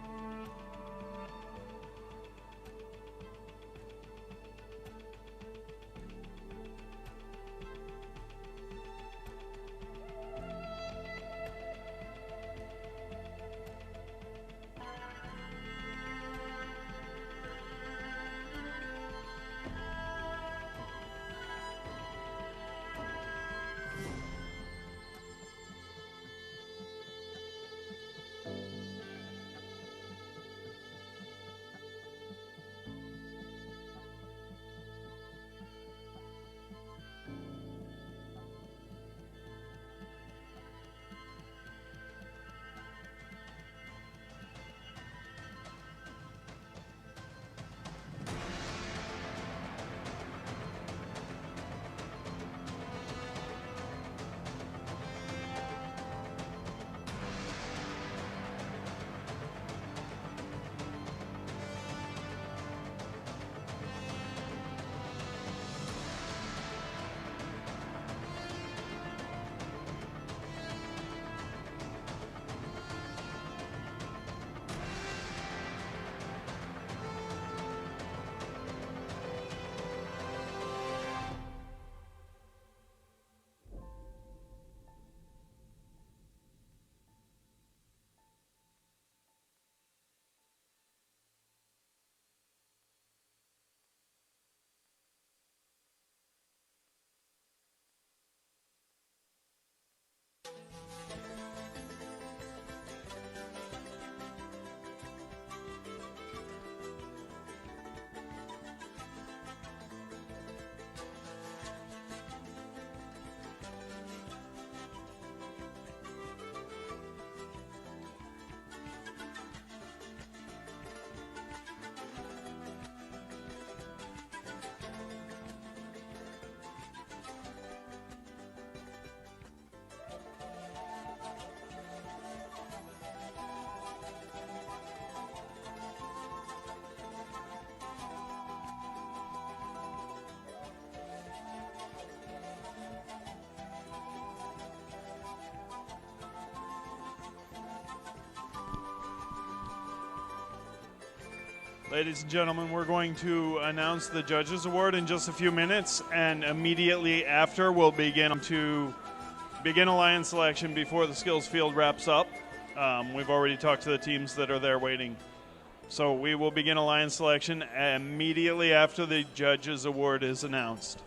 Ladies and gentlemen, we're going to announce the Judges Award in just a few minutes, and immediately after we'll begin Alliance selection before the skills field wraps up. We've already talked to the teams that are there waiting. So we will begin Alliance selection immediately after the Judges Award is announced.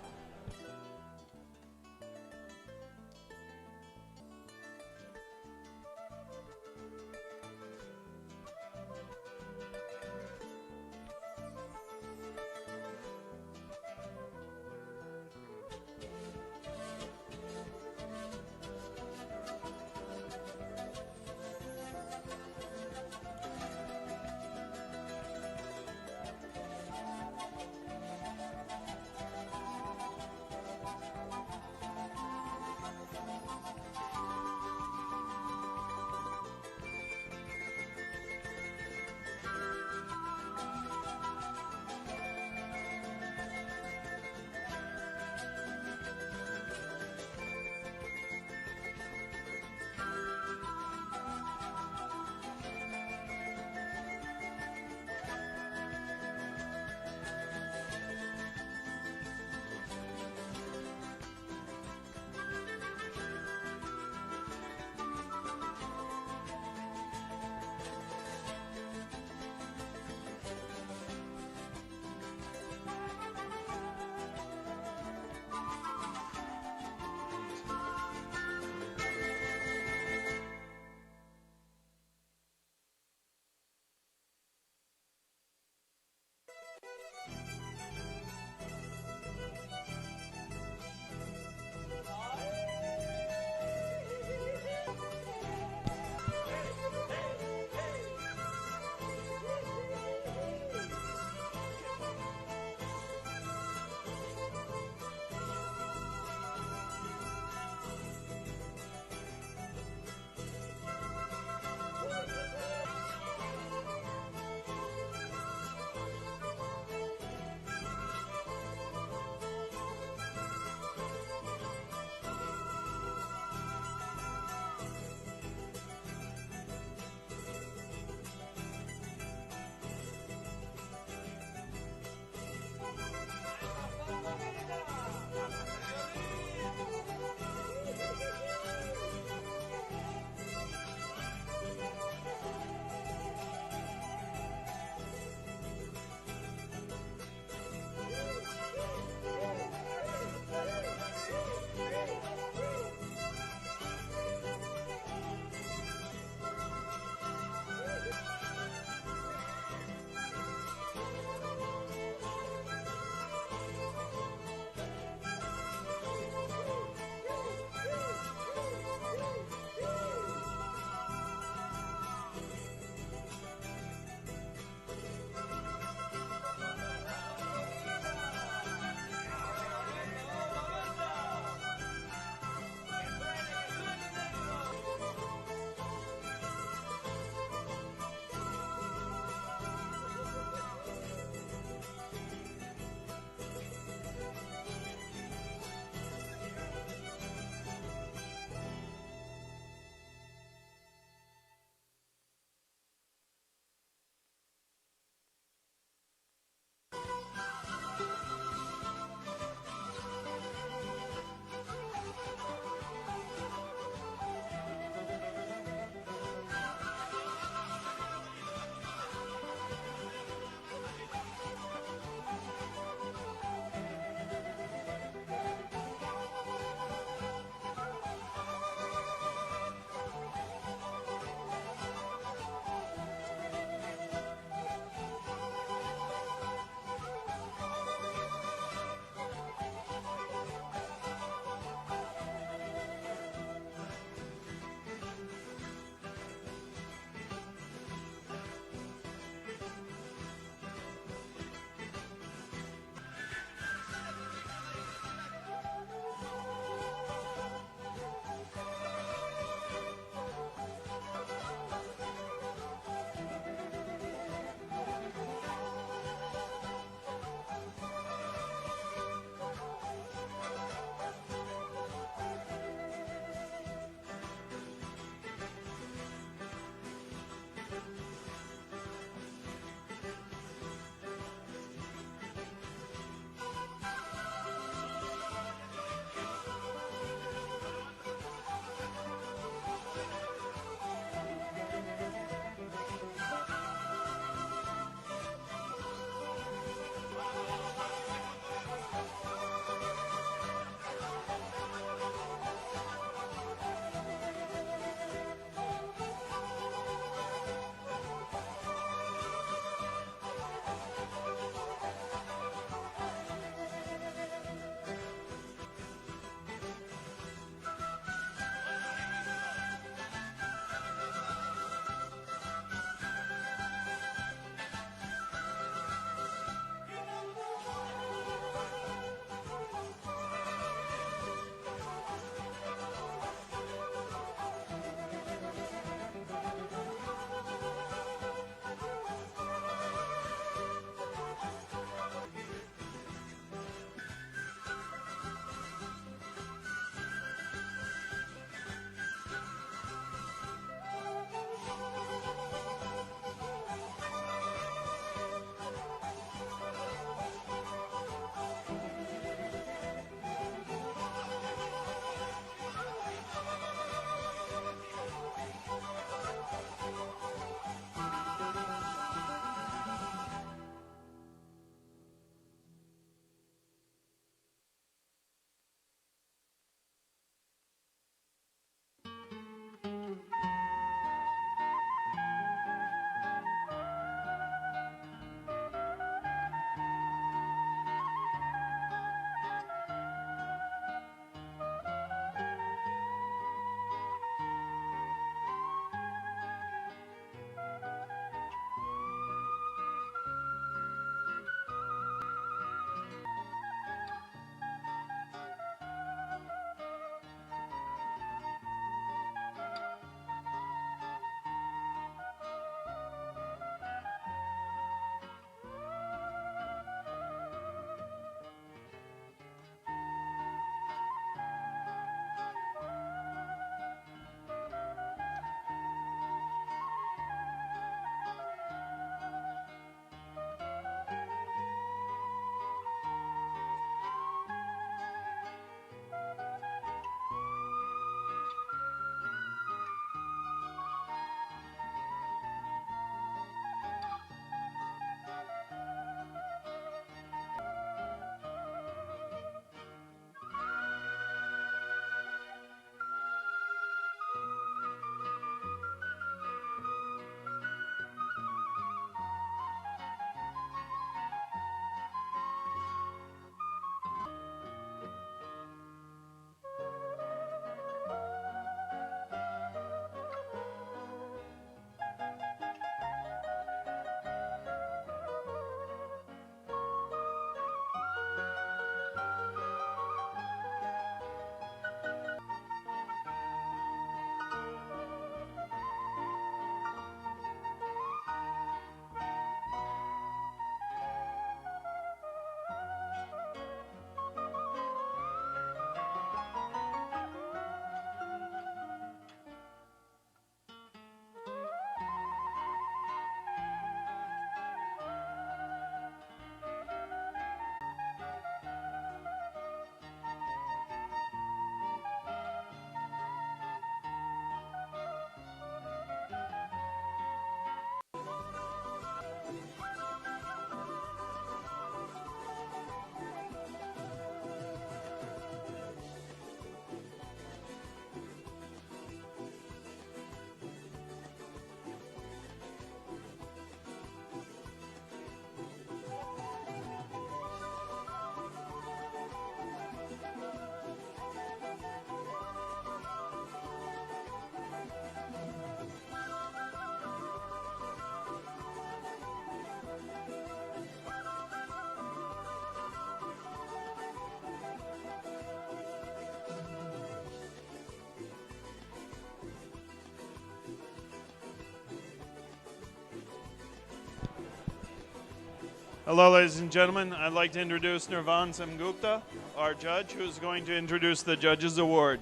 Hello, ladies and gentlemen. I'd like to introduce Nirvan Samgupta, our judge, who is going to introduce the Judges Award.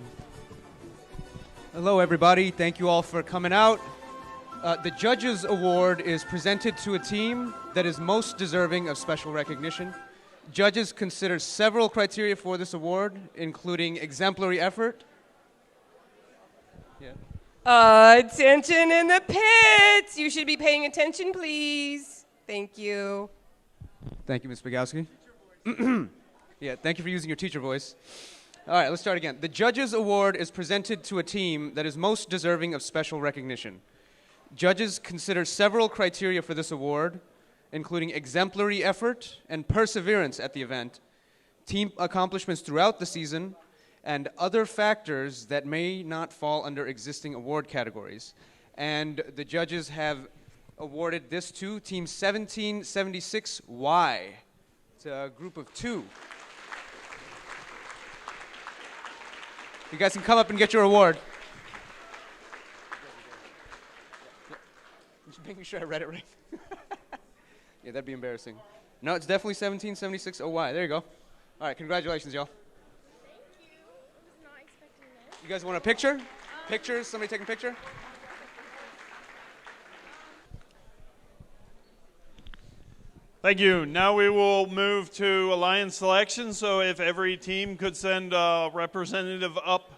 Hello, everybody. Thank you all for coming out. The Judges Award is presented to a team that is most deserving of special recognition. Judges consider several criteria for this award, including exemplary effort. Attention in the pits! You should be paying attention, please. Thank you. Thank you, Ms. Bogowski. Yeah, thank you for using your teacher voice. All right, let's start again. The Judges Award is presented to a team that is most deserving of special recognition. Judges consider several criteria for this award, including exemplary effort and perseverance at the event, team accomplishments throughout the season, and other factors that may not fall under existing award categories. And the judges have awarded this to Team 1776Y. It's a group of 2. You guys can come up and get your award. Just making sure I read it right. Yeah, that'd be embarrassing. No, it's definitely 1776OY. There you go. All right, congratulations, y'all. You guys want a picture? Pictures? Somebody taking a picture? Thank you. Now we will move to alliance selection. So if every team could send a representative up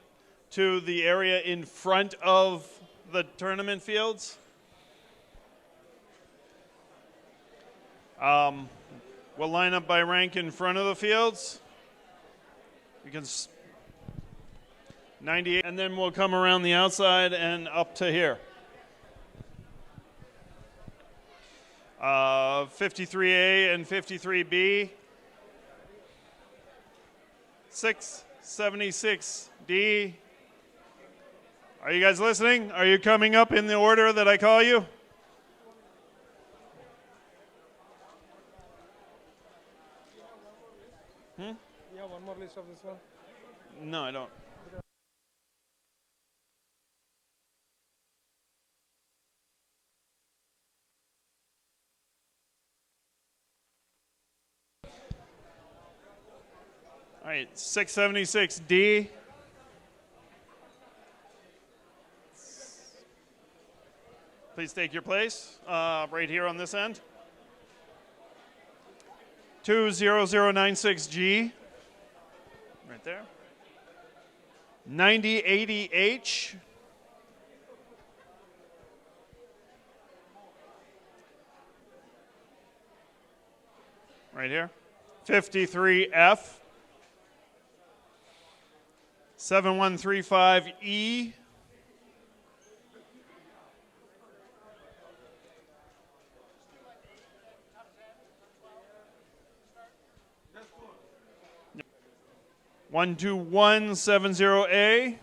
to the area in front of the tournament fields. We'll line up by rank in front of the fields. You can 98, and then we'll come around the outside and up to here. 53A and 53B. 676D. Are you guys listening? Are you coming up in the order that I call you? You have one more list of this one? No, I don't. All right, 676D. Please take your place right here on this end. 20096G. Right there. 9080H. Right here. 53F. 7135E. (12170A).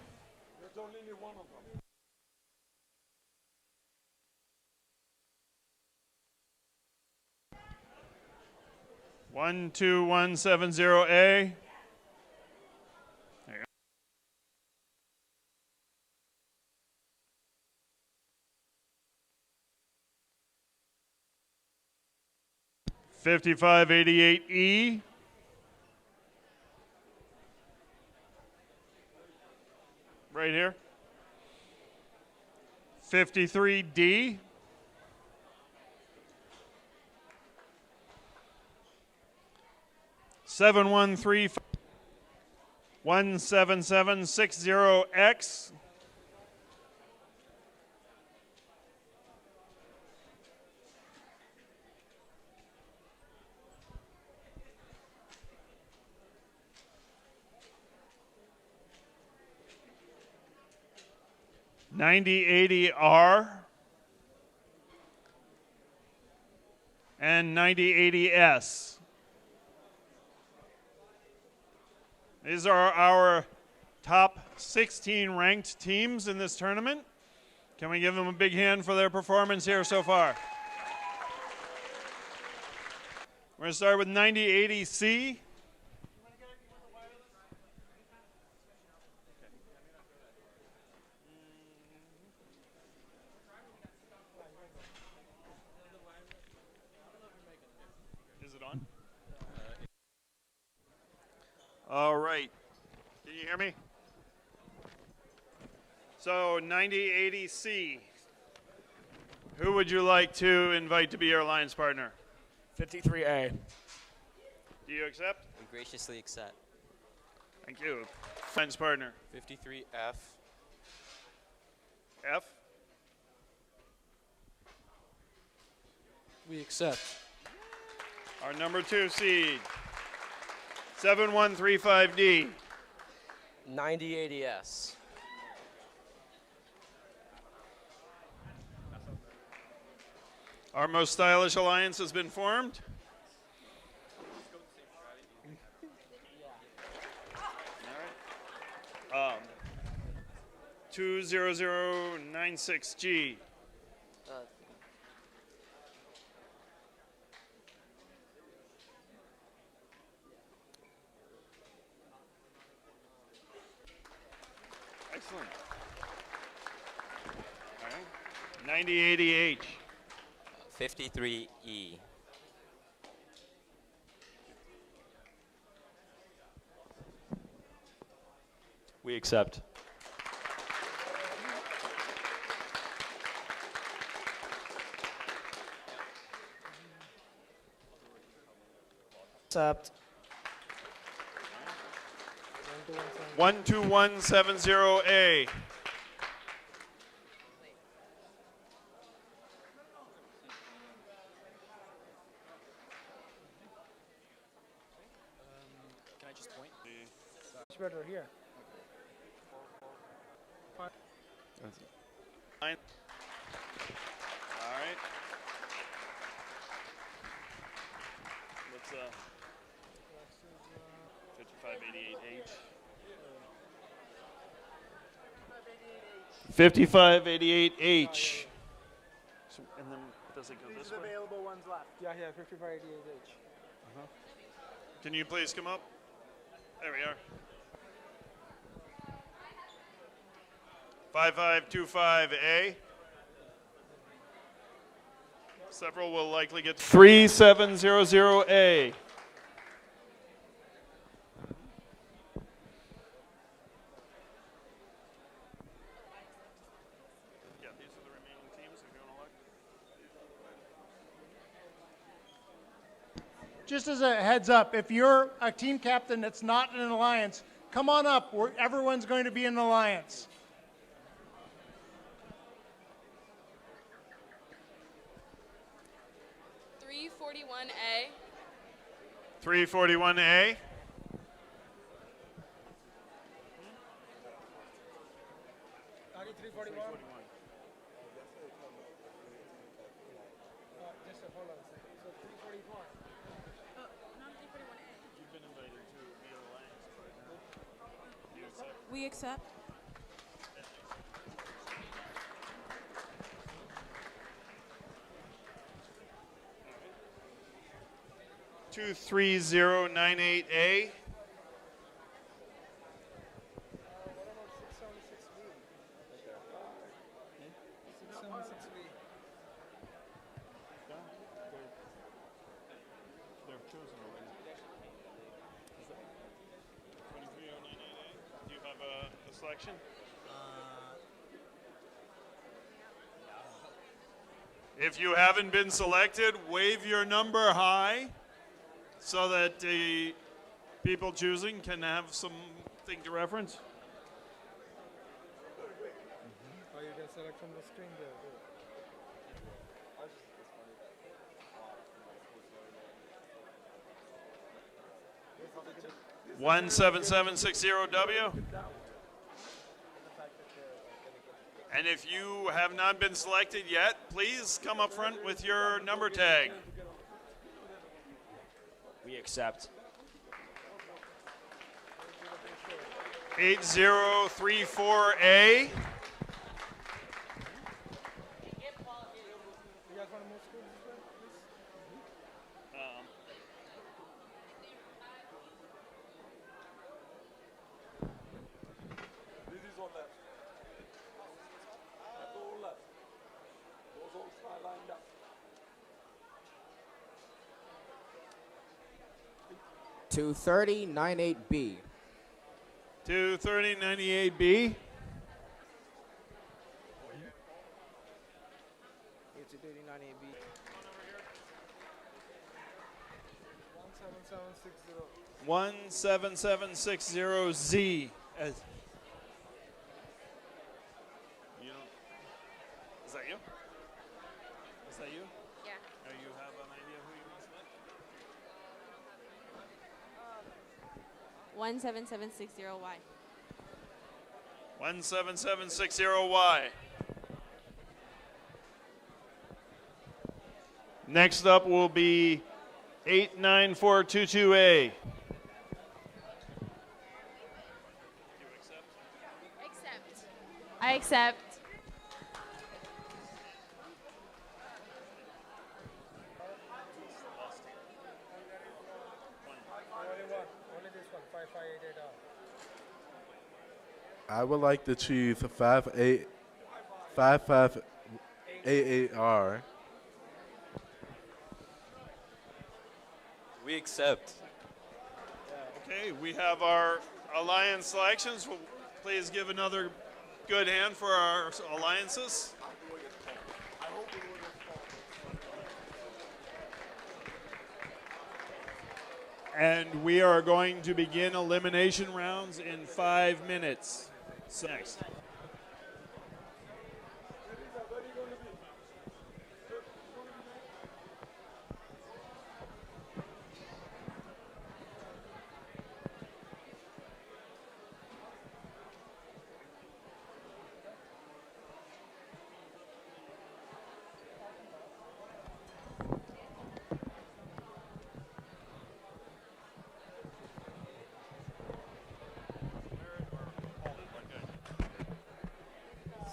12170A. 5588E. Right here. 53D. 7135 17760X. (9080R) and 9080S. These are our top 16 ranked teams in this tournament. Can we give them a big hand for their performance here so far? We're going to start with 9080C. Is it So 9080C. Who would you like to invite to be your alliance partner? 53A. Do you accept? We graciously accept. Thank you. Alliance partner. 53F. F. We accept. Our number 2 seed. 7135D. 9080S. Our most stylish alliance has been formed. All right. 20096G. Excellent. All right. 9080H. 53E. We accept. Accept. 12170A. Can I just point? It's better here. All right. Let's 5588H. 5588H. So, and then does it go this way? Available ones left. Yeah, 5588H. Can you please come up? There we are. 5525A. Several will likely get 3700A. Yeah, these are the remaining teams if you want to look. Just as a heads up, if you're a team captain that's not in an alliance, come on up. Everyone's going to be in an alliance. A. 341A. We accept. Two 3098A. They're chosen already. 23098A. Do you have a selection? If you haven't been selected, wave your number high so that the people choosing can have something to reference. Oh, you can select from the screen there. 17760W. And if you have not been selected yet, please come up front with your number tag. We accept. 8034A. This is all left. That's all left. Those all start lined up. 23098B. 23098B. 239AB. 17760. 17760Z. You don't, is that you? Is that you? Yeah. Or you have an idea who you want to select? 17760Y. 17760Y. Next up will be 89422A. Accept. I accept. Only this one, 5588R. I would like to choose 5588R. We accept. Okay, we have our alliance selections. Please give another good hand for our alliances. And we are going to begin elimination rounds in 5 minutes. So next.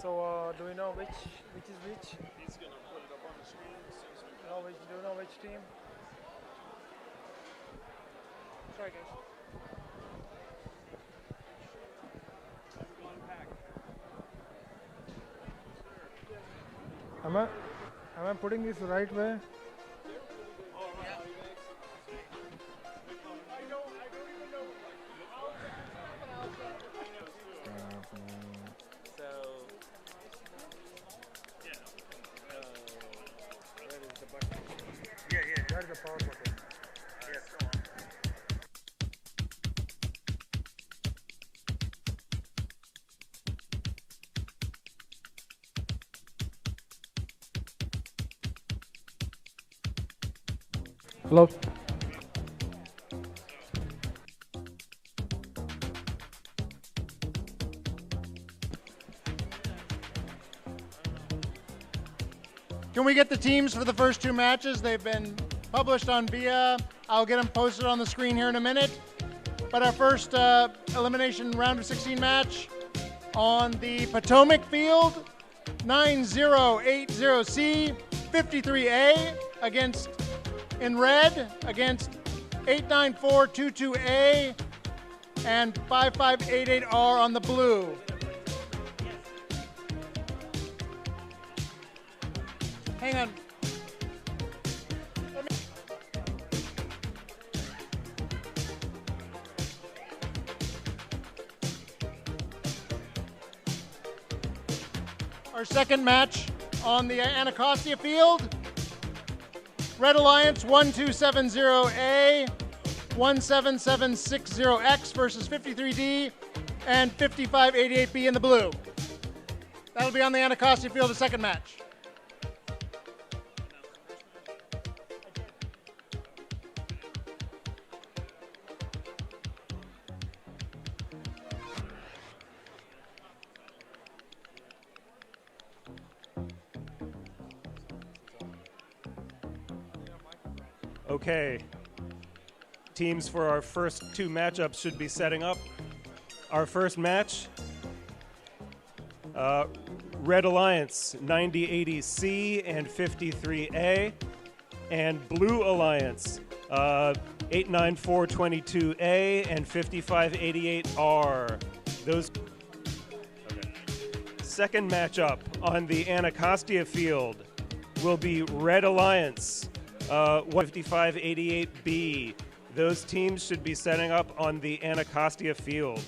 So do we know which is which? He's going to put it up on the screen as soon as we Do you know which team? Sorry guys. Am I putting this the right way? That's the power button. Yes. Hello. Can we get the teams for the first 2 matches? They've been published on VIA. I'll get them posted on the screen here in a minute. But our first elimination round of 16 match on the Potomac field, 9080C, 53A against, in red, against 89422A and 5588R on the blue. Hang on. Our second match on the Anacostia field. Red Alliance 1270A, 17760X versus 53D and 5588B in the blue. That'll be on the Anacostia field, the second match. Okay. Teams for our first 2 matchups should be setting up. Our first match, Red Alliance 9080C and 53A, and Blue Alliance 89422A and 5588R. Those. Okay. Second matchup on the Anacostia field will be Red Alliance 5588B. Those teams should be setting up on the Anacostia field.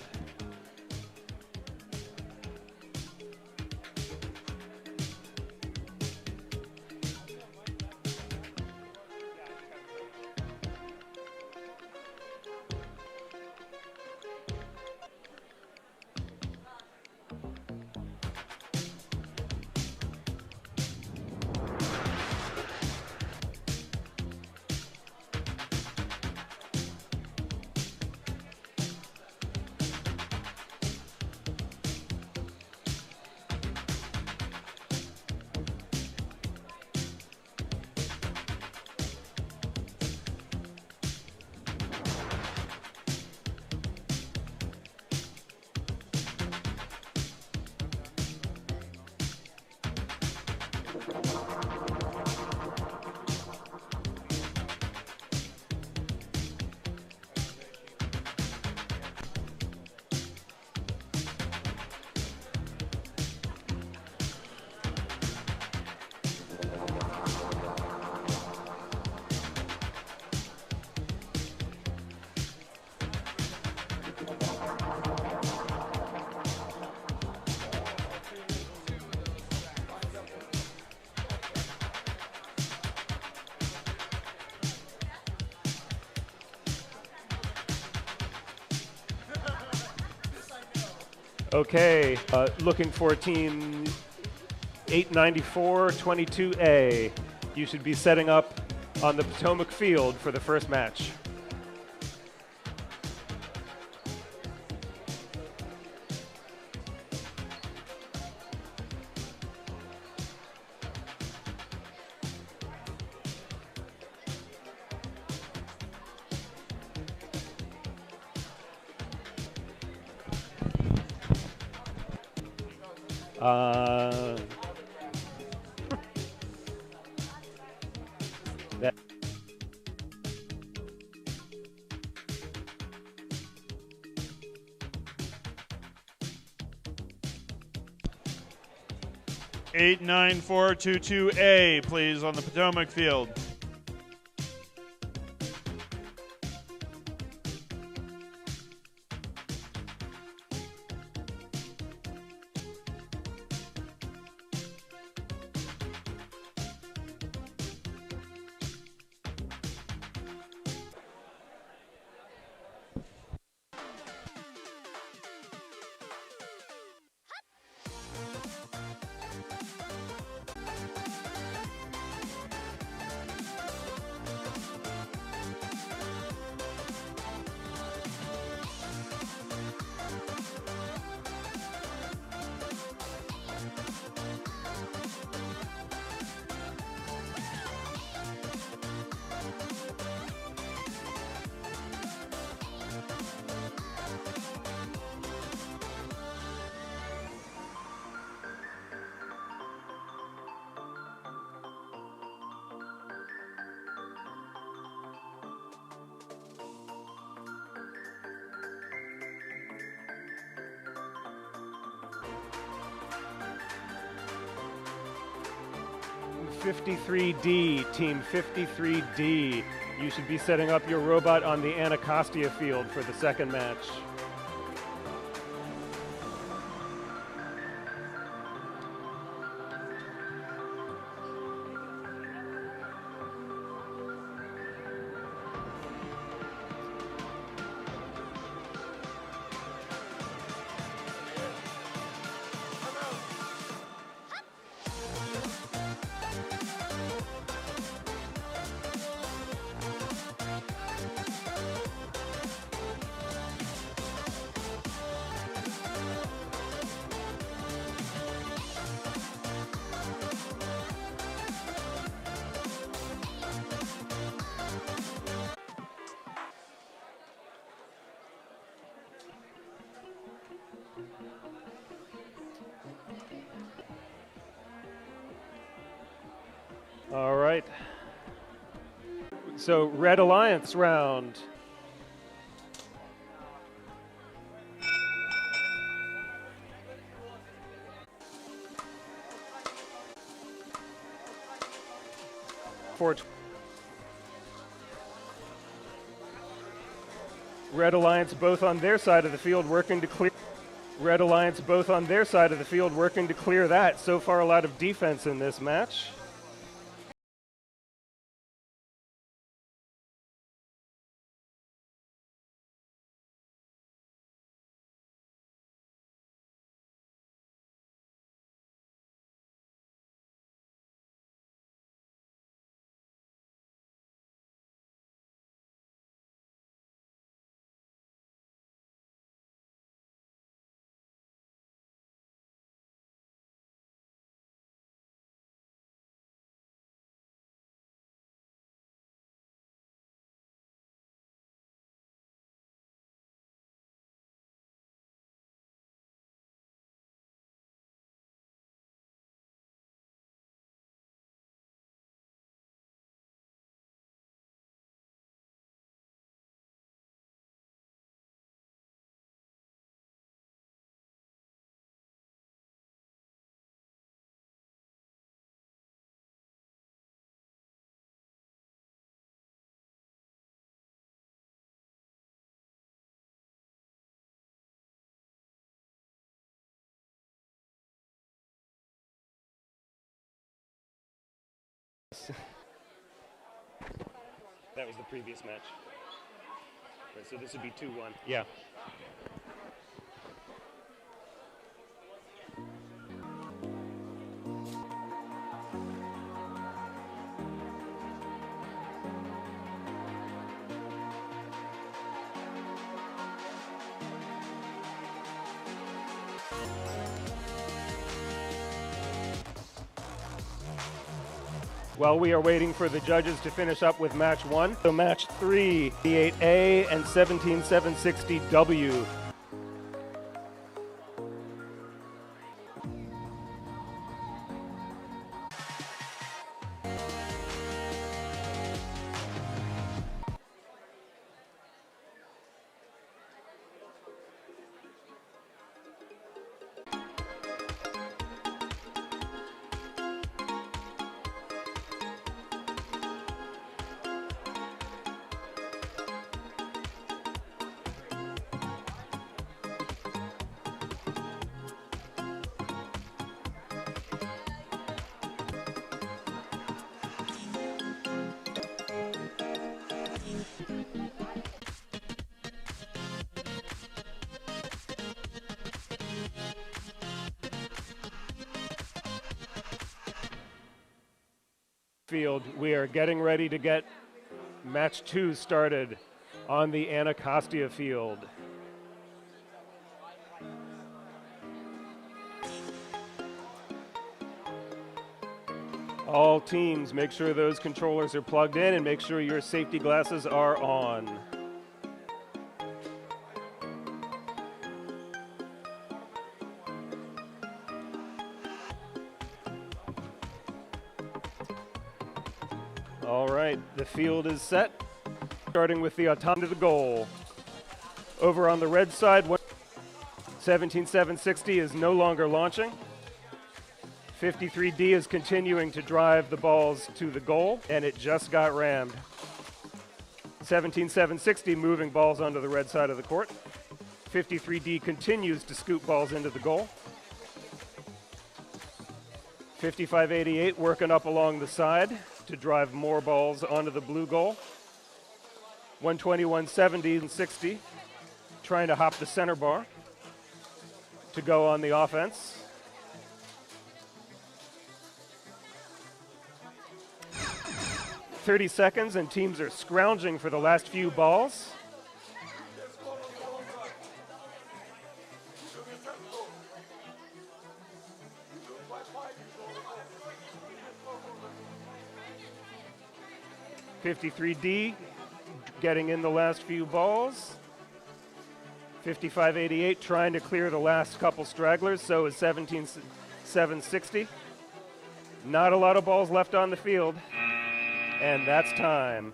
Okay, looking for team 894, 22A. You should be setting up on the Potomac field for the first match. That 89422A, please, on the Potomac field. Team 53D. You should be setting up your robot on the Anacostia field for the second match. All right. So, Red Alliance round. Red Alliance both on their side of the field working to clear. Red Alliance both on their side of the field working to clear that. So far a lot of defense in this match. That was the previous match. Right, so this would be 2-1. Yeah. While we are waiting for the judges to finish up with match 1, so match 3, the 8A and 17760W. Field, we are getting ready to get match 2 started on the Anacostia field. All teams, make sure those controllers are plugged in and make sure your safety glasses are on. All right, the field is set, starting with the autonomous to the goal. Over on the red side, 17760 is no longer launching. 53D is continuing to drive the balls to the goal, and it just got rammed. 17760 moving balls onto the red side of the court. 53D continues to scoop balls into the goal. 5588 working up along the side to drive more balls onto the blue goal. 120-170 and 60 trying to hop the center bar to go on the offense. .30 seconds and teams are scrounging for the last few balls. .53D getting in the last few balls. 5588 trying to clear the last couple stragglers, so is 17760. Not a lot of balls left on the field, and that's time.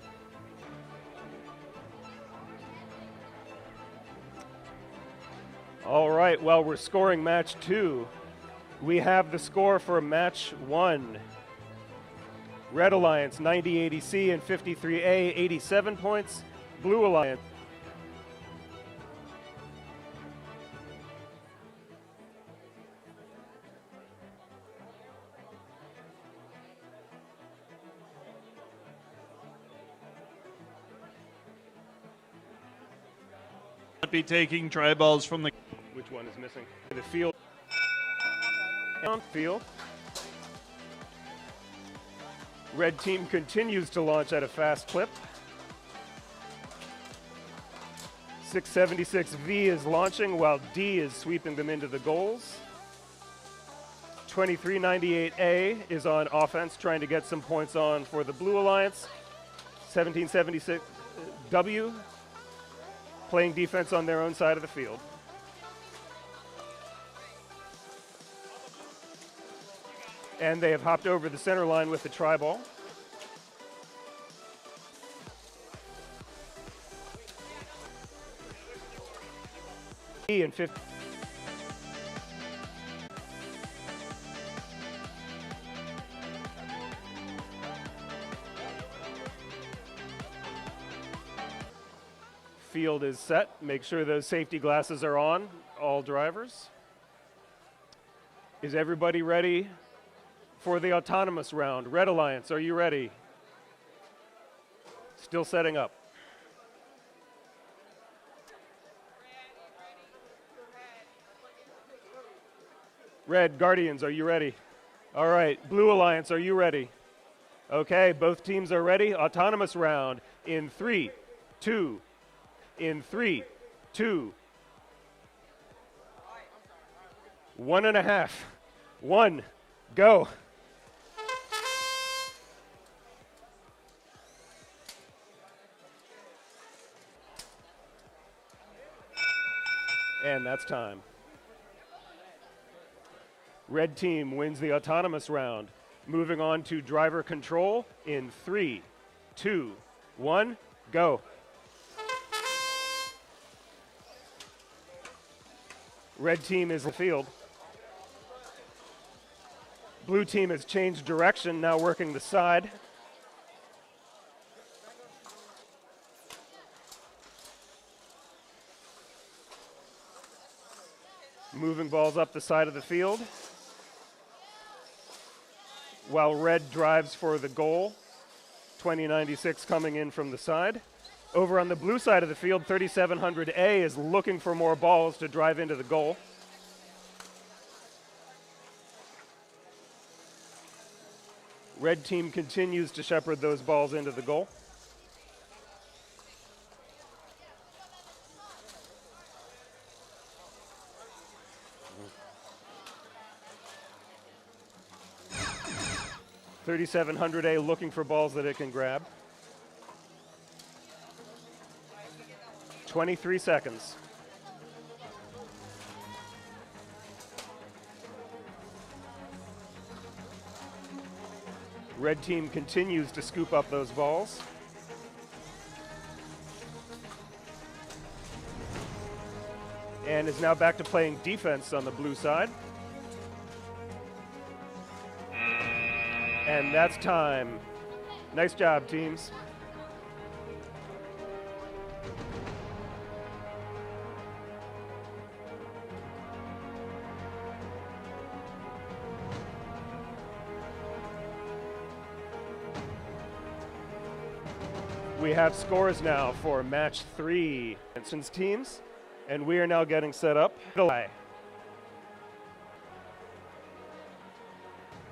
All right, well, we're scoring match 2. We have the score for match 1. Red Alliance 90-80C and 53A 87 points. Blue Alliance Not be taking try balls from the. Which one is missing? The field. Field. Red team continues to launch at a fast clip. 676V is launching while D is sweeping them into the goals. 2398A is on offense trying to get some points on for the Blue Alliance. 1776W playing defense on their own side of the field. And they have hopped over the center line with the try ball. And 50. Field is set. Make sure those safety glasses are on, all drivers. Is everybody ready for the autonomous round? Red Alliance, are you ready? Still setting up. Red Guardians, are you ready? All right, Blue Alliance, are you ready? Okay, both teams are ready. Autonomous round in 3, 2, in 3, 2, 1.5, 1, go. And that's time. Red team wins the autonomous round. Moving on to driver control in 3, 2, 1, go. Red team is in the field. Blue team has changed direction, now working the side. Moving balls up the side of the field, while red drives for the goal. 2096 coming in from the side. Over on the blue side of the field, 3700A is looking for more balls to drive into the goal. Red team continues to shepherd those balls into the goal. .3700A looking for balls that it can grab. 23 seconds. Red team continues to scoop up those balls. And is now back to playing defense on the blue side. And that's time. Nice job, teams. We have scores now for match 3. Since teams, and we are now getting set up.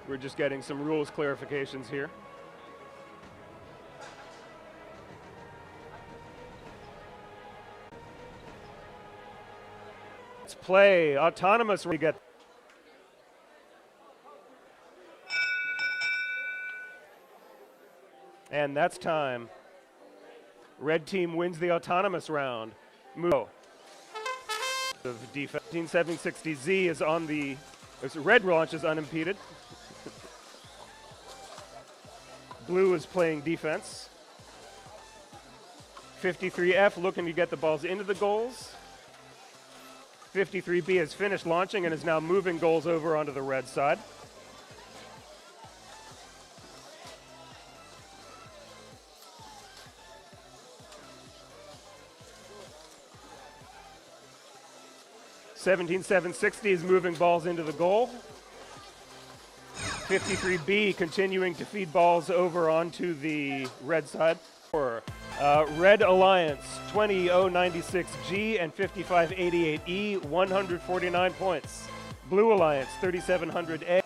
We're just getting some rules clarifications here. Let's play autonomous. We get and that's time. Red team wins the autonomous round. Move. Of defense. 15760Z is on the red launch is unimpeded. Blue is playing defense. 53F looking to get the balls into the goals. 53B has finished launching and is now moving goals over onto the red side. $17,760 is moving balls into the goal. 53B continuing to feed balls over onto the red side. Red Alliance 20096G and 5588E 149 points. Blue Alliance 3700A.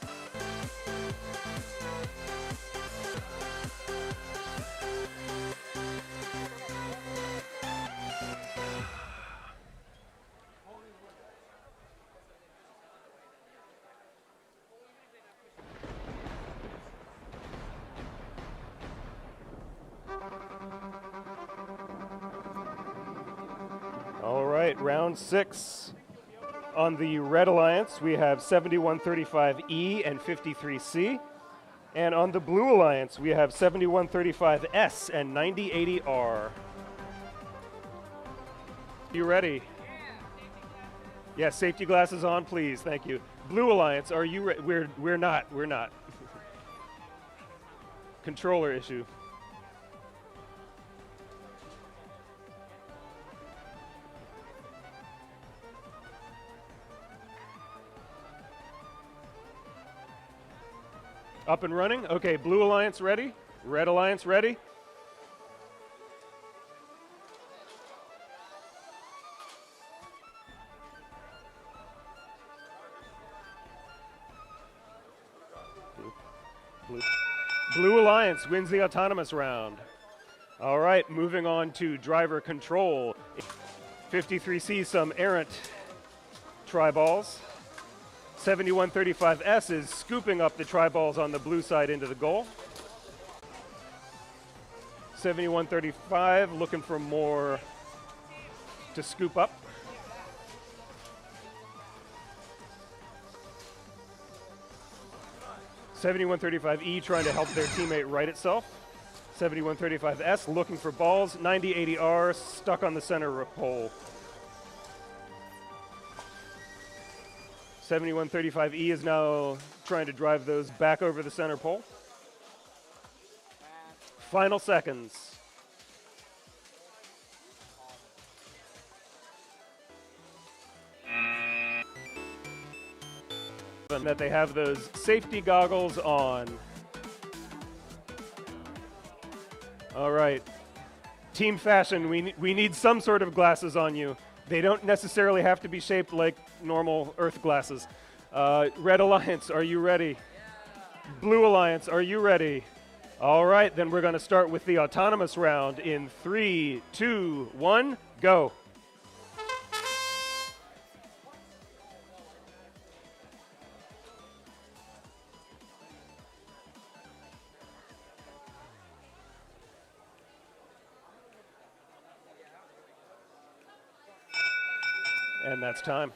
All right, round 6. On the Red Alliance, we have 7135E and 53C. And on the Blue Alliance, we have 7135S and 9080R. You ready? Yes, safety glasses on, please. Thank you. Blue Alliance, are you ready? We're not. Controller issue. Up and running? Okay, Blue Alliance ready? Red Alliance ready? Blue Alliance wins the autonomous round. All right, moving on to driver control. 53C, some errant tri-balls. 7135S is scooping up the tri-balls on the blue side into the goal. 7135 looking for more to scoop up. (7135E) trying to help their teammate right itself. 7135S looking for balls. 9080R stuck on the center pole. 7135E is now trying to drive those back over the center pole. Final seconds. And that they have those safety goggles on. All right. Team Fashion, we need some sort of glasses on you. They don't necessarily have to be shaped like normal Earth glasses. Red Alliance, are you ready? Yeah. Blue Alliance, are you ready? All right, then we're going to start with the autonomous round in 3, 2, 1, go. And that's time.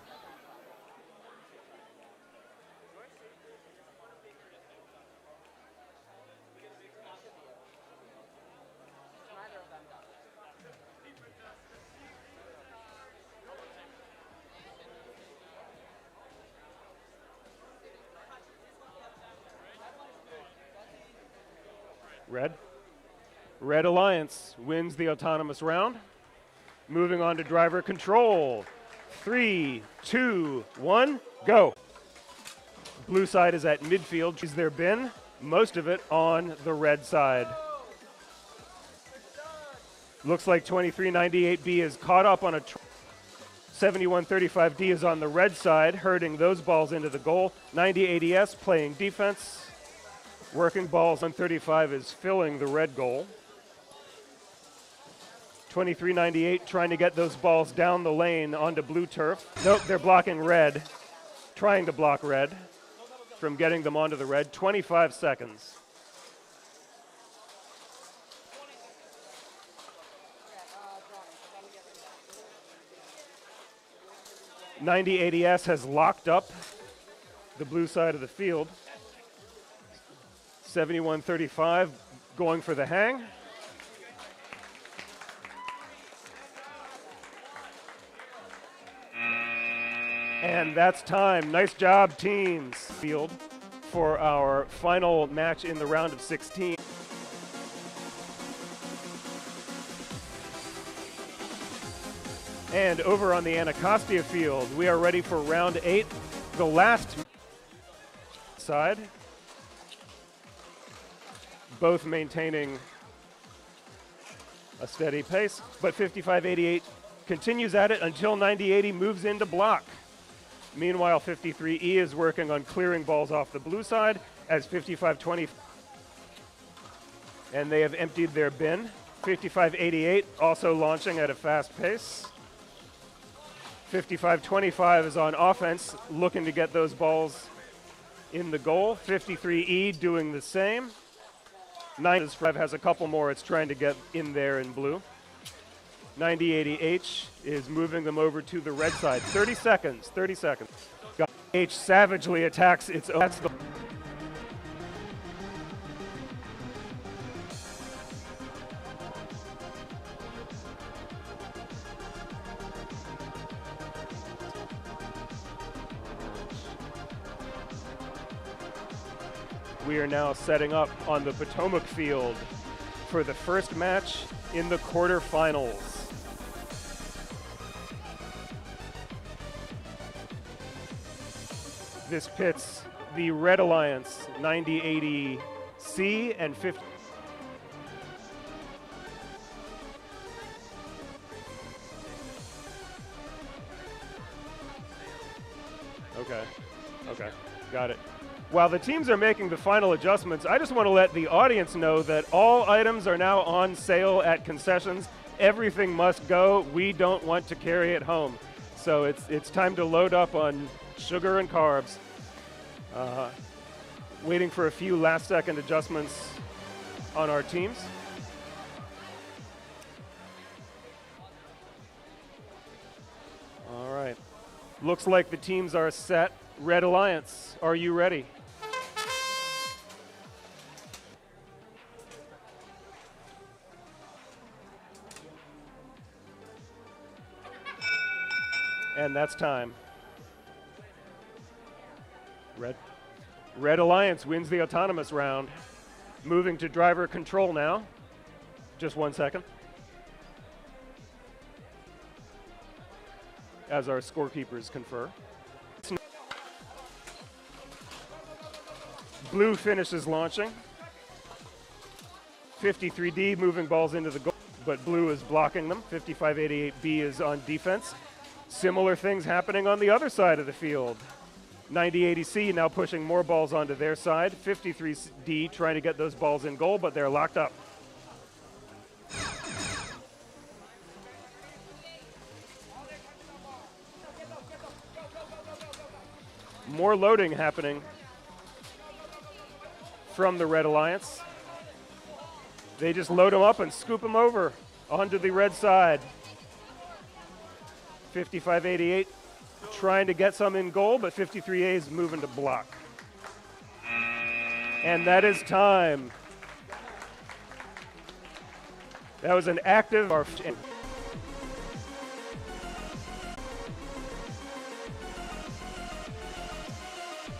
Red Alliance wins the autonomous round. Moving on to driver control. 3, 2, 1, go. Blue side is at midfield. Is their bin? Most of it on the red side. Looks like 2398B is caught up on a 7135D is on the red side, herding those balls into the goal. 9080S playing defense. Working balls on 35 is filling the red goal. 2398 trying to get those balls down the lane onto blue turf. Nope, they're blocking red. Trying to block red from getting them onto the red. 25 seconds. (9080S) has locked up the blue side of the field. 7135 going for the hang. And that's time. Nice job, teams. Field for our final match in the round of 16. And over on the Anacostia field, we are ready for round 8, the last side. Both maintaining a steady pace, but 5588 continues at it until 9080 moves into block. Meanwhile, 53E is working on clearing balls off the blue side as 5520, and they have emptied their bin. 5588 also launching at a fast pace. 5525 is on offense, looking to get those balls in the goal. 53E doing the same. 95 has a couple more it's trying to get in there in blue. 9080H is moving them over to the red side. 30 seconds. H savagely attacks its own. That's the We are now setting up on the Potomac field for the first match in the quarterfinals. This pits the Red Alliance 9080C and 50. Okay. Got it. While the teams are making the final adjustments, I just want to let the audience know that all items are now on sale at concessions. Everything must go. We don't want to carry it home. So it's time to load up on sugar and carbs. Waiting for a few last-second adjustments on our teams. All right. Looks like the teams are set. Red Alliance, are you ready? And that's time. Red Alliance wins the autonomous round. Moving to driver control now. Just 1 second. As our scorekeepers confer. Blue finishes launching. 53D moving balls into the goal, but blue is blocking them. 5588B is on defense. Similar things happening on the other side of the field. 9080C now pushing more balls onto their side. 53D trying to get those balls in goal, but they're locked up. More loading happening from the Red Alliance. They just load them up and scoop them over onto the red side. 5588 trying to get some in goal, but 53A is moving to block. And that is time. That was an active.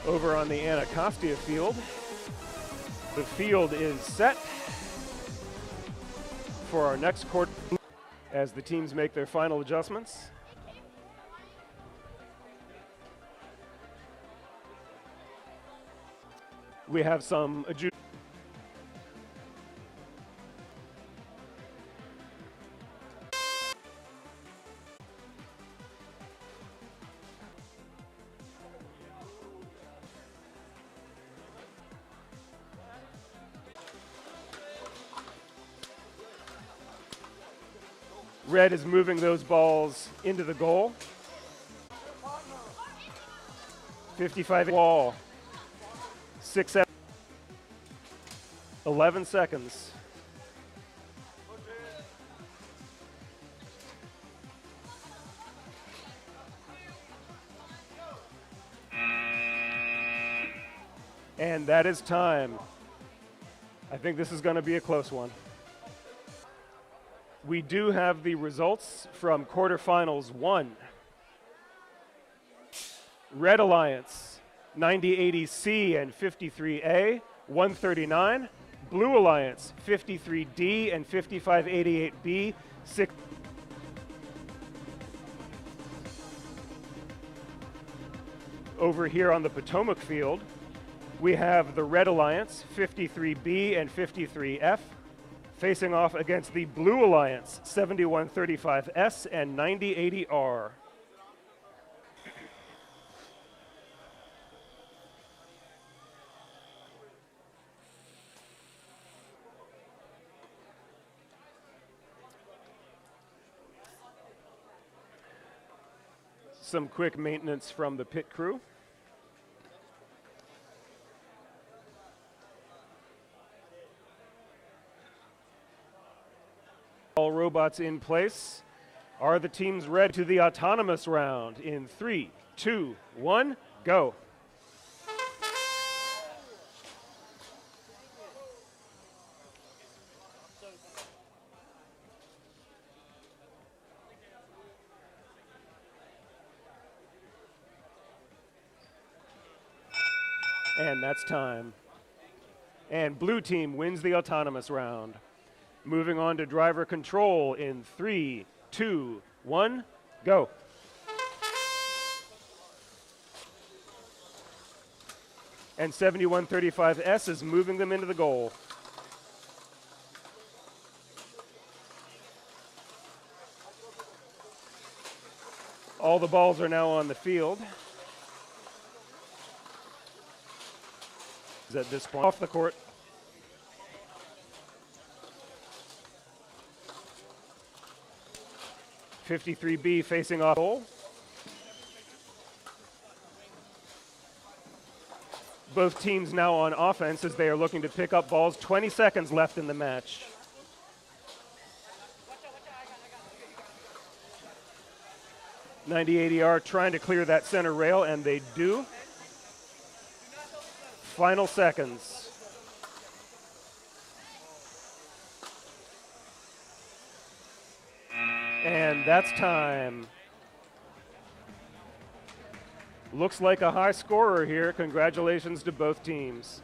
Over on the Anacostia field. The field is set for our next quarter as the teams make their final adjustments. We have some Red is moving those balls into the goal. 55 wall. 6, 11 seconds. And that is time. I think this is going to be a close one. We do have the results from quarterfinals 1. Red Alliance, 9080C and 53A, 139. Blue Alliance, 53D and 5588B, 6. Over here on the Potomac field, we have the Red Alliance, 53B and 53F, facing off against the Blue Alliance, 7135S and 9080R. Some quick maintenance from the pit crew. All robots in place. Are the teams ready to the autonomous round in 3, 2, 1, go. And that's time. And blue team wins the autonomous round. Moving on to driver control in 3, 2, 1, go. And 7135S is moving them into the goal. All the balls are now on the field. At this point, off the court. (53B) facing off goal. Both teams now on offense as they are looking to pick up balls. 20 seconds left in the match. (9080R) trying to clear that center rail, and they do. Final seconds. And that's time. Looks like a high scorer here. Congratulations to both teams.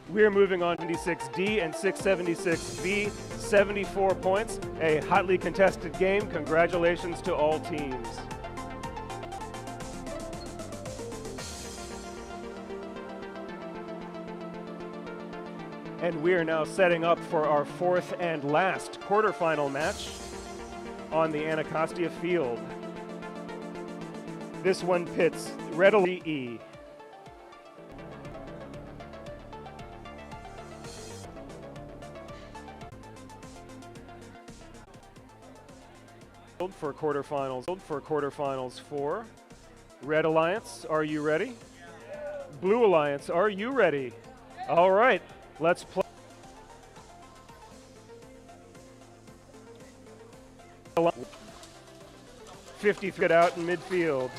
We're moving on to 76D and 676B, 74 points. A hotly contested game. Congratulations to all teams. And we are now setting up for our fourth and last quarterfinal match on the Anacostia field. This one pits Red E. For quarterfinals 4. Red Alliance, are you ready? Blue Alliance, are you ready? All right, let's play. (50) out in midfield.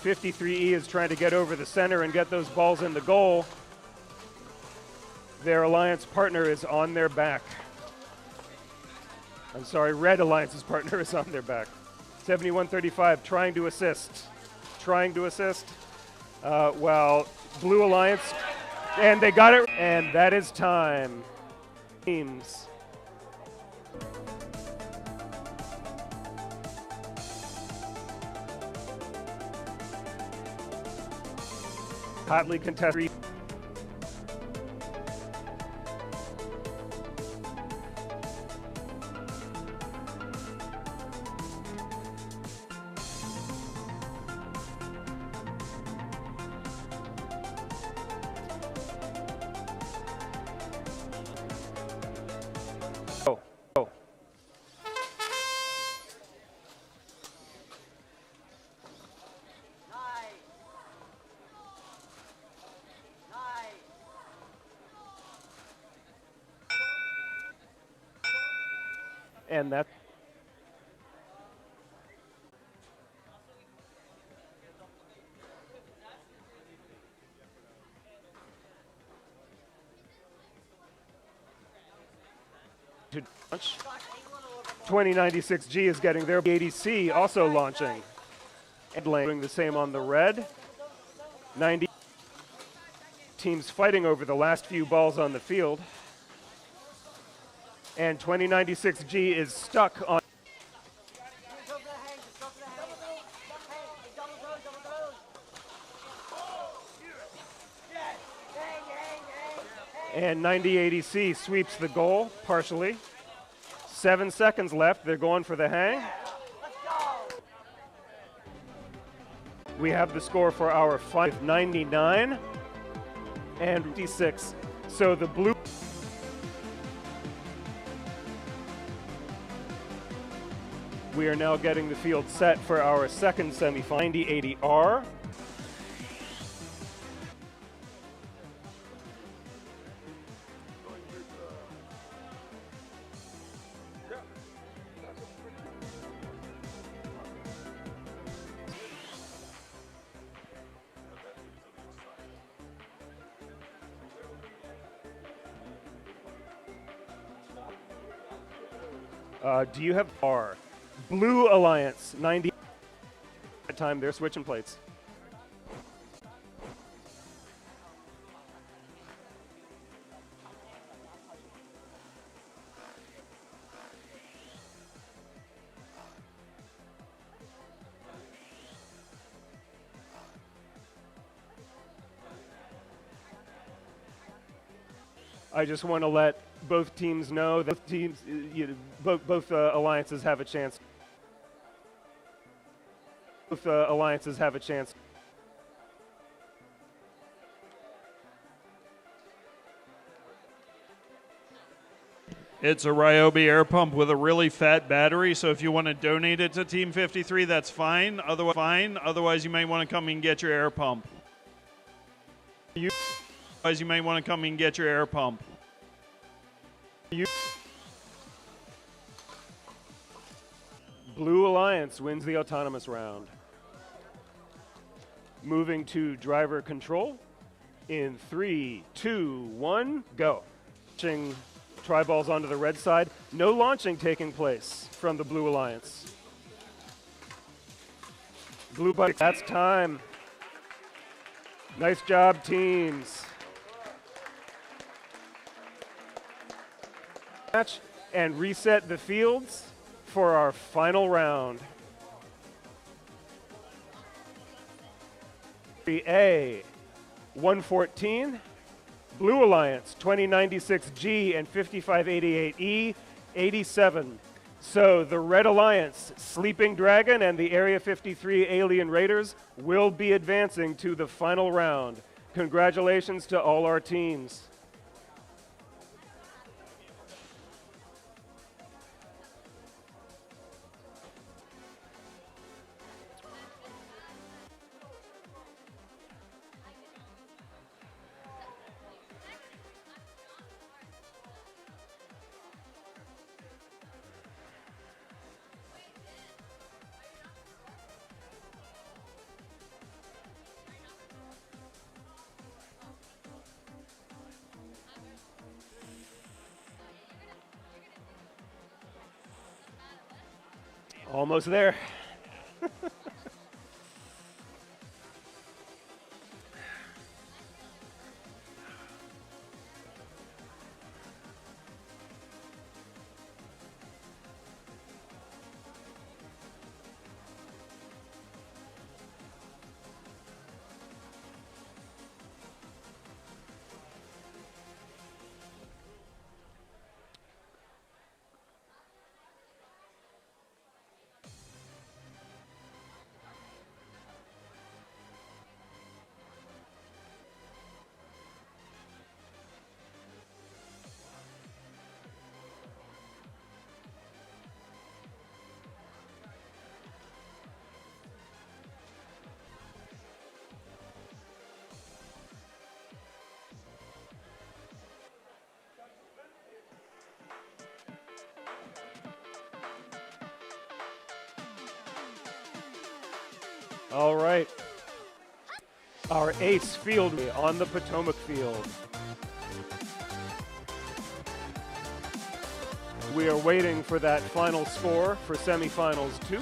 53E is trying to get over the center and get those balls in the goal. Their alliance partner is on their back. I'm sorry, Red Alliance's partner is on their back. 7135 trying to assist. While Blue Alliance, and they got it, and that is time. Teams. Hotly contested. And that to launch. 2096G is getting their 80C also launching. And doing the same on the red. 90 teams fighting over the last few balls on the field. And 2096G is stuck on. And 9080C sweeps the goal partially. 7 seconds left. They're going for the hang. We have the score for our 599 and 56. So the blue. We are now getting the field set for our second semifinal, 9080R. Do you have R? Blue Alliance, 90. At time, they're switching plates. I just want to let both teams know that both alliances have a chance. Both alliances have a chance. It's a Ryobi air pump with a really fat battery, so if you want to donate it to Team 53, that's fine. Otherwise, you may want to come and get your air pump. Otherwise, you may want to come and get your air pump. Blue Alliance wins the autonomous round. Moving to driver control in 3, 2, 1, go. Launching tri-balls onto the red side. No launching taking place from the Blue Alliance. Blue Buddy, that's time. Nice job, teams. Match and reset the fields for our final round. A 114, Blue Alliance 2096G and 5588E 87. So the Red Alliance, Sleeping Dragon, and the Area 53 Alien Raiders will be advancing to the final round. Congratulations to all our teams. Almost there. All right. Our ace field on the Potomac field. We are waiting for that final score for semifinals 2.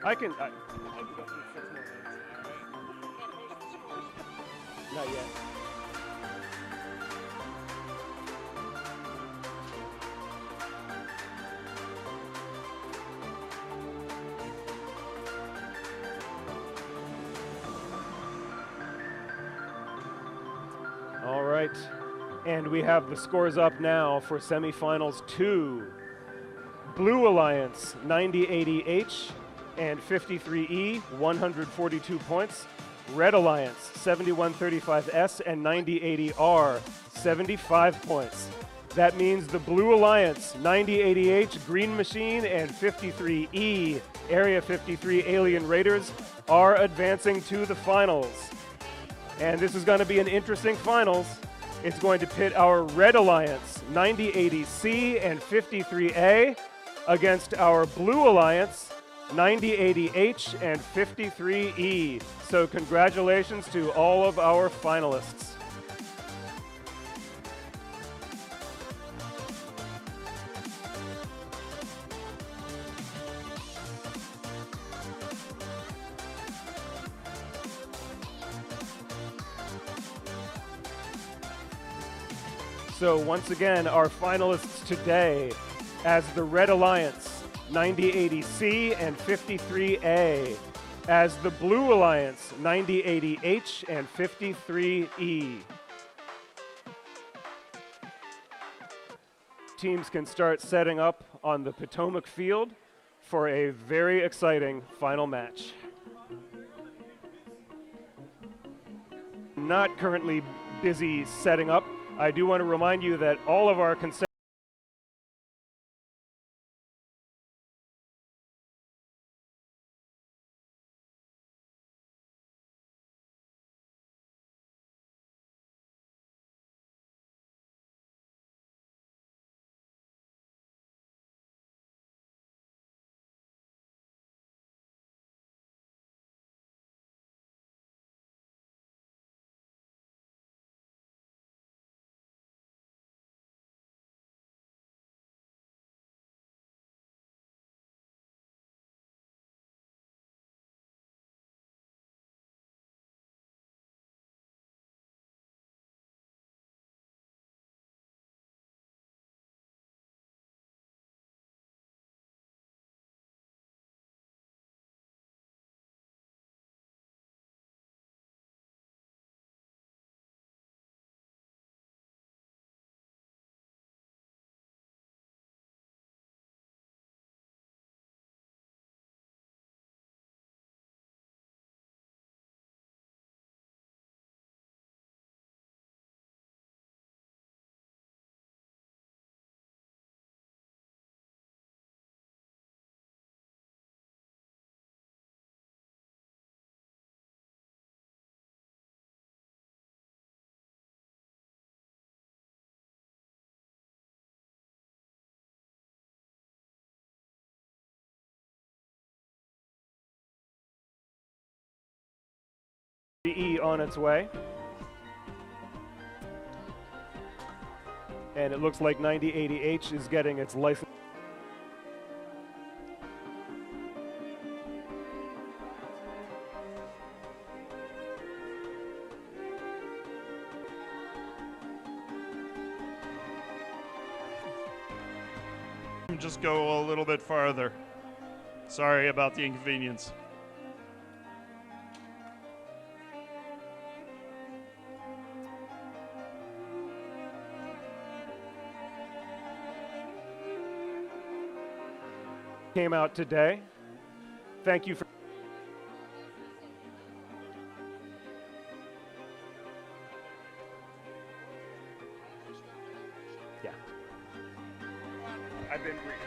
I can go through 6 more minutes. Not yet. All right, and we have the scores up now for semifinals 2. Blue Alliance 9080H and 53E 142 points. Red Alliance 7135S and 9080R 75 points. That means the Blue Alliance 9080H Green Machine and 53E Area 53 Alien Raiders are advancing to the finals. And this is going to be an interesting finals. It's going to pit our Red Alliance 9080C and 53A against our Blue Alliance 9080H, and 53E. So congratulations to all of our finalists. So once again, our finalists today as the Red Alliance, 9080C and 53A. As the Blue Alliance, 9080H and 53E. Teams can start setting up on the Potomac field for a very exciting final match. Not currently busy setting up. I do want to remind you that all of our consent on its way. And it looks like 9080H is getting its license. Just go a little bit farther. Sorry about the inconvenience. Came out today. Thank you for I've been briefed.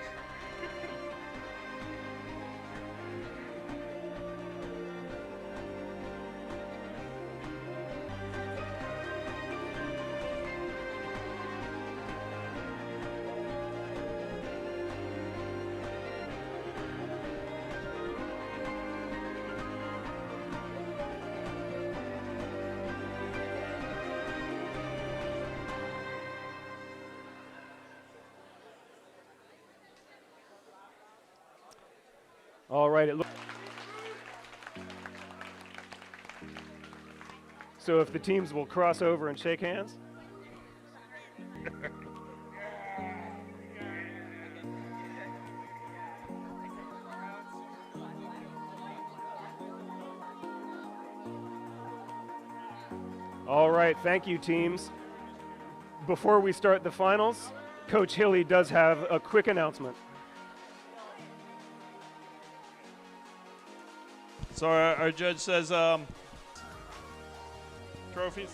All right, it looks. So if the teams will cross over and shake hands. All right, thank you, teams. Before we start the finals, Coach Hilly does have a quick announcement. So our judge says trophies.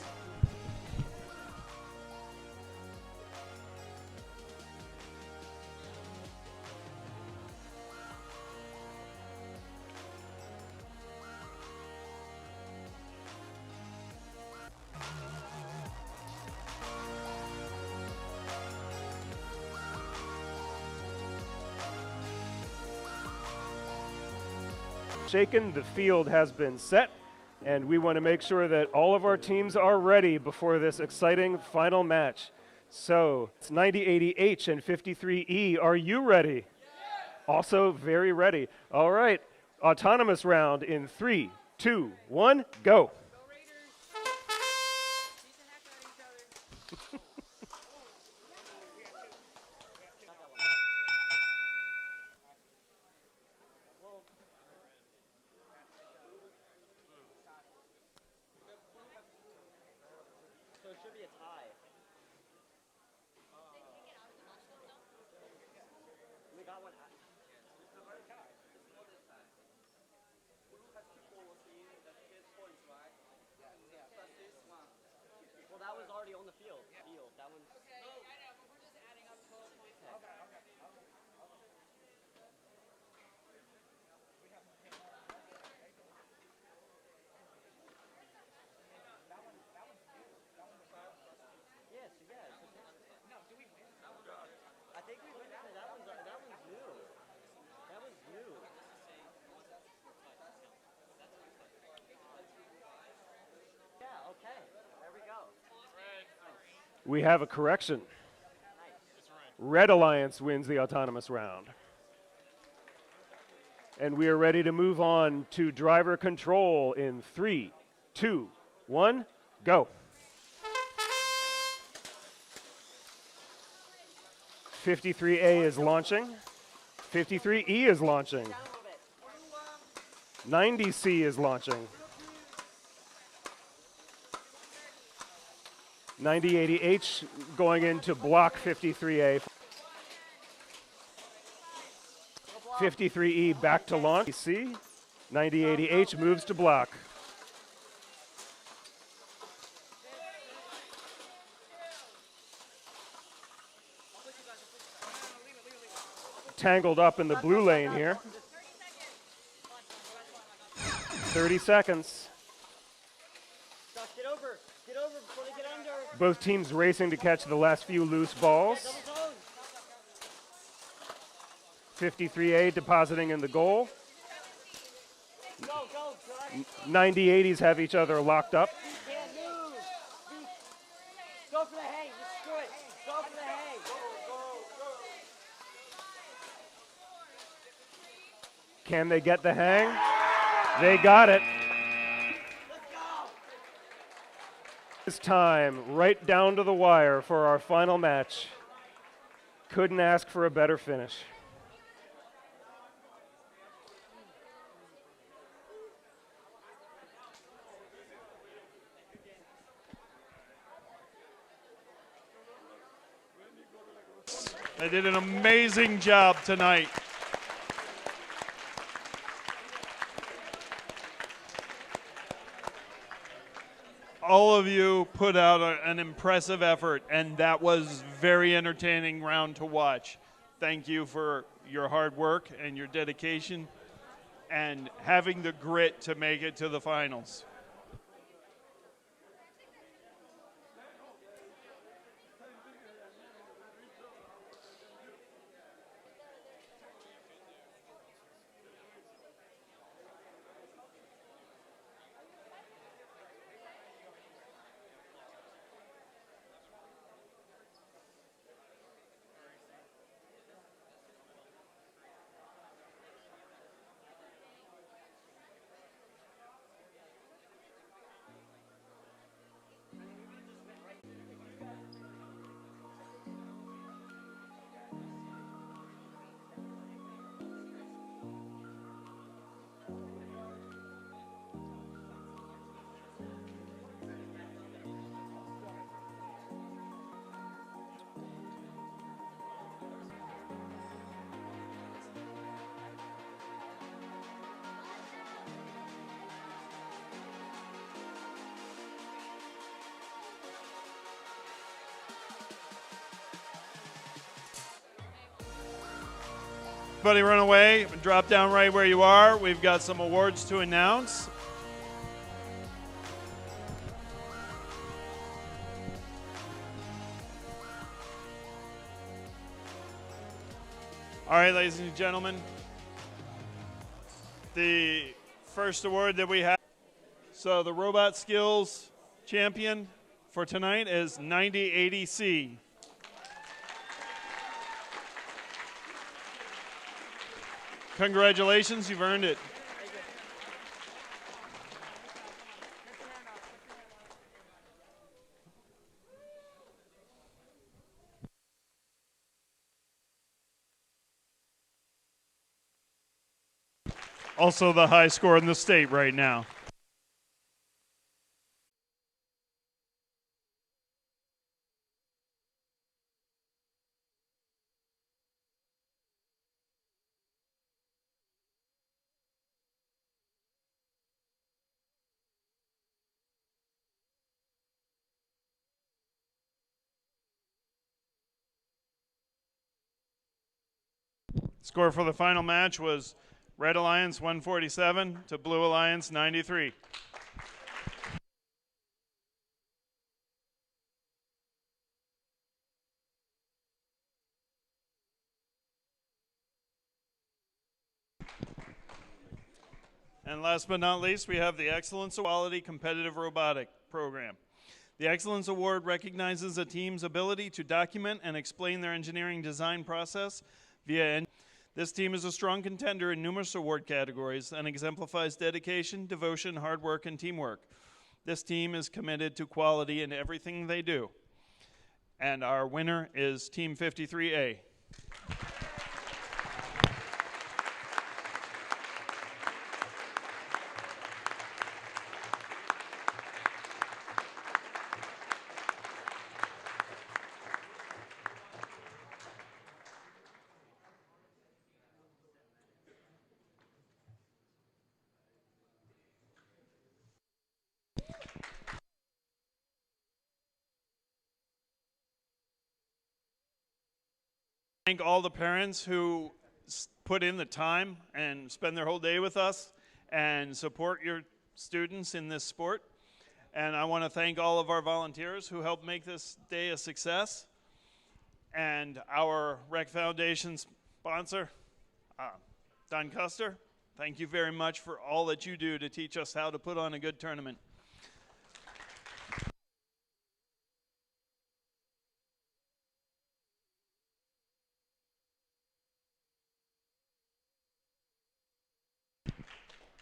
shaken, the field has been set, and we want to make sure that all of our teams are ready before this exciting final match. So it's 9080H and 53E. Are you ready? Also very ready. All right, autonomous round in 3, 2, 1, go. So it should be a tie. We got one. Well, that was already on the field. That one's. Okay, I know, but we're just adding up 12 points. Okay. Yes. No, do we win? I think we win because that one's new. That was new. Yeah, okay. There we go. We have a correction. Red Alliance wins the autonomous round. And we are ready to move on to driver control in 3, 2, 1, go. 53A is launching. 53E is launching. 90C is launching. 9080H going into block 53A. 53E back to launch. C. 9080H moves to block. Tangled up in the blue lane here. 30 seconds. Get over before they get under. Both teams racing to catch the last few loose balls. 53A depositing in the goal. 9080s have each other locked up. Can't move. Go for the hay. Just screw it. Go for the hay. Can they get the hang? They got it. This time, right down to the wire for our final match. Couldn't ask for a better finish. They did an amazing job tonight. All of you put out an impressive effort, and that was very entertaining round to watch. Thank you for your hard work and your dedication and having the grit to make it to the finals. Everybody run away, drop down right where you are. We've got some awards to announce. All right, ladies and gentlemen, the first award that we have. So the robot skills champion for tonight is 9080C. Congratulations, you've earned it. Also the high score in the state right now. Score for the final match was Red Alliance 147 to Blue Alliance 93. And last but not least, we have the Excellence Quality Competitive Robotic Program. The Excellence Award recognizes a team's ability to document and explain their engineering design process via. This team is a strong contender in numerous award categories and exemplifies dedication, devotion, hard work, and teamwork. This team is committed to quality in everything they do. And our winner is Team 53A. Thank all the parents who put in the time and spend their whole day with us and support your students in this sport. And I want to thank all of our volunteers who helped make this day a success. And our Rec Foundation sponsor, Don Custer, thank you very much for all that you do to teach us how to put on a good tournament.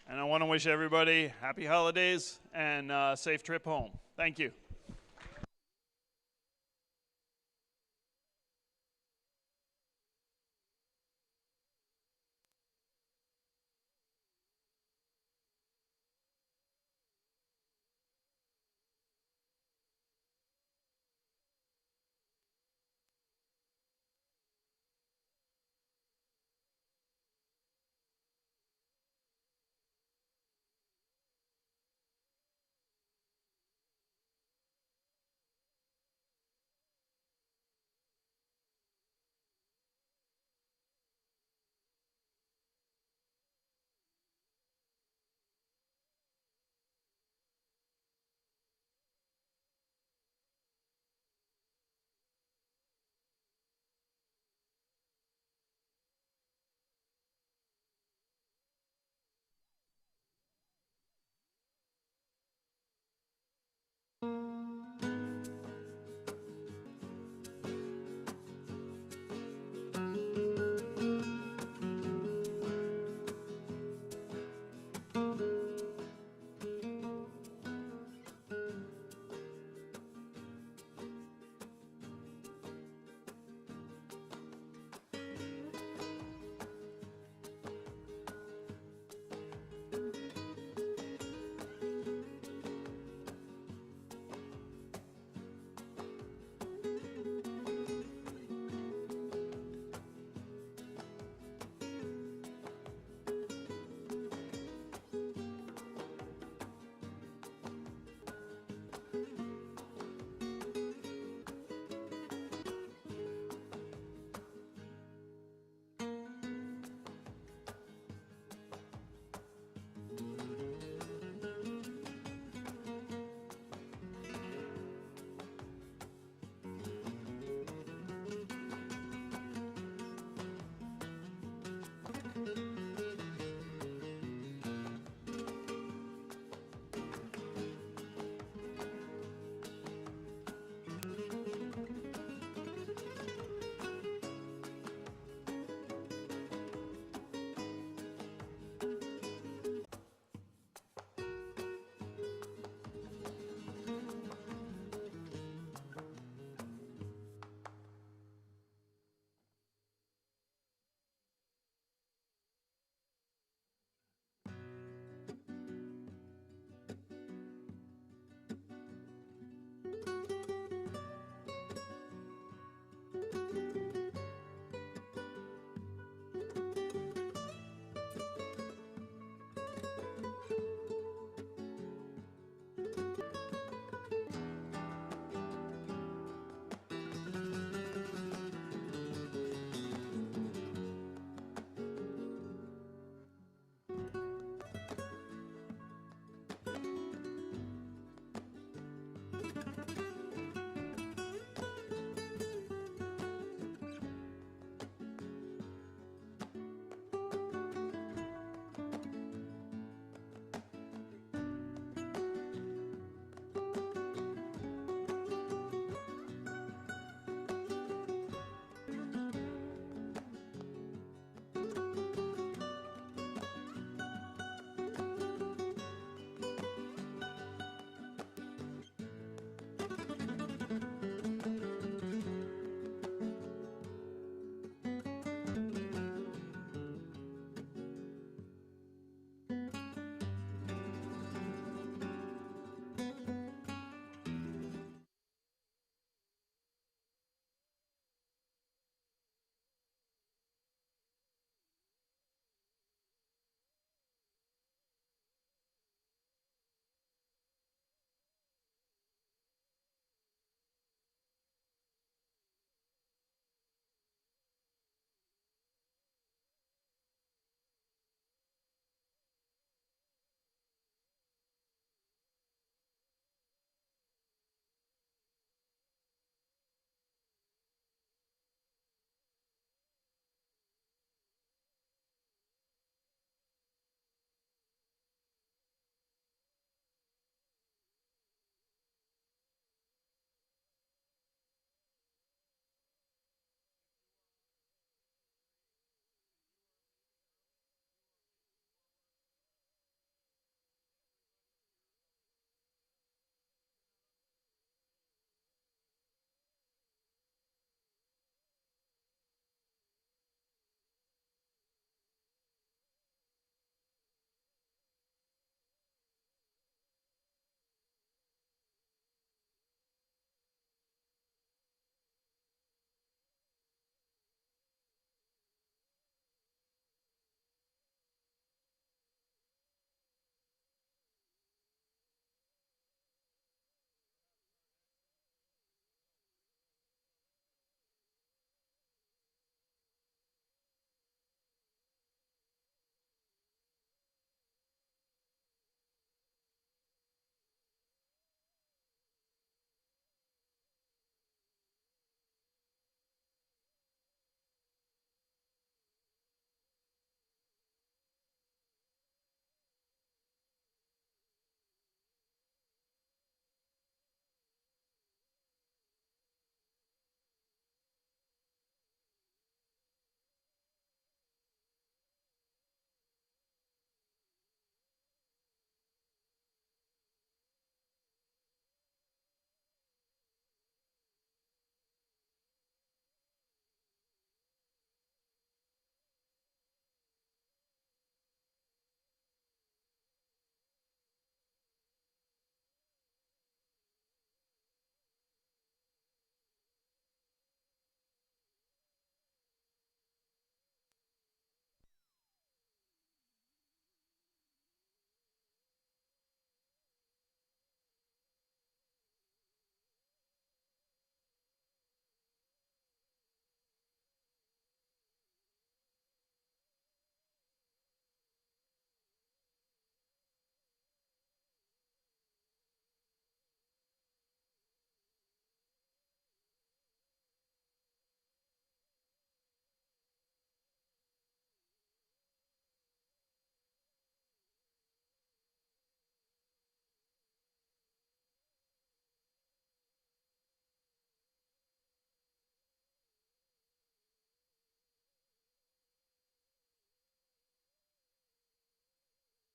And I want to wish everybody happy holidays and a safe trip home. Thank you.